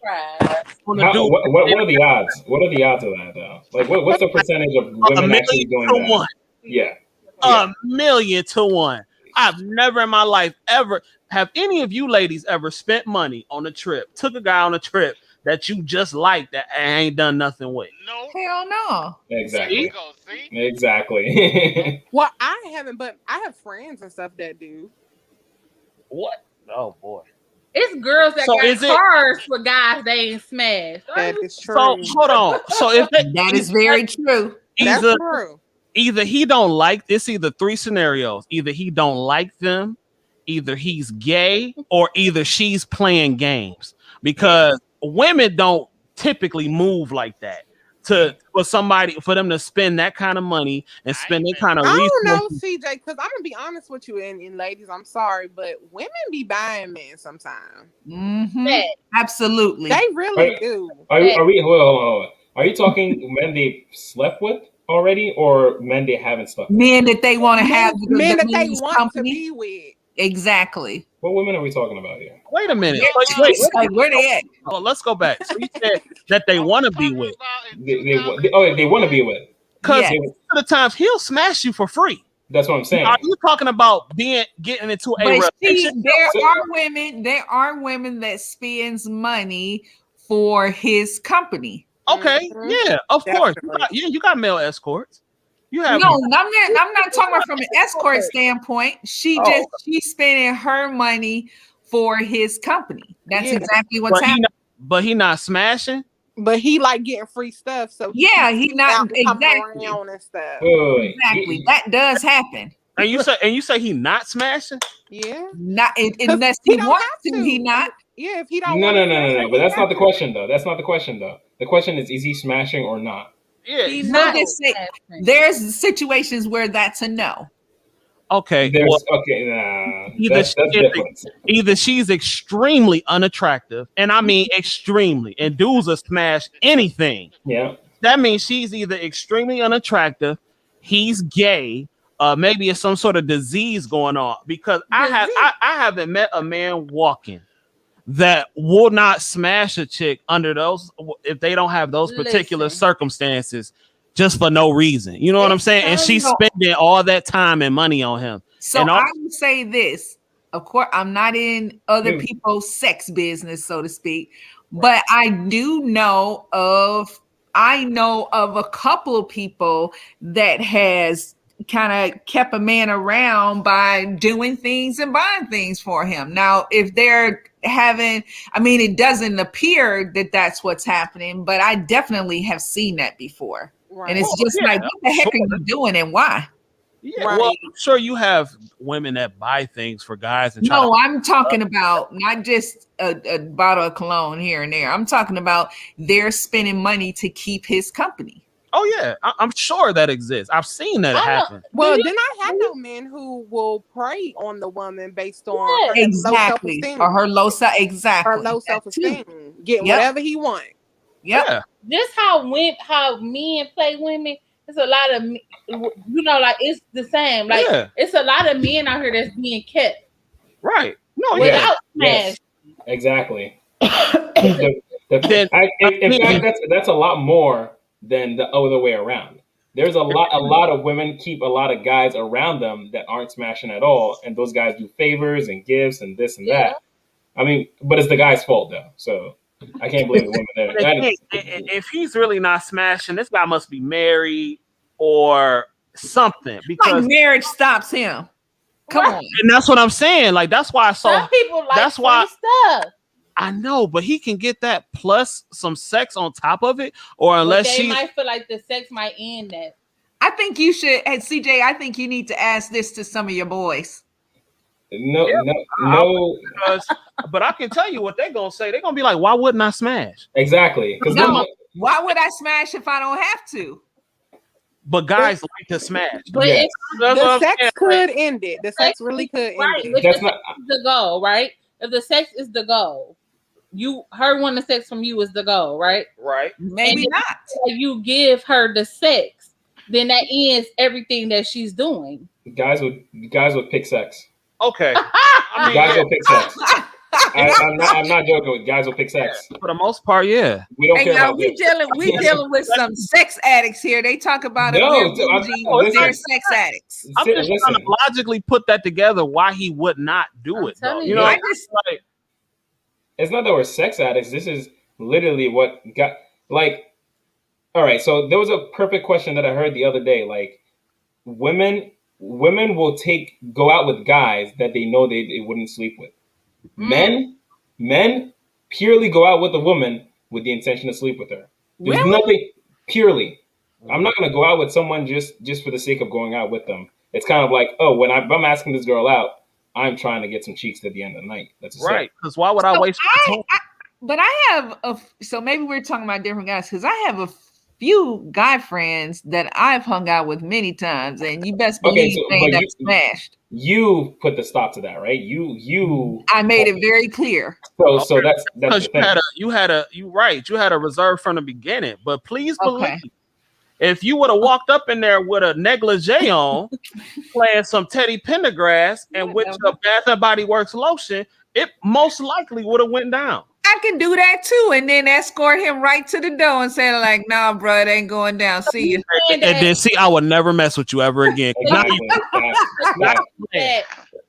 What are the odds? What are the odds of that though? Like what's the percentage of women actually doing that? 1,000,000 to 1. 1,000,000 to 1. I've never in my life ever have any of you ladies ever spent money on a trip, took a guy on a trip that you just liked that ain't done nothing with. No. Hell no. Exactly. Exactly. Well, I haven't, but I have friends and stuff that do. What? Oh boy. It's girls that got cars for guys they ain't smashed. That is true. So hold on. So if that is very true. That's true. Either he don't like it's either three scenarios. Either he don't like them, either he's gay, or either she's playing games. Because women don't typically move like that for them to spend that kind of money and spend that kind of resources. I don't know, CJ, because I'm gonna be honest with you, and ladies, I'm sorry, but women be buying men sometimes. Mm-hmm. Absolutely, they really do. Are you talking men they slept with already, or men they haven't slept with? Men that they want to have, men that they want to be with. Exactly. What women are we talking about here? Wait a minute. Where they at? Oh, let's go back. So you said that they want to be with. They want to be with. Because the times he'll smash you for free. That's what I'm saying. Are you talking about getting into a relationship? There are women that spends money for his company. Okay, yeah, of course. Definitely. You got male escorts. You have No, I'm not talking about from an escort standpoint. oh, She's spending her money for his company. That's Yeah. exactly what's happening. but he not smashing. But he like getting free stuff, so Yeah, he out not to come exactly. around and stuff. Wait. Exactly. That does happen. And you say he not smashing? Yeah. Not 'Cause unless he he don't wants have to, he not. Yeah, if he don't No, want no, to no, smash no, her, no. But he that's not the doesn't. question, though. That's not the question, though. The question is he smashing or not? Yeah. He's No, not just say smashing. there's situations where that's a no. Okay. Well, There's okay. Nah, either that's she that's is, different. either she's extremely unattractive, and I mean extremely, and dudes will smash anything. Yeah. That means she's either extremely unattractive, he's gay, maybe it's some sort of disease going on. Because I haven't met a man walking that will not smash a chick under those if they don't have those particular Listen. circumstances just for no reason. You know what I'm It's saying? And she's so- spending all that time and money on him. So And all, I would say this. Of course, I'm not in other Hmm. people's sex business, so to speak, but I know of a couple of people that has kind of kept a man around by doing things and buying things for him. Now, if they're having, I mean, it doesn't appear that that's what's happening, but I definitely have seen that before. Right. And it's just yeah, like, what the heck sure. are you doing and why? yeah, Right. well, I'm sure you have women that buy things for guys and try No, to, I'm talking about not just a bottle of cologne here and there. I'm talking about they're spending money to keep his company. oh yeah, I'm sure that exists. I've seen that I know. happen. Well, Do then you- I know men who will prey on the woman based on Yeah. her low Exactly. self-esteem. Or her low self. Exactly. Her low That too. self-esteem. Get Yep. whatever he want. Yep. Yeah, Just how men play women. It's a lot of like it's the same. Like Yeah. it's a lot of men out here that's being kept right. No, Yeah. yeah. without Yes. smash. Exactly. Then In fact, that's a lot more than the other way around. There's a lot of women keep a lot of guys around them that aren't smashing at all, and those guys do favors and gifts and this and that. I mean, but it's the guy's fault though, so I can't blame the women there. But That again, is, if he's really not smashing, this guy must be married or something. Like Because marriage stops him. Come on. and that's what I'm saying. Like that's why I saw. Some people like that's why- free stuff. I know, but he can get that plus some sex on top of it, or But unless they she. might feel like the sex might end that. I think you should, hey, CJ, I think you need to ask this to some of your boys. no. But I can tell you what they're gonna say. They're gonna be like, "Why wouldn't I smash?" Exactly, because No, why would I smash if I don't have to? But guys like to smash. But Yes. if That's what The I'm sex saying. could end it. The sex really could end right, it. if That's the not- sex is the goal, right? If the sex is the goal, her wanting sex from you is the goal, right? Right. Maybe And not. If you give her the sex, then that ends everything that she's doing. guys would pick sex. Okay. I mean, Guys will pick sex. I'm not joking. Guys will pick sex. for the most part, yeah. We don't Hey, care y'all, about we gifts. dealing with some sex addicts here. They talk about No, it. dude, They're listen. sex addicts. I'm just Listen. trying to logically put that together. Why he would not do I'm it, though. telling You know, you. I just like, It's not that we're sex addicts. This is literally what got like. All right, so there was a perfect question that I heard the other day. Like, women will go out with guys that they know they wouldn't sleep with. Men purely go out with a woman with the intention to sleep with her. There's Really? nothing purely. I'm not gonna go out with someone just for the sake of going out with them. It's kind of like, oh, when I'm asking this girl out, I'm trying to get some cheeks at the end of the night. That's a right. Because why would I So waste my time? but I have so maybe we're talking about different guys because I have a few guy friends that I've hung out with many times, and you best Okay, believe so- they ain't but never smashed. You put the stop to that, right? You. I made it very clear. So that's Because the thing. you had a reserve from the beginning. But please believe, Okay. if you would have walked up in there with a negligee on, playing some Teddy Pendergrass, and with your Bath and Body Works lotion, it most likely would have went down. I can do that too, and then escort him right to the door and say like, "Nah, bro, it ain't going down. See you." And then see, I would never mess with you ever again. Not Exactly. not That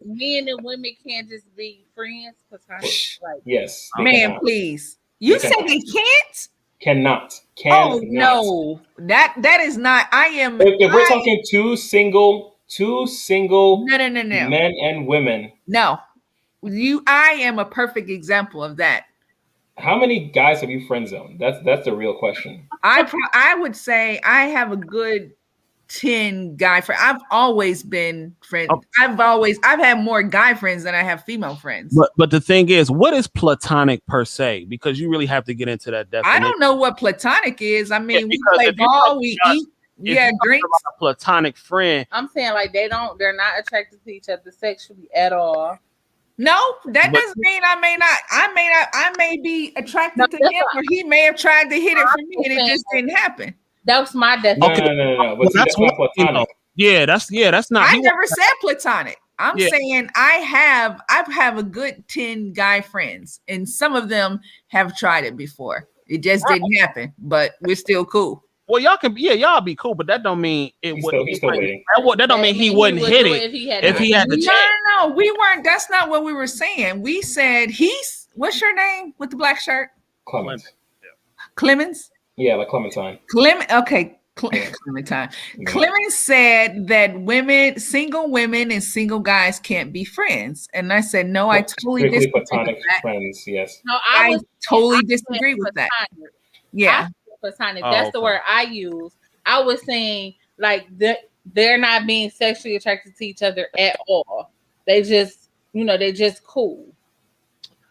men and women can't just be friends. Because like, Yes. they Man, cannot. please. You They said cannot. they can't? Cannot. Oh no, that is not. If we're talking two single no. men and women, No, I am a perfect example of that. how many guys have you friend zoned? That's the real question. I would say I have a good 10 guy friends. I've always been friends. Oh. I've had more guy friends than I have female friends. But the thing is, what is platonic per se? Because you really have to get into that definition. I don't know what platonic is. I mean, we because play if you ball, talk we about- eat, if yeah, you talk drinks. about a platonic friend, I'm saying like they're not attracted to each other sexually at all. No, that But- doesn't mean I may be attracted to him, or he may have tried to hit it for me and it just didn't happen. That was my No, definition. no. But Well, see, that's one not thing, platonic. though. That's not. I he never said platonic. I'm Yeah. saying I have a good 10 guy friends, and some of them have tried it before. It just didn't happen, but we're still cool. Well, y'all be cool, but that don't mean it He's would. still waiting. That don't mean he wouldn't would hit do it if he had if he had the chance. No, we weren't. That's not what we were saying. We said what's your name with the black shirt? Clemens. Clemens? Yeah, like Clementine. Okay. Clementine. Yeah. Clemens said that single women and single guys can't be friends. And I said, no, I totally Strictly disagree platonic with that. friends, yes. No, I totally disagree with that. Platonic. Yeah. Platonic. Oh, That's the okay. word I use. I was saying like they're not being sexually attracted to each other at all. They just, they just cool.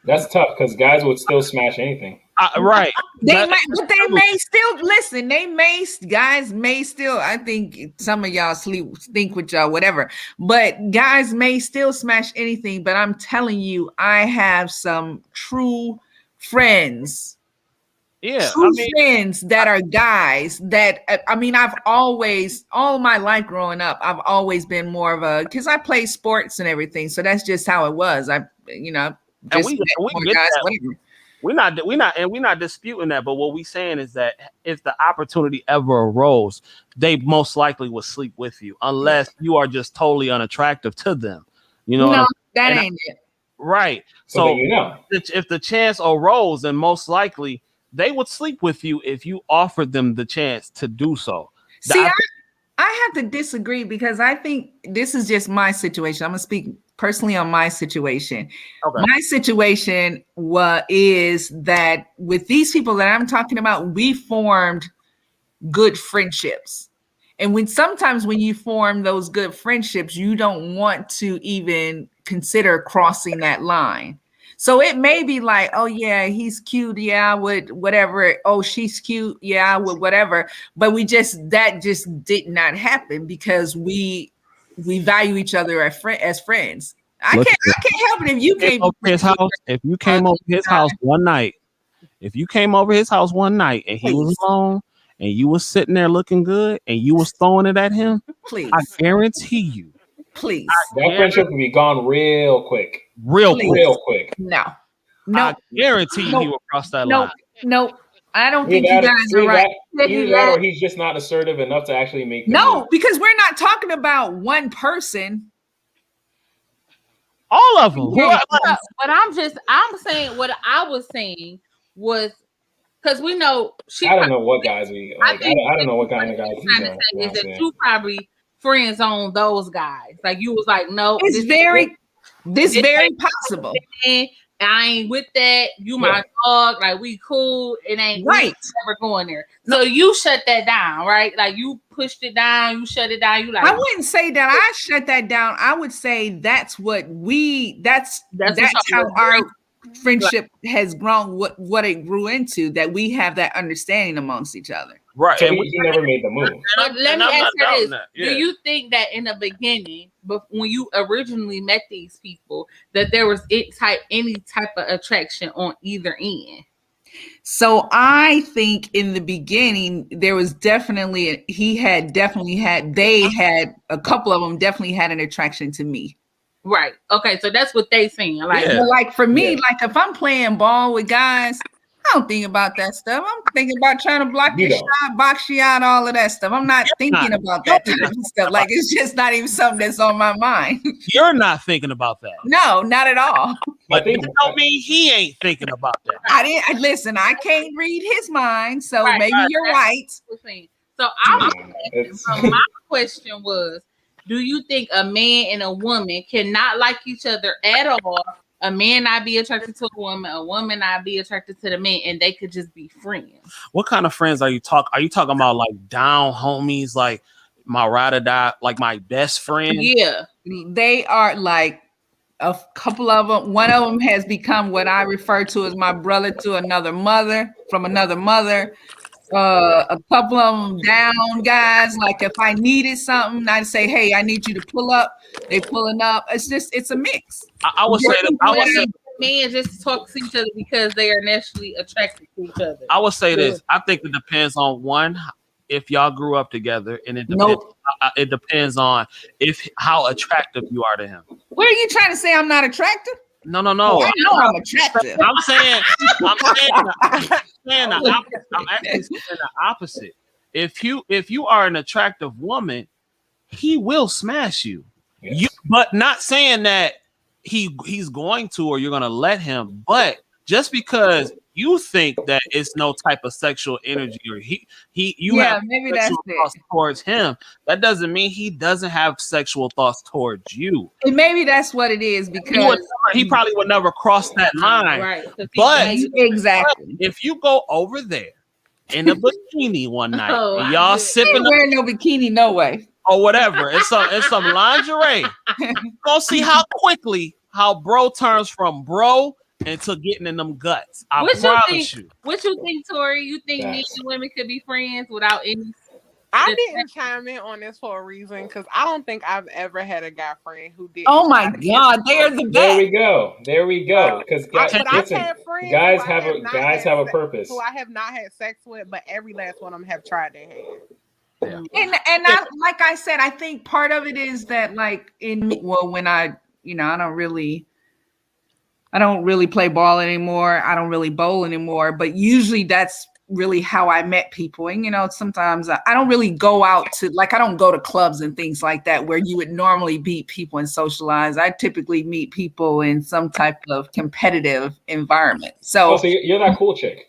That's tough because guys would still smash anything. Right. They may still listen. Guys may still. I think some of y'all think with y'all, whatever. But guys may still smash anything. But I'm telling you, I have some true friends. Yeah. Friends that are guys that I've always, all my life growing up, I've always been more of a, because I play sports and everything. So that's just how it was. And we get guys, that. whatever. We're not disputing that, but what we saying is that if the opportunity ever arose, they most likely would sleep with you unless you are just totally unattractive to them. You know, No, that ain't it. Right. So if the chance arose, then most likely they would sleep with you if you offered them the chance to do so. See, I have to disagree because I think this is just my situation. I'm gonna speak personally on my situation. Okay. My situation is that with these people that I'm talking about, we formed good friendships. And sometimes when you form those good friendships, you don't want to even consider crossing that line. So it may be like, oh yeah, he's cute. Yeah, I would whatever. Oh, she's cute. Yeah, I would whatever. But that just did not happen because we value each other as friends. I can't help it if you came over his house. If you came over his house one night, and he was alone and you was sitting there looking good and you was throwing it at him, please, I guarantee you, please, that friendship will be gone real quick. Real quick. No, I guarantee you he will cross that line. No, I don't think you guys are right. Either that or he's just not assertive enough to actually make because we're not talking about one person. All of them. Yeah, but I'm saying what I was saying was because we know I don't know what guys we like. I don't know what kind of guys he's trying to say is that you probably friend zone those guys. Like you was like, no, it's very possible. I ain't with that. You my dog. Like we cool. It ain't right. Never going there. So you shut that down, right? Like you pushed it down. You shut it down. You like. I wouldn't say that I shut that down. I would say that's what that's how our friendship has grown. What it grew into. That we have that understanding amongst each other. Right. So he never made the move. But let me ask you this: Yeah. do you think that in the beginning, but when you originally met these people, that there was any type of attraction on either end? So I think in the beginning there was definitely they had a couple of them definitely had an attraction to me. Right. Okay. So that's what they saying. Like, like for me, like if I'm playing ball with guys, I don't think about that stuff. I'm thinking about trying to block You your don't. shot, box you out, all of that stuff. I'm not thinking not. about that type of stuff. Like it's just not even something that's on my mind. You're not thinking about that. No, not at all. But think- that don't mean he ain't thinking about that. Listen, I can't read his mind, so Right, maybe right, you're that's right. what I'm saying. So I'm It's- my question was, do you think a man and a woman cannot like each other at all? A man not be attracted to a woman not be attracted to the man, and they could just be friends. What kind of friends are you talking? Are you talking about like down homies, like my ride or die, like my best friend? Yeah. They are like a couple of them. One of them has become what I refer to as my brother to another mother from another mother. A couple of them down guys. Like if I needed something, I'd say, "Hey, I need you to pull up." They pulling up. It's a mix. I would say that. I would say. Men just talk to each other because they are naturally attracted to each other. I would say this. I think it depends on one, if y'all grew up together, and it depends. Nope. It depends on how attractive you are to him. What are you trying to say? I'm not attractive? No. I know I'm attractive. I'm saying I'm actually saying the opposite. If you are an attractive woman, he will smash you. Yes. But not saying that he's going to or you're gonna let him, but just because you think that it's no type of sexual energy or you have maybe that's sexual thoughts towards him, that doesn't mean he doesn't have sexual thoughts towards you. And maybe that's what it is because He probably would never cross that line. Right. But exactly. if you go over there in a bikini one night and y'all I sipping ain't wearing no bikini, no way. or whatever, it's some lingerie, you're gonna see how quickly how bro turns from bro into getting in them guts. I promise you. What you think, Tori? You think men Yes. and women could be friends without any? I didn't chime in on this for a reason because I don't think I've ever had a guy friend who did. Oh my God, they are the There best. we go. There we go. Because But I've listen, had friends guys who I have a not guys had have a sex- purpose. who I have not had sex with, but every last one of them have tried their hand. And I, like I said, I think part of it is that like when I I don't really play ball anymore. I don't really bowl anymore, but usually that's really how I met people. And sometimes I don't really go out to I don't go to clubs and things like that where you would normally meet people and socialize. I typically meet people in some type of competitive environment. So you're that cool chick.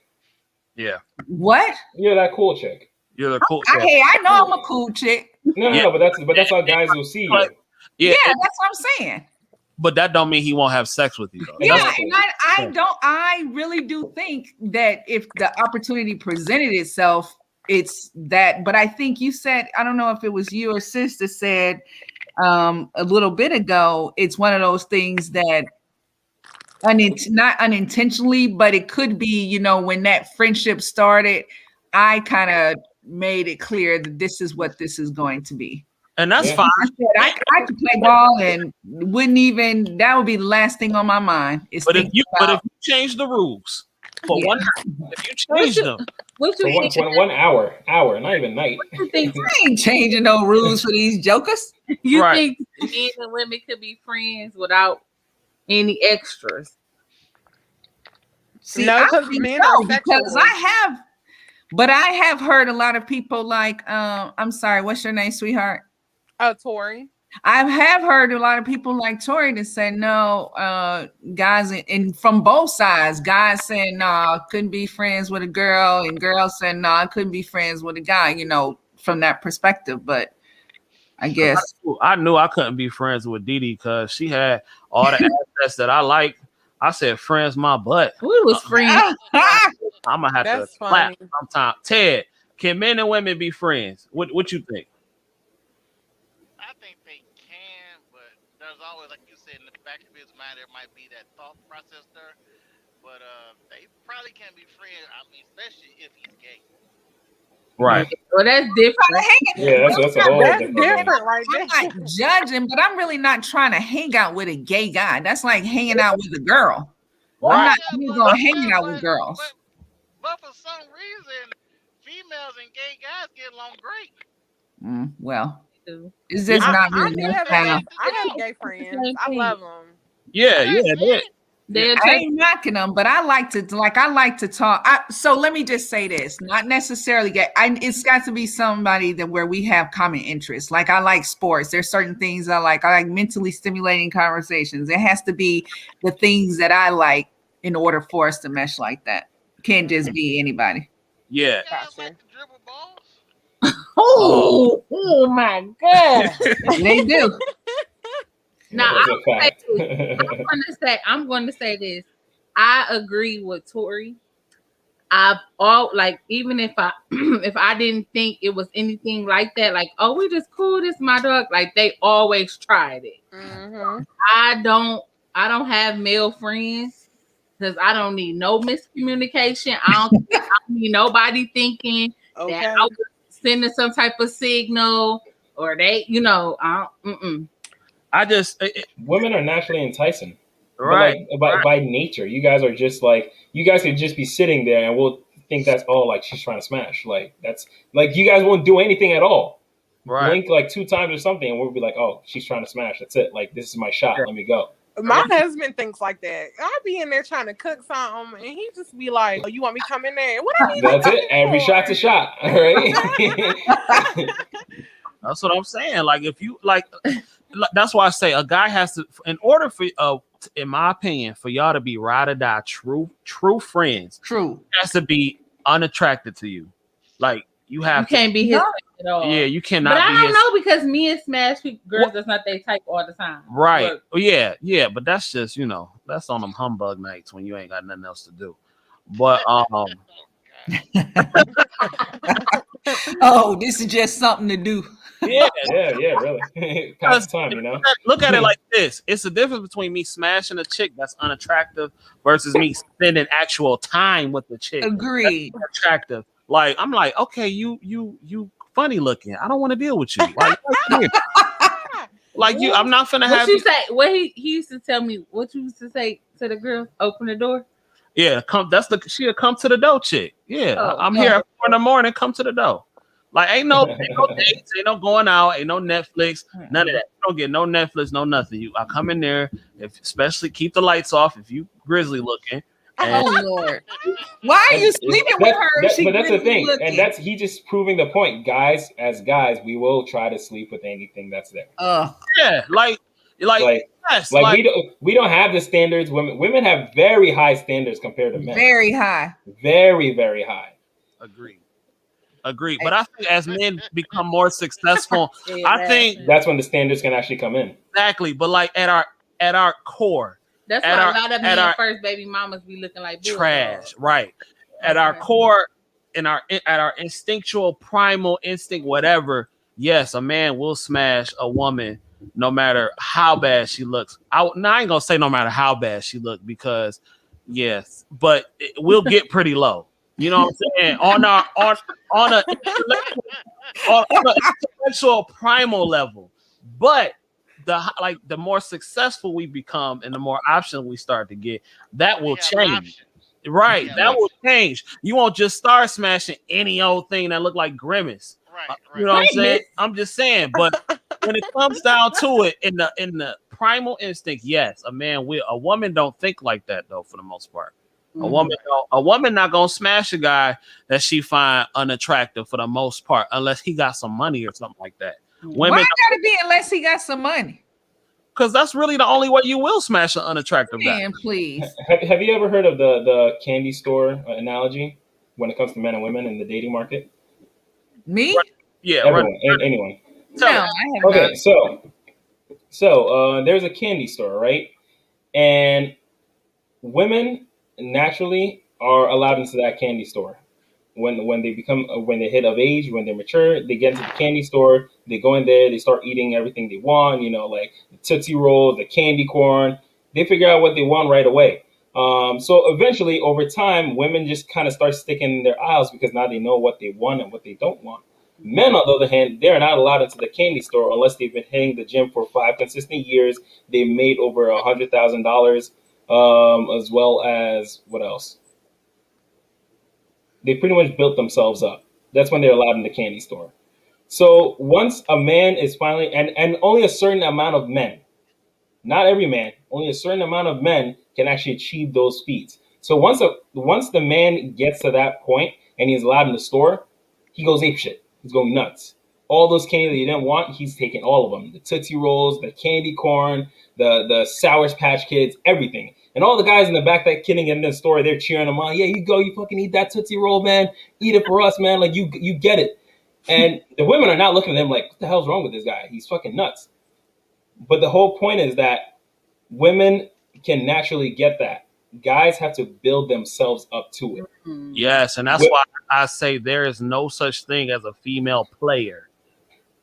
Yeah. What? You're that cool chick. You're the cool. Hey, I know I'm a cool chick. No, but that's how guys will see you. Yeah, that's what I'm saying. But that don't mean he won't have sex with you though. Yeah, and I really do think that if the opportunity presented itself, it's that. But I think you said, I don't know if it was you or sis that said a little bit ago, it's one of those things that not unintentionally, but it could be, when that friendship started, I kind of made it clear that this is what this is going to be. And that's fine. I could play ball and that would be the last thing on my mind. But if you change the rules for one night, if you change them for 1 hour, not even night. What you think? I ain't changing no rules for these jokers. You think men and women could be friends without any extras? See, because I have heard a lot of people like, I'm sorry, what's your name, sweetheart? Tori. I have heard a lot of people like Tori to say no, guys, and from both sides, guys saying no, I couldn't be friends with a girl, and girls saying no, I couldn't be friends with a guy, from that perspective. But I guess I knew I couldn't be friends with Dee Dee because she had all the assets that I like. I said, friends, my butt. We was friends. I'm gonna have to clap sometime. Ted, can men and women be friends? What you think? I think they can, but there's always, like you said, in the back of his mind, there might be that thought process there. But they probably can be friends. I mean, especially if he's gay. Right. Well, that's different. Yeah, that's a whole different right there. I'm not judging, but I'm really not trying to hang out with a gay guy. That's like hanging out with a girl. Right. I'm not going hanging out with girls. But for some reason, females and gay guys get along great. Well, it's just not really I have gay friends. I love them. Yeah. They I attract. ain't knocking them, but I like to talk. So let me just say this: not necessarily get. It's got to be somebody that where we have common interests. Like I like sports. There's certain things I like. I like mentally stimulating conversations. It has to be the things that I like in order for us to mesh like that. Can't just be anybody. Yeah. Guys like Gotcha. to dribble balls. Oh my god! They do. Now That's a I fact. say this. I'm going to say this. I agree with Tori. I've all like even if I if I didn't think it was anything like that, like oh we just cool, this my dog. Like they always tried it. Mm-hmm. I don't I don't have male friends because I don't need no miscommunication. I don't need nobody thinking that I Okay. was sending some type of signal or they, I don't, mm-mm. I just Women are naturally enticing, but right, like by nature, you guys are just like you guys could just be sitting there and we'll think that's all like she's trying to smash. Like that's like you guys won't do anything at all. right. Blink like 2 times or something, and we'll be like, "Oh, she's trying to smash. That's it. Like this is my shot. Yeah. Let me go." My husband thinks like that. I'll be in there trying to cook something, and he just be like, "Oh, you want me to come in there? What I need to That's come it. Every shot's a for?" shot. All right. That's what I'm saying. Like if you like, that's why I say a guy has to, in order for, in my opinion, for y'all to be ride or die, true friends, True. has to be unattracted to you. Like you You have to. can't be his No. type at all. Yeah, you But cannot I be don't his. know because men smash girls that's not their type all the time. Right. But Oh, yeah. But that's just that's on them humbug nights when you ain't got nothing else to do. But Oh, this is just something to do. yeah, Yeah, really. Pass because the time, you know. look at it like this. It's the difference between me smashing a chick that's unattractive versus me spending actual time with the chick that's Agreed. attractive. Like I'm like, okay, you funny looking. I don't want to deal with you. Like, like you, I'm not finna what have you you. say? What he used to tell me? What you used to say to the girls? Open the door. Yeah, come. That's the she'll come to the door chick. Yeah, Oh, I'm here at 4 in the morning. Come to the door. Like ain't no dates, ain't no going out, ain't no Netflix, none of that. You don't get no Netflix, no nothing. I come in there, if especially keep the lights off if you grizzly looking, and Oh Lord. Why are you sleeping with her if she but that's the grizzly thing, and looking? that's he just proving the point. Guys, as guys, we will try to sleep with anything that's there. yeah, like yes, Like like we don't have the standards. Women have very high standards compared to men. Very high. Very very high. agree. But I think as men become more successful, yeah, I think That's when the standards can actually come in. exactly. But like at our core, that's at why our a lot of at men our first baby mamas be looking like trash, bulldogs. right? At our Okay. core, at our instinctual, primal instinct, whatever. Yes, a man will smash a woman no matter how bad she looks. I ain't gonna say no matter how bad she look because yes, but we'll get pretty low. You know what I'm saying? On a on an intellectual primal level, but the more successful we become and the more options we start to get, that We will have change. options. Right, We have that will options. change. You won't just start smashing any old thing that look like Grimace. Right, You know right. what I'm saying? I'm just saying, but when it comes down to it, in the primal instinct, yes, a woman don't think like that though, for the most part. A woman not gonna smash a guy that she find unattractive for the most part, unless he got some money or something like that. Why Women, gotta be unless he got some money? because that's really the only way you will smash an unattractive guy. Man, please. Have you ever heard of the candy store analogy when it comes to men and women in the dating market? Me? Yeah, Everyone, anyone. Tell No, me. I have Okay, not. so there's a candy store, right? And women naturally are allowed into that candy store. When they hit of age, when they're mature, they get into the candy store. They go in there, they start eating everything they want. Like the Tootsie Rolls, the candy corn. They figure out what they want right away. So eventually, over time, women just kind of start sticking in their aisles because now they know what they want and what they don't want. Men, on the other hand, they're not allowed into the candy store unless they've been hitting the gym for 5 consistent years. They made over $100,000, as well as what else? They pretty much built themselves up. That's when they're allowed in the candy store. So once a man is finally, and only a certain amount of men, Not every man, only a certain amount of men can actually achieve those feats. So once the man gets to that point and he's allowed in the store, he goes ape shit. He's going nuts. All those candy that you didn't want, he's taking all of them. The Tootsie Rolls, the candy corn, the Sour Patch Kids, everything. And all the guys in the back that kidding in the store, they're cheering him on. Yeah, you go, you fucking eat that Tootsie Roll, man. Eat it for us, man. Like you get it. And the women are not looking at him like, what the hell's wrong with this guy? He's fucking nuts. But the whole point is that women can naturally get that. Guys have to build themselves up to it. Yes, and that's why I say there is no such thing as a female player.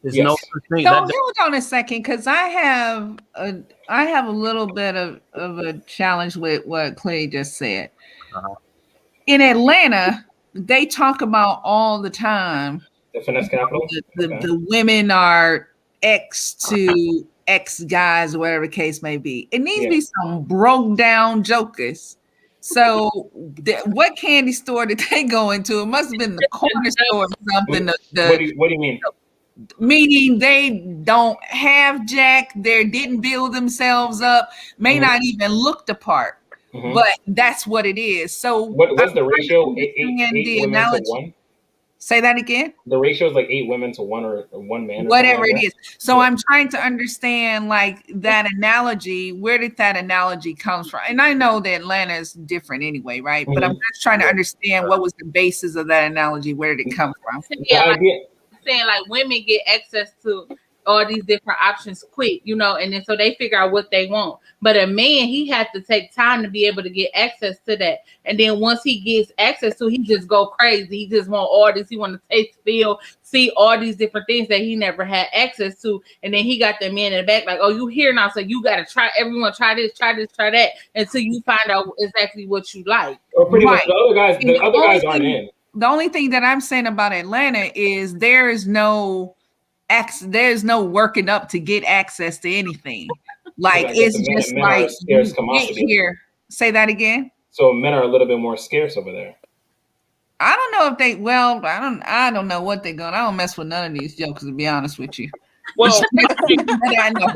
There's no such thing. So hold on a second, because I have a little bit of a challenge with what Clay just said. In Atlanta, they talk about all the time the finesse capital. The women are X to X guys, or whatever the case may be. It needs to be some broke down jokers. So what candy store did they go into? It must have been the corner store or something. What do you mean? Meaning they don't have jack, they didn't build themselves up, may not even look the part. But that's what it is. So what's the ratio? Eight women to one? Say that again. The ratio is like 8 women to 1 or 1 man. Whatever it is. So I'm trying to understand like that analogy. Where did that analogy come from? And I know that Atlanta is different anyway, right? But I'm just trying to understand what was the basis of that analogy. Where did it come from? Yeah, saying like women get access to all these different options quick, and then so they figure out what they want. But a man, he had to take time to be able to get access to that. And then once he gets access to, he just go crazy. He just want all this. He want to taste, feel, see all these different things that he never had access to. And then he got the man in the back like, oh, you here now, so you got to try. Everyone try this, try that, until you find out exactly what you like. Or pretty much the other guys aren't in. The only thing that I'm saying about Atlanta is there's no working up to get access to anything. Like it's just like here. Say that again. So men are a little bit more scarce over there. I don't know if they. Well, I don't know what they're going. I don't mess with none of these jokers, to be honest with you. Well, I know.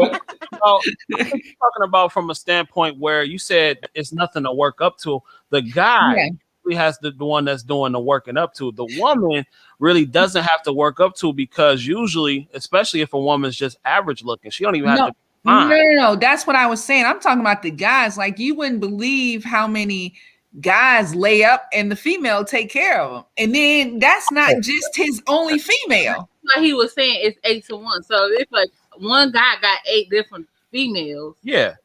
Talking about from a standpoint where you said it's nothing to work up to. The guy has the one that's doing the working up to. The woman really doesn't have to work up to, because usually, especially if a woman's just average looking, she don't even have to. No. That's what I was saying. I'm talking about the guys. Like you wouldn't believe how many guys lay up and the female take care of them. And then that's not just his only female. Like he was saying, it's 8 to 1. So it's like one guy got 8 different females. Yeah.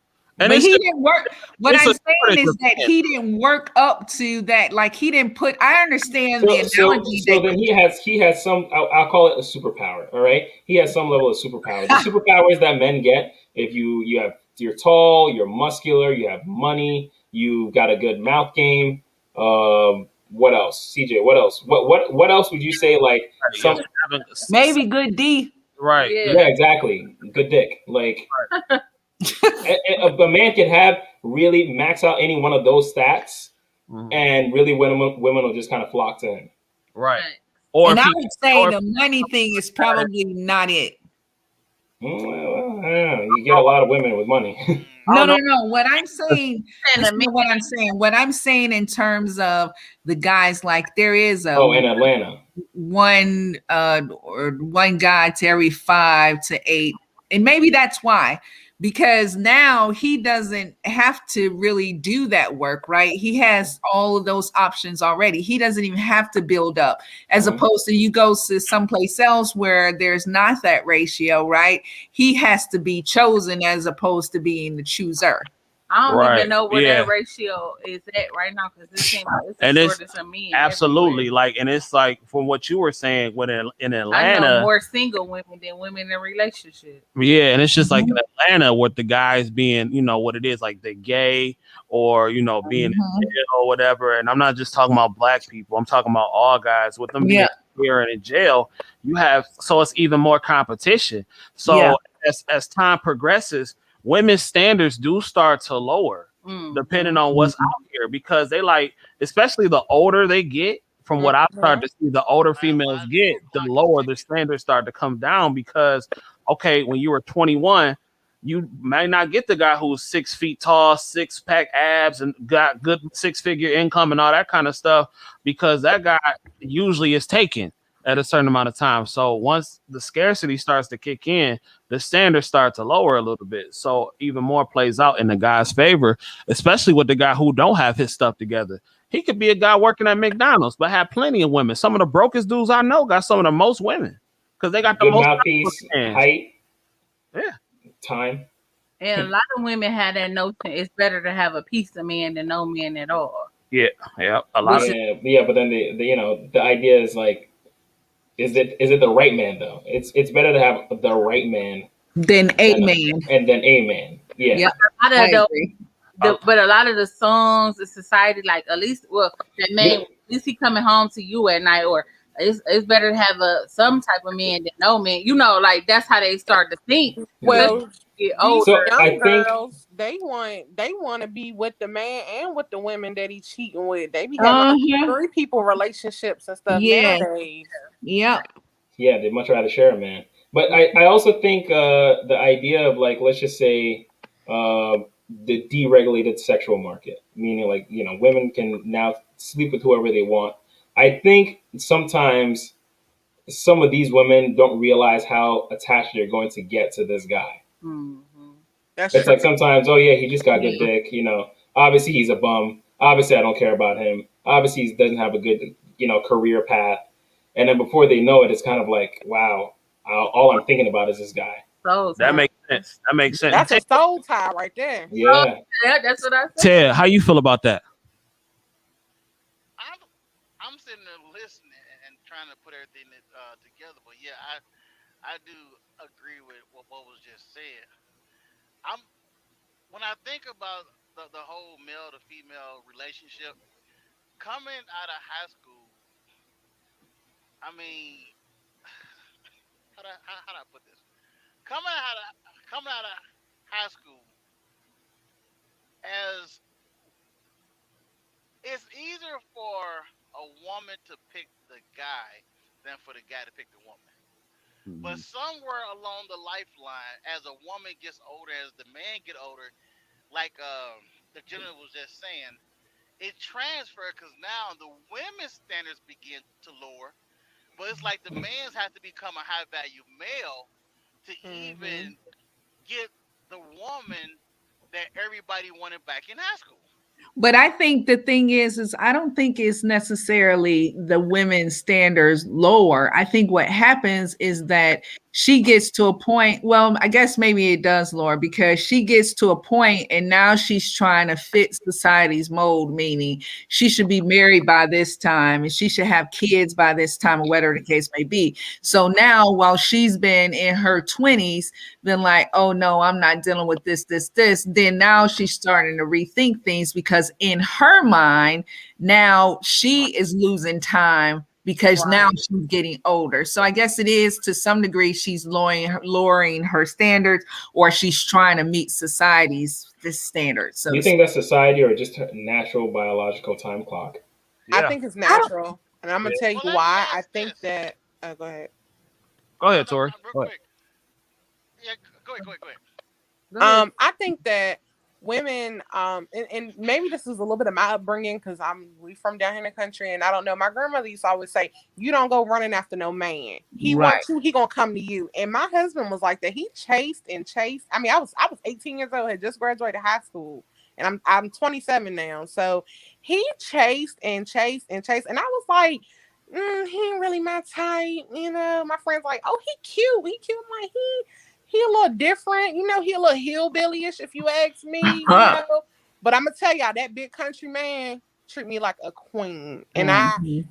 And but he didn't work. What I'm saying is that he didn't work up to that. Like he didn't put. I understand the analogy. So then he has some. I'll call it a superpower. All right, he has some level of superpower. The superpowers that men get, if you're tall, you're muscular, you have money, you got a good mouth game. What else, CJ? What else? What else would you say? Like maybe good D. Right. Yeah, exactly. Good dick. Like. A man can have really max out any one of those stats, and really women will just kind of flock to him. Right. And I would say the money thing is probably not it. Well, I don't know. You get a lot of women with money. No. What I'm saying is what I'm saying. What I'm saying in terms of the guys, like there is in Atlanta, one guy to every 5 to 8, and maybe that's why. Because now he doesn't have to really do that work, right? He has all of those options already. He doesn't even have to build up, as opposed to you go to someplace else where there's not that ratio, right? He has to be chosen as opposed to being the chooser. I don't even know where that ratio is at right now, because it's absolutely like, and it's like from what you were saying when in Atlanta, I know more single women than women in relationships. Yeah, and it's just like in Atlanta, with the guys being, what it is, like they're gay or being in jail or whatever. And I'm not just talking about black people. I'm talking about all guys. With them being here and in jail, so it's even more competition. So as time progresses, women's standards do start to lower depending on what's out here, because they like, especially the older they get, from what I've started to see, the older females get, the lower the standards start to come down, because, okay, when you were 21, You may not get the guy who's 6 feet tall, six pack abs, and got good 6 figure income and all that kind of stuff, because that guy usually is taken at a certain amount of time. So once the scarcity starts to kick in, the standards start to lower a little bit. So even more plays out in the guy's favor, especially with the guy who don't have his stuff together. He could be a guy working at McDonald's, but have plenty of women. Some of the brokest dudes I know got some of the most women because they got the Good most mouthpiece, hands. height, Yeah. time. And a lot of women have that notion it's better to have a piece of man than no man at all. Yeah, a lot of Yeah, but then the idea is like, is it the right man though? It's better to have the right man Then a than man. than a man. Yeah. Yep, A lot I of those, agree. but a lot of the songs, the society, like at least, well, that man, Yeah. at least he coming home to you at night, or it's better to have some type of man than no man. You know, like that's how they start to think. Especially Well, as you get these So older. I young think girls, they want to be with the man and with the women that he cheating with. They be having like Uh-huh. 3 people relationships and stuff Yeah. nowadays. Yep. yeah, they'd much rather share a man. But I also think the idea of like, let's just say uh, the deregulated sexual market, meaning like, women can now sleep with whoever they want. I think sometimes some of these women don't realize how attached they're going to get to this guy. Mhm. That's It's true. like sometimes, oh yeah, he just got good Yeah. dick. Obviously he's a bum. Obviously I don't care about him. Obviously he doesn't have a good, career path. And then before they know it, it's kind of like, wow, all I'm thinking about is this guy. So that tired. makes sense. That makes sense. That's a soul tie right there. Oh, Yeah. yeah, that's what I said. Ted, how you feel about that? I'm I'm sitting there listening and trying to put everything together. But yeah, I do agree with what was just said. I'm When I think about the whole male to female relationship coming out of high school. I mean, how do I put this? Coming out of coming out of high school, as it's easier for a woman to pick the guy than for the guy to pick the woman. But somewhere along the lifeline, as a woman gets older, as the man get older, like the gentleman was just saying, it transferred because now the women's standards begin to lower. But it's like the man's have to become a high value male to Hmm. even get the woman that everybody wanted back in high school. But I think the thing is I don't think it's necessarily the women's standards lower. I think what happens is that she gets to a point, well, I guess maybe it does lower because she gets to a point and now she's trying to fit society's mold, meaning she should be married by this time and she should have kids by this time, or whatever the case may be. So now while she's been in her 20s, been like, oh no, I'm not dealing with this. Then now she's starting to rethink things because in her mind, now she is losing time because now Right. she's getting older. So I guess it is to some degree she's lowering her standards, or she's trying to meet society's this standard. So Do you think that's society or just a natural biological time clock? I Yeah. think it's I don't, natural, and I'm gonna Yeah. tell you Well, let me why. I ask think this. that. Go ahead. Go No, ahead, no, Tori. real Go ahead. quick. Yeah, go ahead. Go ahead. I think that women, and maybe this is a little bit of my upbringing because we from down here in the country, and I don't know. My grandmother used to always say, "You don't go running after no man. He right. wants you, he gonna come to you." And my husband was like that. He chased and chased. I mean, I was 18 years old, had just graduated high school, and I'm 27 now. So he chased and chased and chased, and I was like. He ain't really my type, My friends like, oh, he cute, I'm like, he a little different, he a little hillbillyish if you ask me. But I'm gonna tell y'all that big country man treat me like a queen. And I Mhm.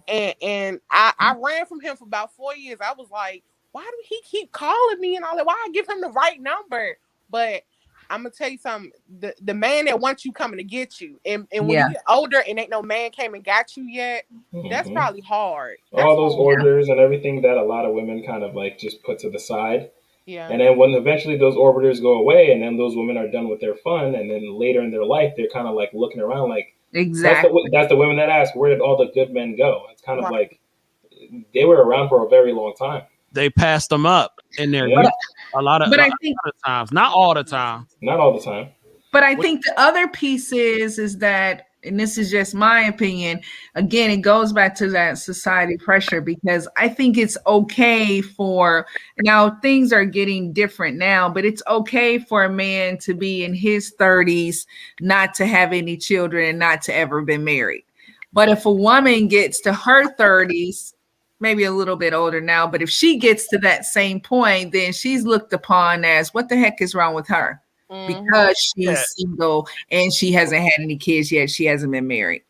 and I ran from him for about 4 years. I was like, why do he keep calling me and all that? Why I give him the right number? But I'm gonna tell you something, the man that wants you coming to get you. And when you Yeah. get older and ain't no man came and got you yet, that's Hmm. probably hard. That's All those hard. orbiters and everything that a lot of women kind of like just put to the side. Yeah. And then when eventually those orbiters go away and then those women are done with their fun, and then later in their life, they're kind of like looking around like, Exactly. that's the women that ask, where did all the good men go? It's kind of Right. like they were around for a very long time. they passed them up in their Yeah. youth. A lot But of I think times, not all the time. Not all the time. But I think the other piece is that, and this is just my opinion, again, it goes back to that society pressure because I think it's okay for now things are getting different now, but it's okay for a man to be in his 30s, not to have any children and not to ever been married. But if a woman gets to her 30s, maybe a little bit older now, but if she gets to that same point, then she's looked upon as what the heck is wrong with her? Because Yeah, she's single and she hasn't had any kids yet. She hasn't been married.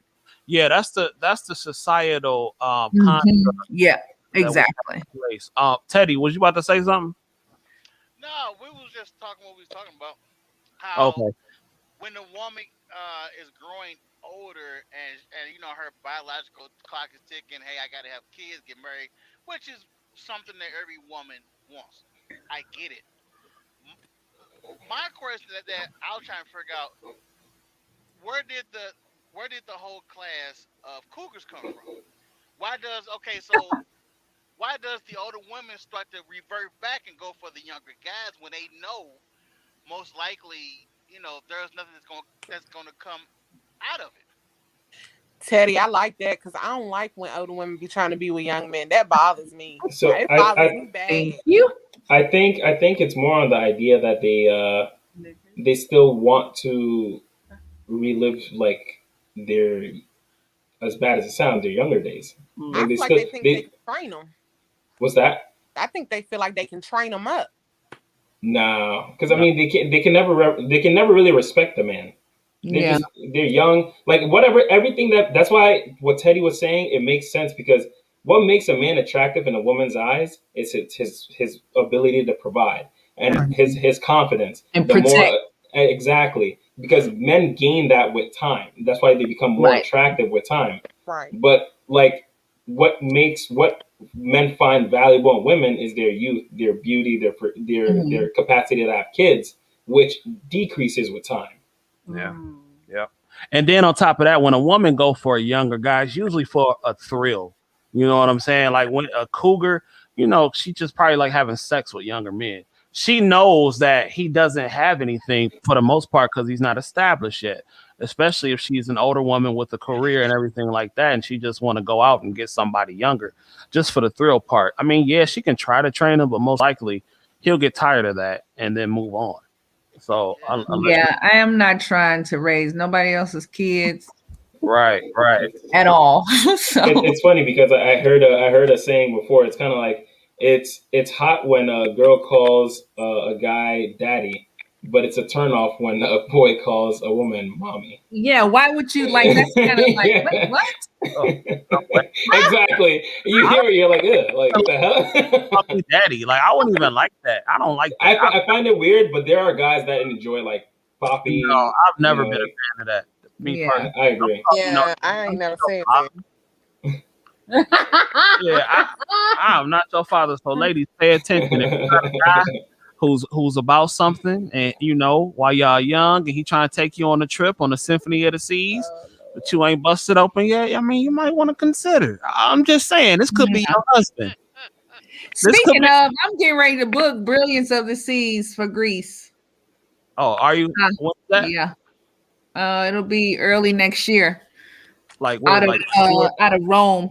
yeah. That's the societal construct Yeah, that we exactly. have in place. Teddy, was you about to say something? No, we was just talking what we was talking about. How Okay. when the woman is growing older and her biological clock is ticking. Hey, I got to have kids, get married, which is something that every woman wants. I get it. My question that I was trying to figure out where did the where did the whole class of cougars come from? Why does okay so why does the older women start to revert back and go for the younger guys when they know most likely there's nothing that's gonna come out of it? Teddy, I like that because I don't like when older women be trying to be with young men. That bothers me. So It bothers me Thank bad. you. I think it's more on the idea that they still want to relive like their, as bad as it sounds, their younger days. I Like they feel like still they think they they can train them. what's that? I think they feel like they can train them up. No, because I No. mean they can never really respect the man. They're Yeah. just they're young, like whatever everything that's why what Teddy was saying it makes sense because what makes a man attractive in a woman's eyes is his ability to provide and Right. his confidence. And The more protect. exactly because men gain that with time. That's why they become more Right. attractive with time. Right. But like what men find valuable in women is their youth, their beauty, their Mhm. capacity to have kids, which decreases with time. Yeah. Yeah. And then on top of that, when a woman go for a younger guy, it's usually for a thrill. You know what I'm saying? Like when a cougar, she just probably like having sex with younger men. She knows that he doesn't have anything for the most part because he's not established yet. Especially if she's an older woman with a career and everything like that, and she just want to go out and get somebody younger, just for the thrill part. I mean, yeah, she can try to train him, but most likely he'll get tired of that and then move on. So Yeah. unless, Yeah, I am not trying to raise nobody else's kids right, right. at all. So It's funny because I heard a saying before. It's kind of like it's hot when a girl calls a guy daddy, but it's a turnoff when a boy calls a woman mommy. yeah, why would you like that's kind of like Yeah. what? Oh, no way. Exactly. You I hear it, you're like, ugh, like what the call hell? me daddy. Like I wouldn't even like that. I don't like that. I find it weird, but there are guys that enjoy like No, poppy. I've never been a Like fan of that. Me Yeah. personally, I agree. you know, Yeah, I ain't I'm never your said that. father. Yeah, I'm not your father. So, ladies, pay attention. If you got a guy who's about something, and while y'all young, and he trying to take you on a trip on the Symphony of the Seas, but you ain't busted open yet. I mean, you might want to consider. I'm just saying, this could be Yeah. your husband. This could Speaking be. of, I'm getting ready to book Brilliance of the Seas for Greece. Oh, are you? Uh, What's that? yeah. It'll be early next year Like what? Like January? out of Rome.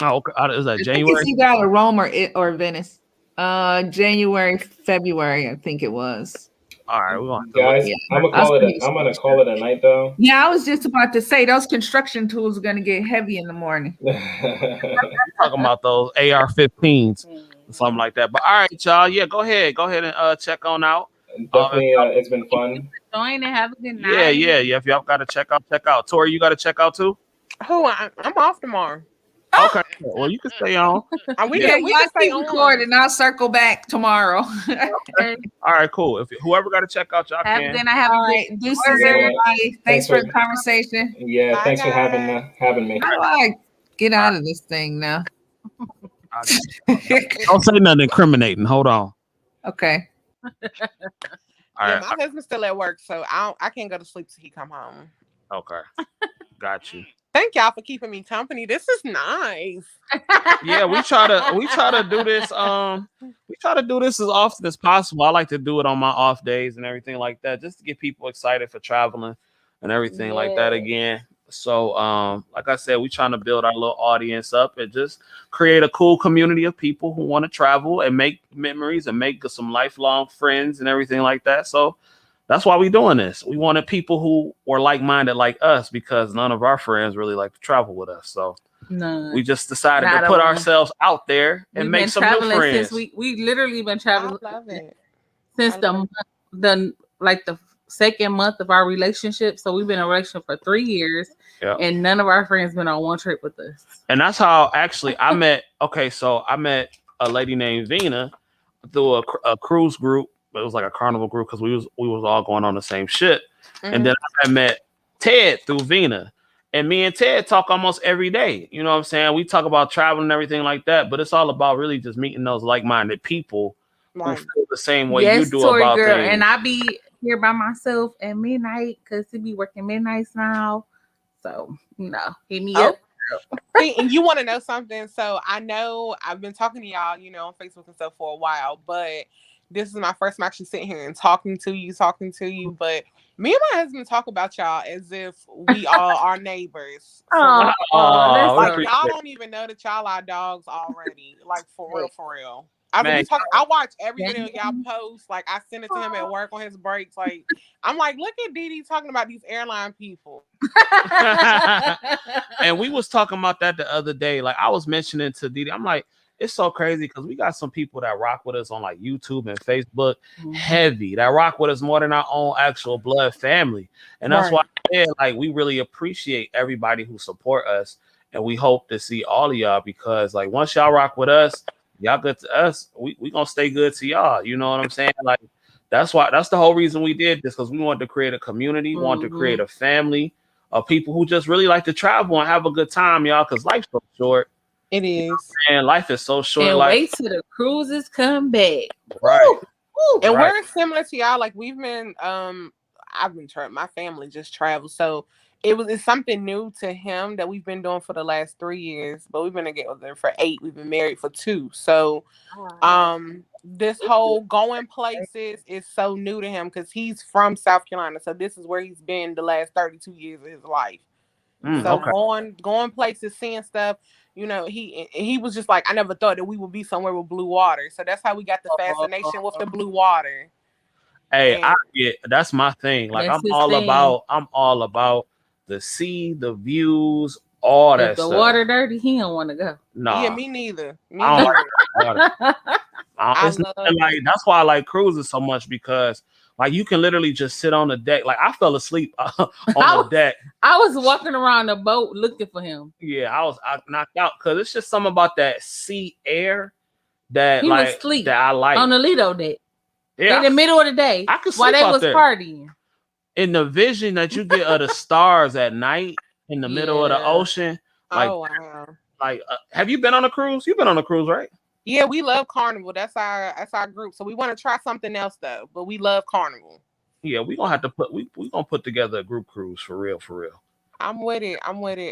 Oh, okay. Is that I think it's January? either out of Rome or Venice. January, February, I think it was. All right, we're gonna have to look. Guys, Yeah. I'm gonna I'll call it. send you the I'm gonna screenshot. call it a night though. Yeah, I was just about to say those construction tools are gonna get heavy in the morning. Talking about those AR-15s or something like that. But all right, y'all. Yeah, go ahead. Go ahead and check on out. If Definitely, y'all, it's been fun. Join and have a good yeah, night. yeah, yeah. If y'all got to check out, check out. Tori, you got to check out too. I'm off tomorrow. Okay. Well, you can stay on. We Yeah. Yeah, can y'all stay keep on. recording. I'll circle back tomorrow. Okay. All right. Cool. If whoever got to check out, y'all Have a can. good night. Have All a good right. Deuces, Yeah. everybody. Thanks Thanks for for the conversation. yeah. Bye, Thanks for guys. having me. How do I get out of this thing now? I got you. Don't say nothing incriminating. Hold on. Okay. All Yeah, right. my husband's still at work, so I can't go to sleep till he come home. Okay. Got you. Thank y'all for keeping me company. This is nice. Yeah, we try to do this. We try to do this as often as possible. I like to do it on my off days and everything like that, just to get people excited for traveling and everything like that Yes. again. So, like I said, we trying to build our little audience up and just create a cool community of people who want to travel and make memories and make some lifelong friends and everything like that. So that's why we doing this. We wanted people who were like-minded like us because none of our friends really like to travel with us. So None. we just decided Not to a put one. ourselves out there and We've make been some new traveling friends. since we literally been I traveling love it. since I the love month, the like the second month of our relationship. So we've been in a relationship for 3 years, Yeah. and none of our friends been on one trip with us. And that's how actually I met. Okay, so I met a lady named Vina through a cruise group. It was like a carnival group because we was all going on the same shit. And Mhm. then I met Ted through Vina. And me and Ted talk almost every day. You know what I'm saying? We talk about traveling and everything like that, but it's all about really just meeting those like-minded people who Right. feel the same way you Yes, do Tori about girl, things. and I be here by myself at midnight because he be working midnights now. So hit me Oh. up. See, and you want to know something? So I know I've been talking to y'all, on Facebook and stuff for a while, but this is my first time actually sitting here and talking to you. But me and my husband talk about y'all as if we all are neighbors. For real. That's Oh, we Like so appreciate y'all it. don't even know that y'all are dogs already. Like for real, for real. I said Man. we talk. I watch every video y'all post. Like I send it to him at work on his breaks. Like I'm like, look at Dee Dee talking about these airline people. And we was talking about that the other day. Like I was mentioning to Didi, I'm like, it's so crazy because we got some people that rock with us on like YouTube and Facebook, heavy that rock with us more than our own actual blood family. And that's why I said, like, we really appreciate everybody who support us, and we hope to see all of y'all because like once y'all rock with us, y'all good to us. We gonna stay good to y'all. You know what I'm saying? Like that's the whole reason we did this because we wanted to create a community, wanted to create a family of people who just really like to travel and have a good time, y'all, because life's so short. It is. And life is so short. And Like, wait till the cruises come back. right. And Right. we're similar to y'all. Like we've been I've been my family just traveled. So it's something new to him that we've been doing for the last 3 years, but we've been together for 8. We've been married for 2. So this whole going places is so new to him because he's from South Carolina. So this is where he's been the last 32 years of his life. So Okay. going places, seeing stuff, he was just like, I never thought that we would be somewhere with blue water. So that's how we got the fascination with the blue water. Hey, And that's my thing. Like That's I'm his all thing. about the sea, the views, all that If the stuff. water dirty, he don't want to go. Nah, yeah, me neither. Me I don't neither. like water. I It's love nothing like that's why I like cruises so much because like you can literally just sit on the deck. Like I fell asleep on the deck. I was walking around the boat looking for him. Yeah, I knocked out because it's just something about that sea air that He was like asleep that I like. on the Lido deck Yeah, in the middle of the day I could while sleep they out was there. partying. In the vision that you get of the stars at night in the middle of the Yeah. ocean. Like, Oh wow. Have you been on a cruise? You've been on a cruise, right? Yeah, we love Carnival. That's our group. So we want to try something else though, but we love Carnival. Yeah, we gonna have to we gonna put together a group cruise for real, for real. I'm with it.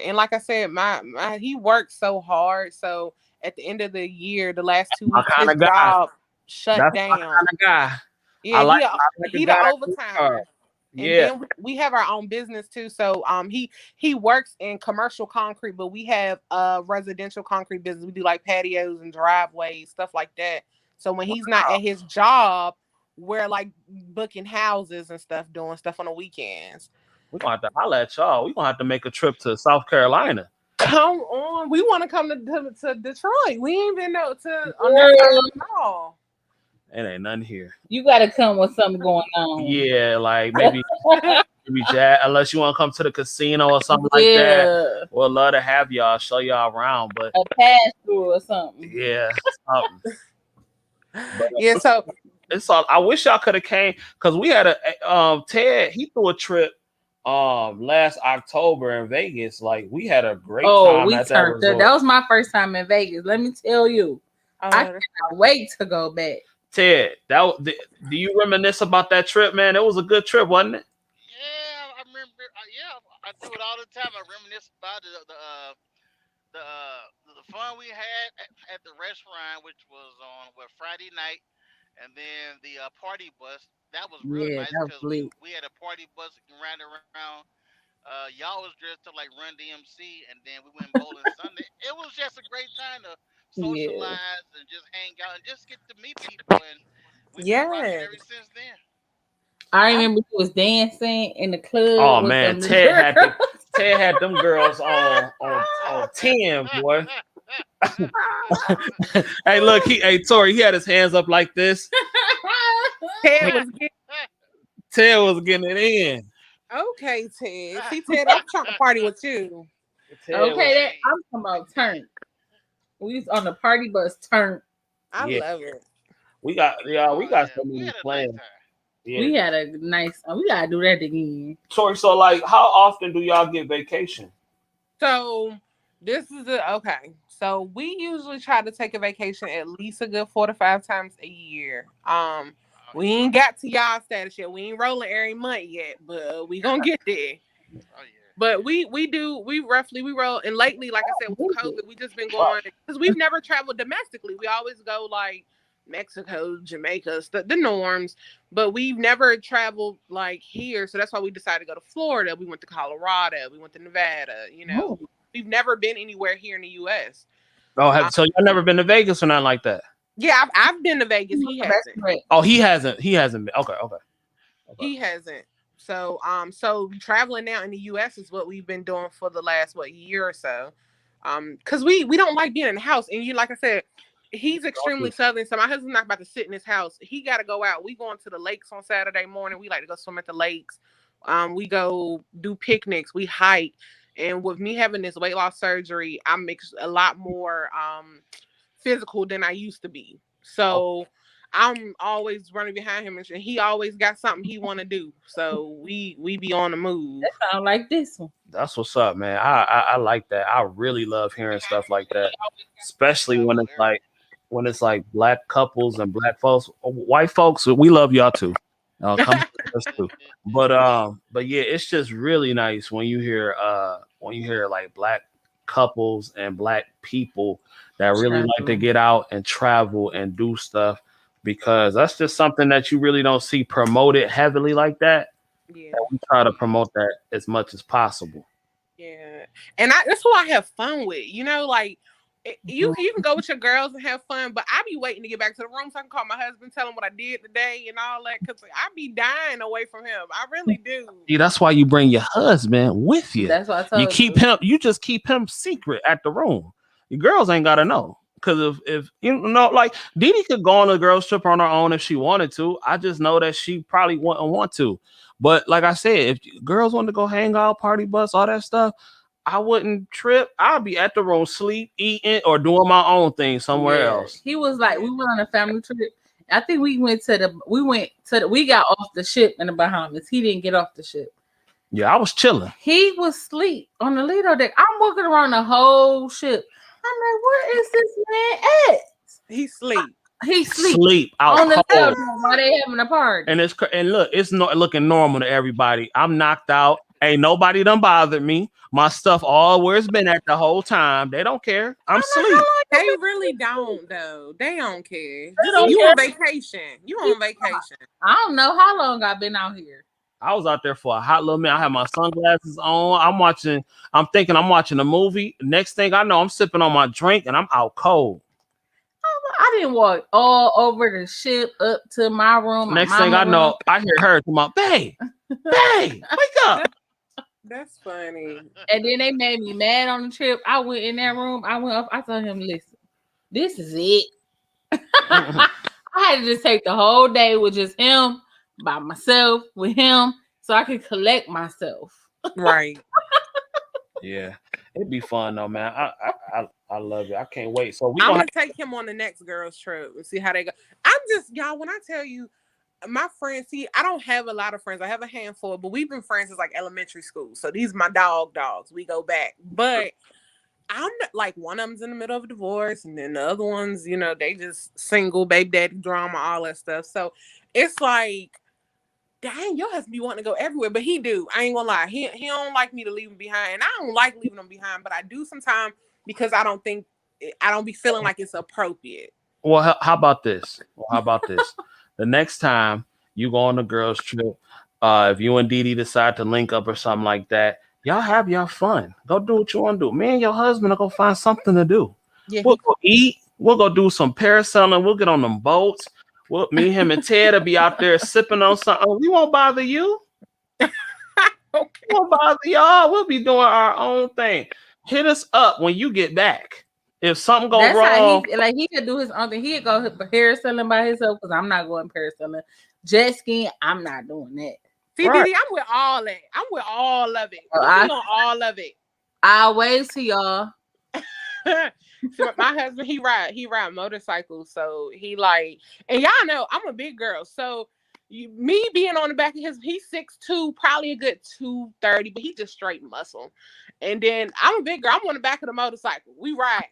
And like I said, my he works so hard. So at the end of the year, the last 2 My weeks, kind his of guy. job shut That's my down. kind of guy. Yeah, I like a he the guy that works hard. overtimer. And Yeah. then we have our own business too. So he works in commercial concrete, but we have a residential concrete business. We do like patios and driveways, stuff like that. So when he's not at his job, we're like booking houses and stuff, doing stuff on the weekends. We're gonna have to holler at y'all. We're gonna have to make a trip to South Carolina. Come on, we want to come to Detroit. We ain't been on that side at all. It ain't nothing here. You got to come with something going on. Yeah, like maybe jazz, unless you want to come to the casino or something like that. We'd love to have y'all, show y'all around, but a pass through or something. Yeah, something. But, Yeah, so it's all. I wish y'all could have came because we had a Ted. He threw a trip last October in Vegas. Like we had a great time. We at turned that up. That was my first time in Vegas. Let me tell you, I cannot wait to go back. Ted, do you reminisce about that trip, man? It was a good trip, wasn't it? Yeah, I remember. Yeah, I do it all the time. I reminisce about the fun we had at the restaurant, which was on what Friday night, and then the party bus. That was real Yeah, nice that was because we lit. we had a party bus ran around. Y'all was dressed up like Run DMC, and then we went bowling Sunday. It was just a great time to Yeah. socialize and just hang out and just get to meet people. And we've been rocking Yes. ever since then. I I remember he was dancing in the club Oh with man, them little girls. Ted had them girls on 10, boy. Hey, look, hey Tori, he had his hands up like this. Ted was getting Ted was getting it in. okay, Ted. See, Ted, I'm trying to party with you. Ted was, Okay, that Hey. I'm talking about turn. We was on the party bus turn. I yeah. love it. We Oh got yeah, so we many had a nice plans. time. Yeah, We had a nice. We gotta do that again. Tori. So like, how often do y'all get vacation? So this is okay. So we usually try to take a vacation at least a good 4 to 5 times a year. Oh We ain't got to y'all status yet. We ain't rolling every month yet, but we gonna get there. oh yeah. But we roll, and lately, like I said, with COVID, we just been Wow. going because we've never traveled domestically. We always go like Mexico, Jamaica, the norms, but we've never traveled like here. So that's why we decided to go to Florida. We went to Colorado, we went to Nevada. Oh, We've never been anywhere here in the U.S. Oh, Uh, so y'all never been to Vegas or nothing like that? yeah, I've been to Vegas. He that's hasn't. correct. Oh, he hasn't. He hasn't been. Okay, okay, okay. He hasn't. So traveling now in the US is what we've been doing for the last year or so. Because we don't like being in the house. And you like I said, he's extremely southern. So my husband's not about to sit in his house. He gotta go out. We going to the lakes on Saturday morning. We like to go swim at the lakes. We go do picnics, we hike. And with me having this weight loss surgery, I'm a lot more physical than I used to be. Oh, So I'm always running behind him, and he always got something he want to do. So we be on the move. That sound like this one. that's what's up, man. I like that. I really love hearing stuff like that, especially Travel there. when it's like black couples and black folks, white folks. We love y'all too. Come with us too. But yeah, it's just really nice when you hear like black couples and black people that really like to Traveling. get out and travel and do stuff because that's just something that you really don't see promoted heavily like that. Yeah, And we try to promote that as much as possible. yeah, and that's who I have fun with. Like you can go with your girls and have fun, but I be waiting to get back to the room so I can call my husband, tell him what I did today and all that, because I be dying away from him. I really do. See, that's why you bring your husband with you. That's what I told you. You just keep him secret at the room. Your girls ain't gotta know. Because if you know, like Dee Dee could go on a girls trip on her own if she wanted to. I just know that she probably wouldn't want to. But like I said, if girls want to go hang out, party bus, all that stuff, I wouldn't trip. I'd be at the room, sleep, eating, or doing my own thing somewhere Yeah, else. he was like, we went on a family trip. I think we got off the ship in the Bahamas. He didn't get off the ship. Yeah, I was chilling. He was asleep on the Lido deck. I'm walking around the whole ship. I'm like, where is this man at? He sleep. He sleep Sleep out on the cold. table while they having a party. And look, it's not looking normal to everybody. I'm knocked out. Ain't nobody done bothered me. My stuff all where it's been at the whole time. They don't care. I'm asleep. They really don't though. They don't care. don't You care. on vacation. You on vacation. I don't know how long I've been out here. I was out there for a hot little minute. I had my sunglasses on. I'm thinking I'm watching a movie. Next thing I know, I'm sipping on my drink and I'm out cold. I didn't walk all over the ship up to my room. My Next thing mama I know, room. I hear her come out, babe, wake up. That's funny. And then they made me mad on the trip. I went in that room. I went up. I told him, listen, this is it. I had to just take the whole day with just him, by myself, with him, so I could collect myself. Right. Yeah, it'd be fun though, man. I love it. I can't wait. So I'm gonna take him on the next girls trip and see how they go. I'm just y'all. When I tell you, my friends, see, I don't have a lot of friends. I have a handful, but we've been friends since like elementary school. So these are my dogs. We go back. But I'm not, like one of them's in the middle of a divorce, and then the other ones, they just single, baby daddy drama, all that stuff. So it's like dang, your husband be wanting to go everywhere, but he do. I ain't gonna lie. He don't like me to leave him behind. And I don't like leaving him behind, but I do sometimes because I don't be feeling like it's appropriate. Well, how about this? The next time you go on a girls trip, if you and Dee Dee decide to link up or something like that, y'all have your fun. Go do what you want to do. Me and your husband are gonna find something to do. Yeah, We'll go eat. We'll go do some parasailing. We'll get on them boats. Me, him, and Ted will be out there sipping on something. We won't bother you. okay. We won't bother y'all. We'll be doing our own thing. Hit us up when you get back. If something goes wrong, he could do his own thing. He could go parasailing by himself because I'm not going parasailing. Jet skiing, I'm not doing that. See, right. Didi, I'm with all that. I'm with all of it. I'm on all of it. I'll wave to y'all. So my husband, he ride motorcycles, so he like, and y'all know I'm a big girl, so me being on the back of he's 6'2", probably a good 230, but he just straight muscle. And then I'm a big girl. I'm on the back of the motorcycle. We ride.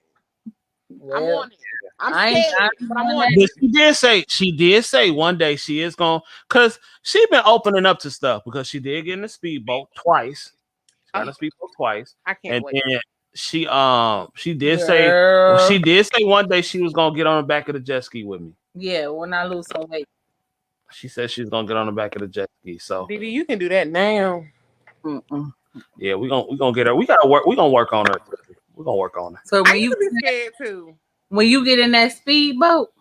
Well, I'm on it. I'm scared, but I'm on it. She did say one day she is going, because she been opening up to stuff because she did get in a speedboat twice. She got in a speedboat twice. I can't wait. Then she did say one day she was gonna get on the back of the jet ski with me. Yeah, when I lose some weight. She said she's gonna get on the back of the jet ski. So Didi, you can do that now. Yeah, we gonna get her. We gotta work. We gonna work on her. We're gonna work on her. So when you be scared too. When you get in that speedboat,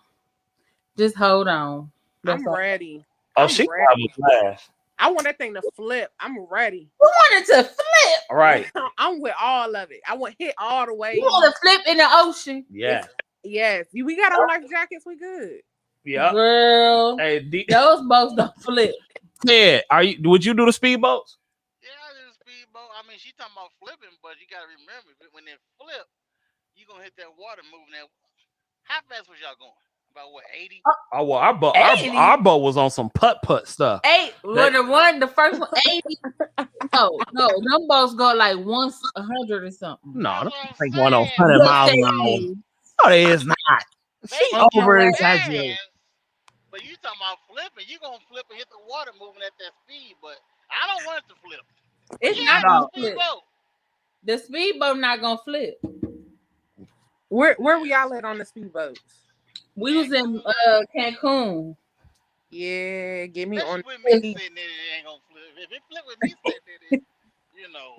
just hold on. I'm ready. Oh, she probably fast. I want that thing to flip. I'm ready. You want it to flip? All right. I'm with all of it. I want hit all the way. You want to flip in the ocean? Yeah. Yes. We got our life jackets. We good. Yeah. Girl. Hey, those boats don't flip. Yeah. Would you do the speedboats? Yeah, I do the speedboat. I mean, she talking about flipping, but you gotta remember when they flip, you gonna hit that water moving that. How fast was y'all going? About what, 80? Oh well, our boat was on some putt stuff. The first one, 80. No, them boats go like 100 or something. No, that's like going on 100 miles an hour. No, it is not. She over exaggerating. But you talking about flipping? You gonna flip and hit the water moving at that speed? But I don't want it to flip. It's not gonna flip. The speedboat not gonna flip. Where we all at on the speedboats? We was in Cancun. Yeah, get me on. With me sitting there, it ain't gonna flip. If it flip with me sitting there, you know.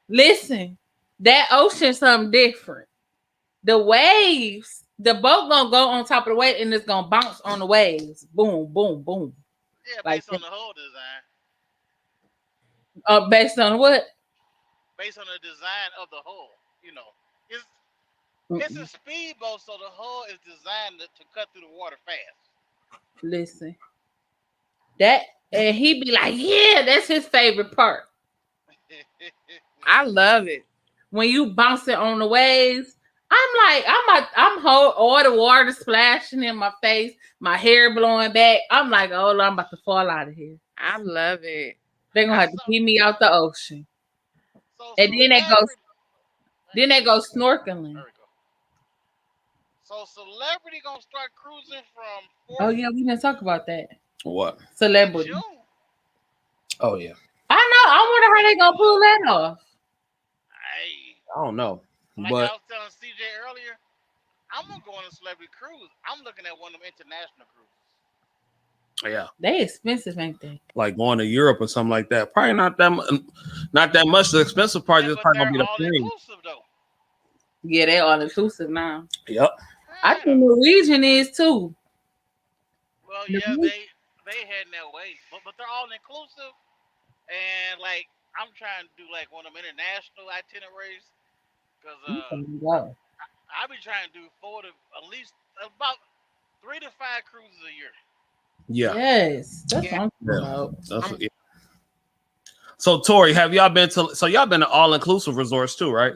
Listen, that ocean's something different. The waves, the boat gonna go on top of the wave and it's gonna bounce on the waves. Boom, boom, boom. Yeah, based on the hull design. Based on what? Based on the design of the hull, you know. It's a speedboat, so the hull is designed to cut through the water fast. Listen, and he be like, yeah, that's his favorite part. I love it when you bouncing on the waves. I'm all the water splashing in my face, my hair blowing back. I'm like, oh, I'm about to fall out of here. I love it. They're gonna have to keep me out the ocean, and then they go snorkeling. So celebrity gonna start cruising from. Oh yeah, we didn't talk about that. What? Celebrity. Oh yeah. I know. I wonder how they gonna pull that off. I don't know. Like I was telling CJ earlier, I'm gonna go on a celebrity cruise. I'm looking at one of them international cruises. Yeah. They expensive, ain't they? Like going to Europe or something like that. Probably not that much. The expensive part is probably gonna be the plane. Yeah, they all inclusive now. Yep. I think Norwegian is too. Well, yeah, they heading that way, but they're all inclusive, and like I'm trying to do like one of them international itineraries because I be trying to do at least about 3 to 5 cruises a year. Yeah. Yes, that's what I'm about. Yeah. So Tori, have y'all been to? So y'all been to all inclusive resorts too, right?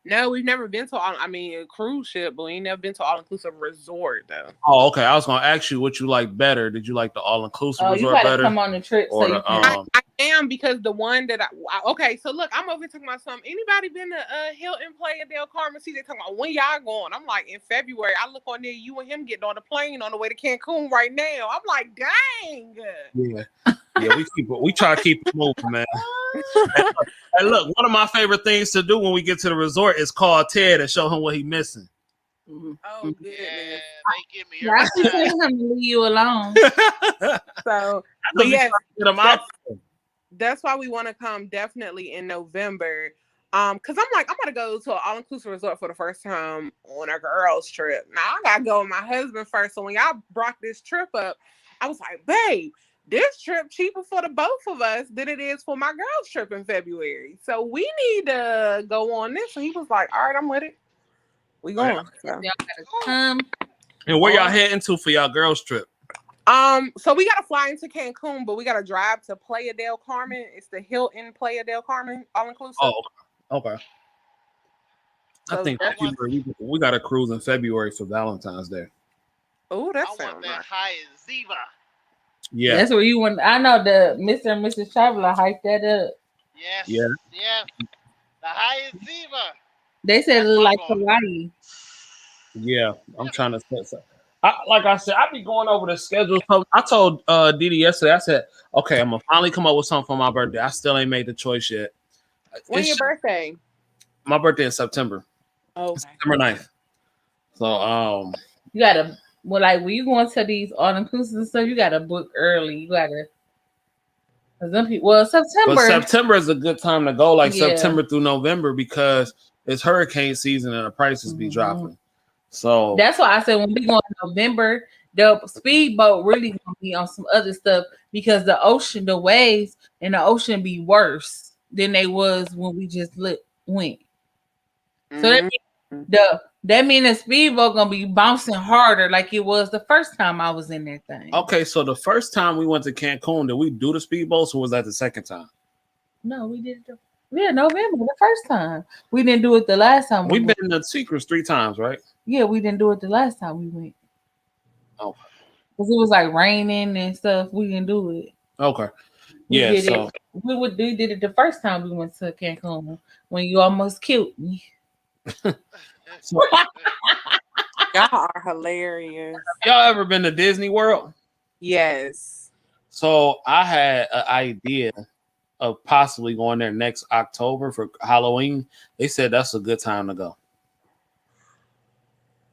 No, we've never been to a cruise ship, but we ain't never been to all-inclusive resort though. Oh, okay. I was gonna ask you what you like better. Did you like the all-inclusive resort you gotta better? Come on the trip. So you can. I am because the one that okay. So look, I'm over here talking about something. Anybody been to Hilton Playa del Carmen? See, they talking about when y'all going. I'm like in February. I look on there, you and him getting on the plane on the way to Cancun right now. I'm like, dang. Yeah. Yeah, we try to keep it moving, man. And look, one of my favorite things to do when we get to the resort is call Ted and show him what he's missing. Oh goodness. Yeah, they get me Yeah, I every keep time. telling him to leave you alone. So, I but just be yes, trying to get him out. that's why we want to come definitely in November. Cause I'm like, I'm gonna go to an all-inclusive resort for the first time on a girls trip. Now I gotta go with my husband first. So when y'all brought this trip up, I was like, babe, this trip cheaper for the both of us than it is for my girls trip in February. So we need to go on this. So he was like, all right, I'm with it. We going. So. Y'all gotta come. And where y'all heading to for y'all girls trip? So we gotta fly into Cancun, but we gotta drive to Playa del Carmen. It's the Hilton Playa del Carmen, all inclusive. Oh, okay. I So think I want- we got a cruise in February for Valentine's Day. Oh, that I want sounds that nice. high Ziva. Yeah, That's where you want. I know the Mr. and Mrs. Traveler hyped that up. Yes. Yeah. Yes. The high Ziva. They said it That's looked where like I'm going. Hawaii. yeah. I'm trying to set some. Like I said, I be going over the schedule. So I told Didi yesterday. I said, okay, I'm gonna finally come up with something for my birthday. I still ain't made the choice yet. When's your birthday? My birthday is September. Okay. September 9th. So You gotta like when you going to these all inclusive and stuff, you gotta book early. You gotta. Cause them people, well, but September. September is a good time to go, like Yeah. September through November, because it's hurricane season and the prices be dropping. So That's why I said when we go in November, the speedboat really gonna be on some other stuff because the ocean, the waves in the ocean be worse than they was when we just went. So that mean the speedboat gonna be bouncing harder like it was the first time I was in that thing. okay, so the first time we went to Cancun, did we do the speedboats or was that the second time? No, we did it. Yeah, November the first time. We didn't do it the last time. We've been in the Secrets 3 times, right? Yeah, we didn't do it the last time we went. Okay. Because it was like raining and stuff. We didn't do it. Okay. We Yeah, did so it. We did it the first time we went to Cancun when you almost killed me. Y'all are hilarious. y'all ever been to Disney World? Yes. So I had an idea of possibly going there next October for Halloween. They said that's a good time to go.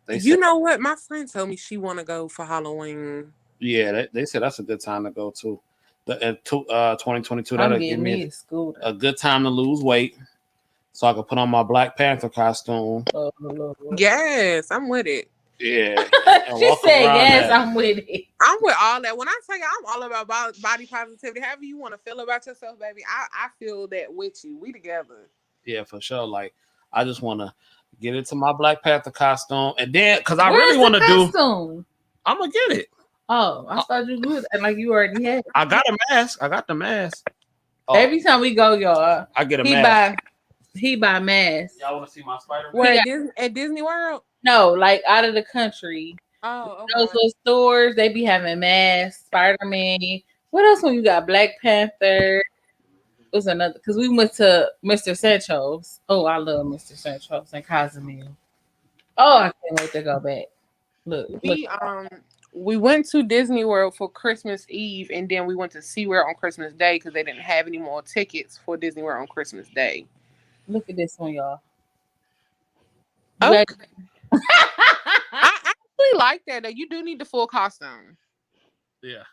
You know what? My friend told me she want to go for Halloween. Yeah, they said that's a good time to go too. 2022, that'll give me a good time to lose weight, so I can put on my Black Panther costume. Yes, I'm with it. Yeah, she said yes, I'm with it. I'm with all that. When I tell you I'm all about body positivity, however you want to feel about yourself, baby, I feel that with you. We together. Yeah, for sure. Like I just want to get into my Black Panther costume, and then because I really want to do, I'm gonna get it. Oh, I thought you would, and like you already had. I got a mask. I got the mask. Oh. Every time we go, y'all, I get a mask. He buy masks. Y'all want to see my Spider-Man? Where at Disney World? No, like out of the country. Oh, okay. Those little stores, they be having masks, Spider-Man. What else when you got Black Panther? It was another because we went to Mr. Sancho's. Oh, I love Mr. Sancho's and Cozumel. Oh, I can't wait to go back. Look. We went to Disney World for Christmas Eve, and then we went to SeaWorld on Christmas Day because they didn't have any more tickets for Disney World on Christmas Day. Look at this one, y'all. Okay. I actually like that. Though. You do need the full costume. Yeah,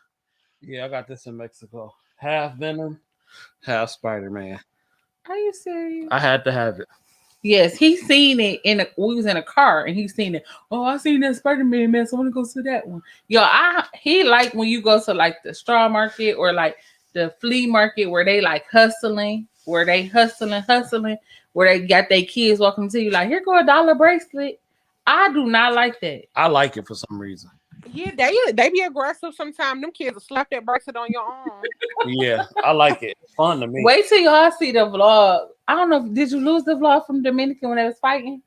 I got this in Mexico. Half Venom, half Spider-Man. Are you serious? I had to have it. Yes, he seen it we was in a car and he seen it. Oh, I seen that Spider-Man mask. I want to go to that one. Yo, he like when you go to like the straw market or like the flea market where they like hustling, where they hustling, where they got their kids walking to you like, here go a $1 bracelet. I do not like that. I like it for some reason. Yeah, they be aggressive sometimes. Them kids will slap that bracelet on your arm. Yeah, I like it. Fun to me. Wait till y'all see the vlog. I don't know. Did you lose the vlog from Dominican when they was fighting?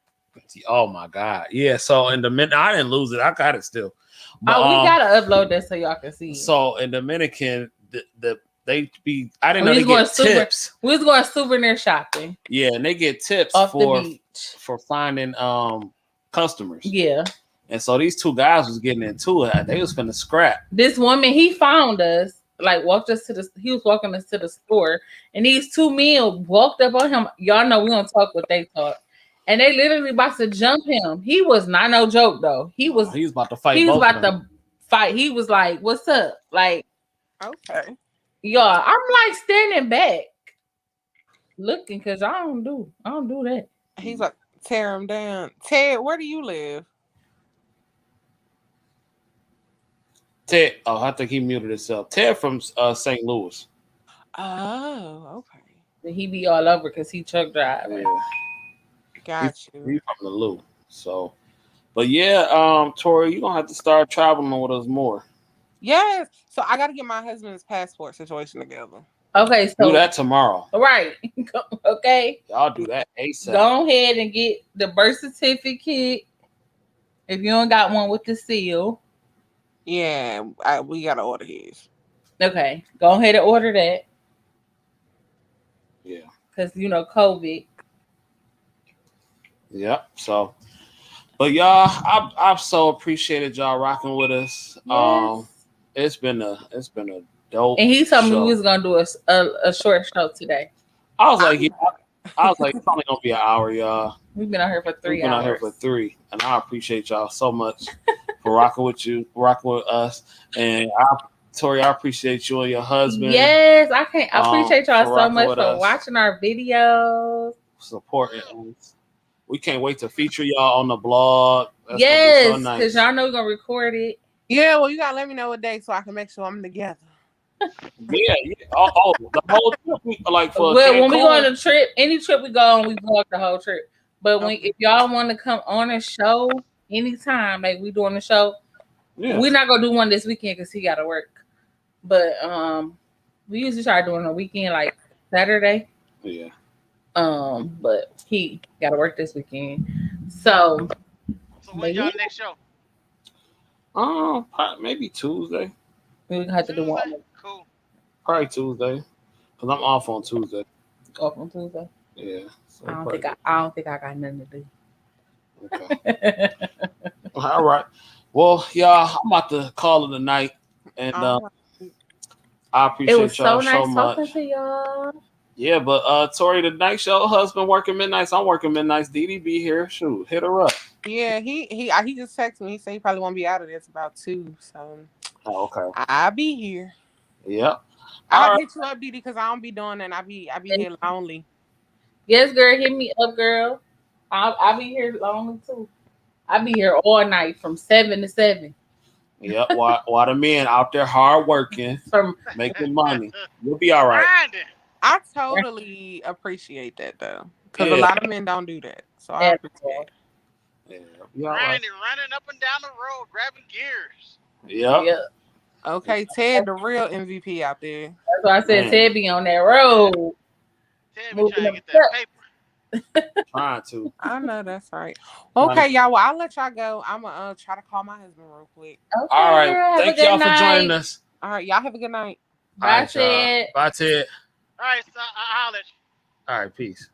Oh my God. Yeah. So in Dominican, I didn't lose it. I got it still. But, we gotta upload that so y'all can see it. So in Dominican, I didn't know they get tips. We was going souvenir shopping. Yeah, and they get tips off the beach for finding customers. Yeah. And so these two guys was getting into it. They was finna scrap. This woman, he found us. like walked us to the. He was walking us to the store, and these two men walked up on him. Y'all know we don't talk what they talk, and they literally about to jump him. He was not no joke though. He was He's about to fight. he was both about of them. to fight. He was like, "What's up?" Like, Okay. y'all, I'm like standing back, looking because I don't do that. He's like, tear him down. Ted, where do you live? Ted. Oh, I think he muted himself. Ted from St. Louis. Oh, okay. He be all over because he truck driver. Yeah, Got he's you. from the Lou. So, but yeah, Tori, you gonna have to start traveling with us more. Yes. So I got to get my husband's passport situation together. Okay, Do so that tomorrow. right, okay. Y'all do that ASAP. Go ahead and get the birth certificate if you don't got one with the seal. Yeah, we got to order his. Okay, go ahead and order that Yeah. because you know COVID. Yep. So, but y'all, I've so appreciated y'all rocking with us. Yes. It's been a dope. And he told me show. we was gonna do a short show today. I was like, it's only gonna be an hour, y'all. We've been out here for 3 We've been hours. out here for 3, and I appreciate y'all so much for rocking with us, and Tori, I appreciate you and your husband. Yes, I appreciate y'all so much for us, watching our videos, supporting us. We can't wait to feature y'all on the blog. That's yes, gonna be so because nice. y'all know we're gonna record it. Yeah, well, you got to let me know a day so I can make sure I'm together. Yeah. Oh, the whole trip, like for Well, Cancun. when we go on a trip, any trip we go on, we vlog the whole trip. But when Okay. if y'all want to come on a show anytime, like we doing a show, Yeah. we're not gonna do one this weekend because he got to work. But we usually try doing a weekend like Saturday. Yeah. But he got to work this weekend. So when y'all next show? Maybe Tuesday. we're gonna have to do one Cool. Probably Tuesday, because I'm off on Tuesday. off on Tuesday. Yeah. So I don't think I got nothing to do. Okay. All right. Well, y'all, I'm about to call it a night, and I appreciate it was y'all so nice so talking much. to y'all. Yeah, but Tori, the night show husband working midnights. I'm working midnights. Dee be here. Shoot, hit her up. Yeah, he just texted me. He said he probably won't be out of this about 2. So Oh, okay. I'll be here. Yep. I'll hit you up, Didi, because I don't be doing that. I be here lonely. Yes, girl, hit me up, girl. I'll be here lonely too. I'll be here all night from 7 to 7. Yep. While the men out there hard working, From making money, you'll be all right. Grinding. I totally appreciate that though, because a lot of men don't do that. So I appreciate it. Yeah. You all right? Grinding, running up and down the road, grabbing gears. Yep. Yeah. Okay, Ted, the real MVP out there. That's why I said Ted be on that road. Tell me trying to get that paper. Trying to. I know that's right. Okay, y'all. Well, I'll let y'all go. I'm gonna try to call my husband real quick. Okay, all right. girl, Thank y'all for joining us. All right, y'all have a good night. Bye, Ted. Bye, Ted. All right, so I'll let you. All right, peace.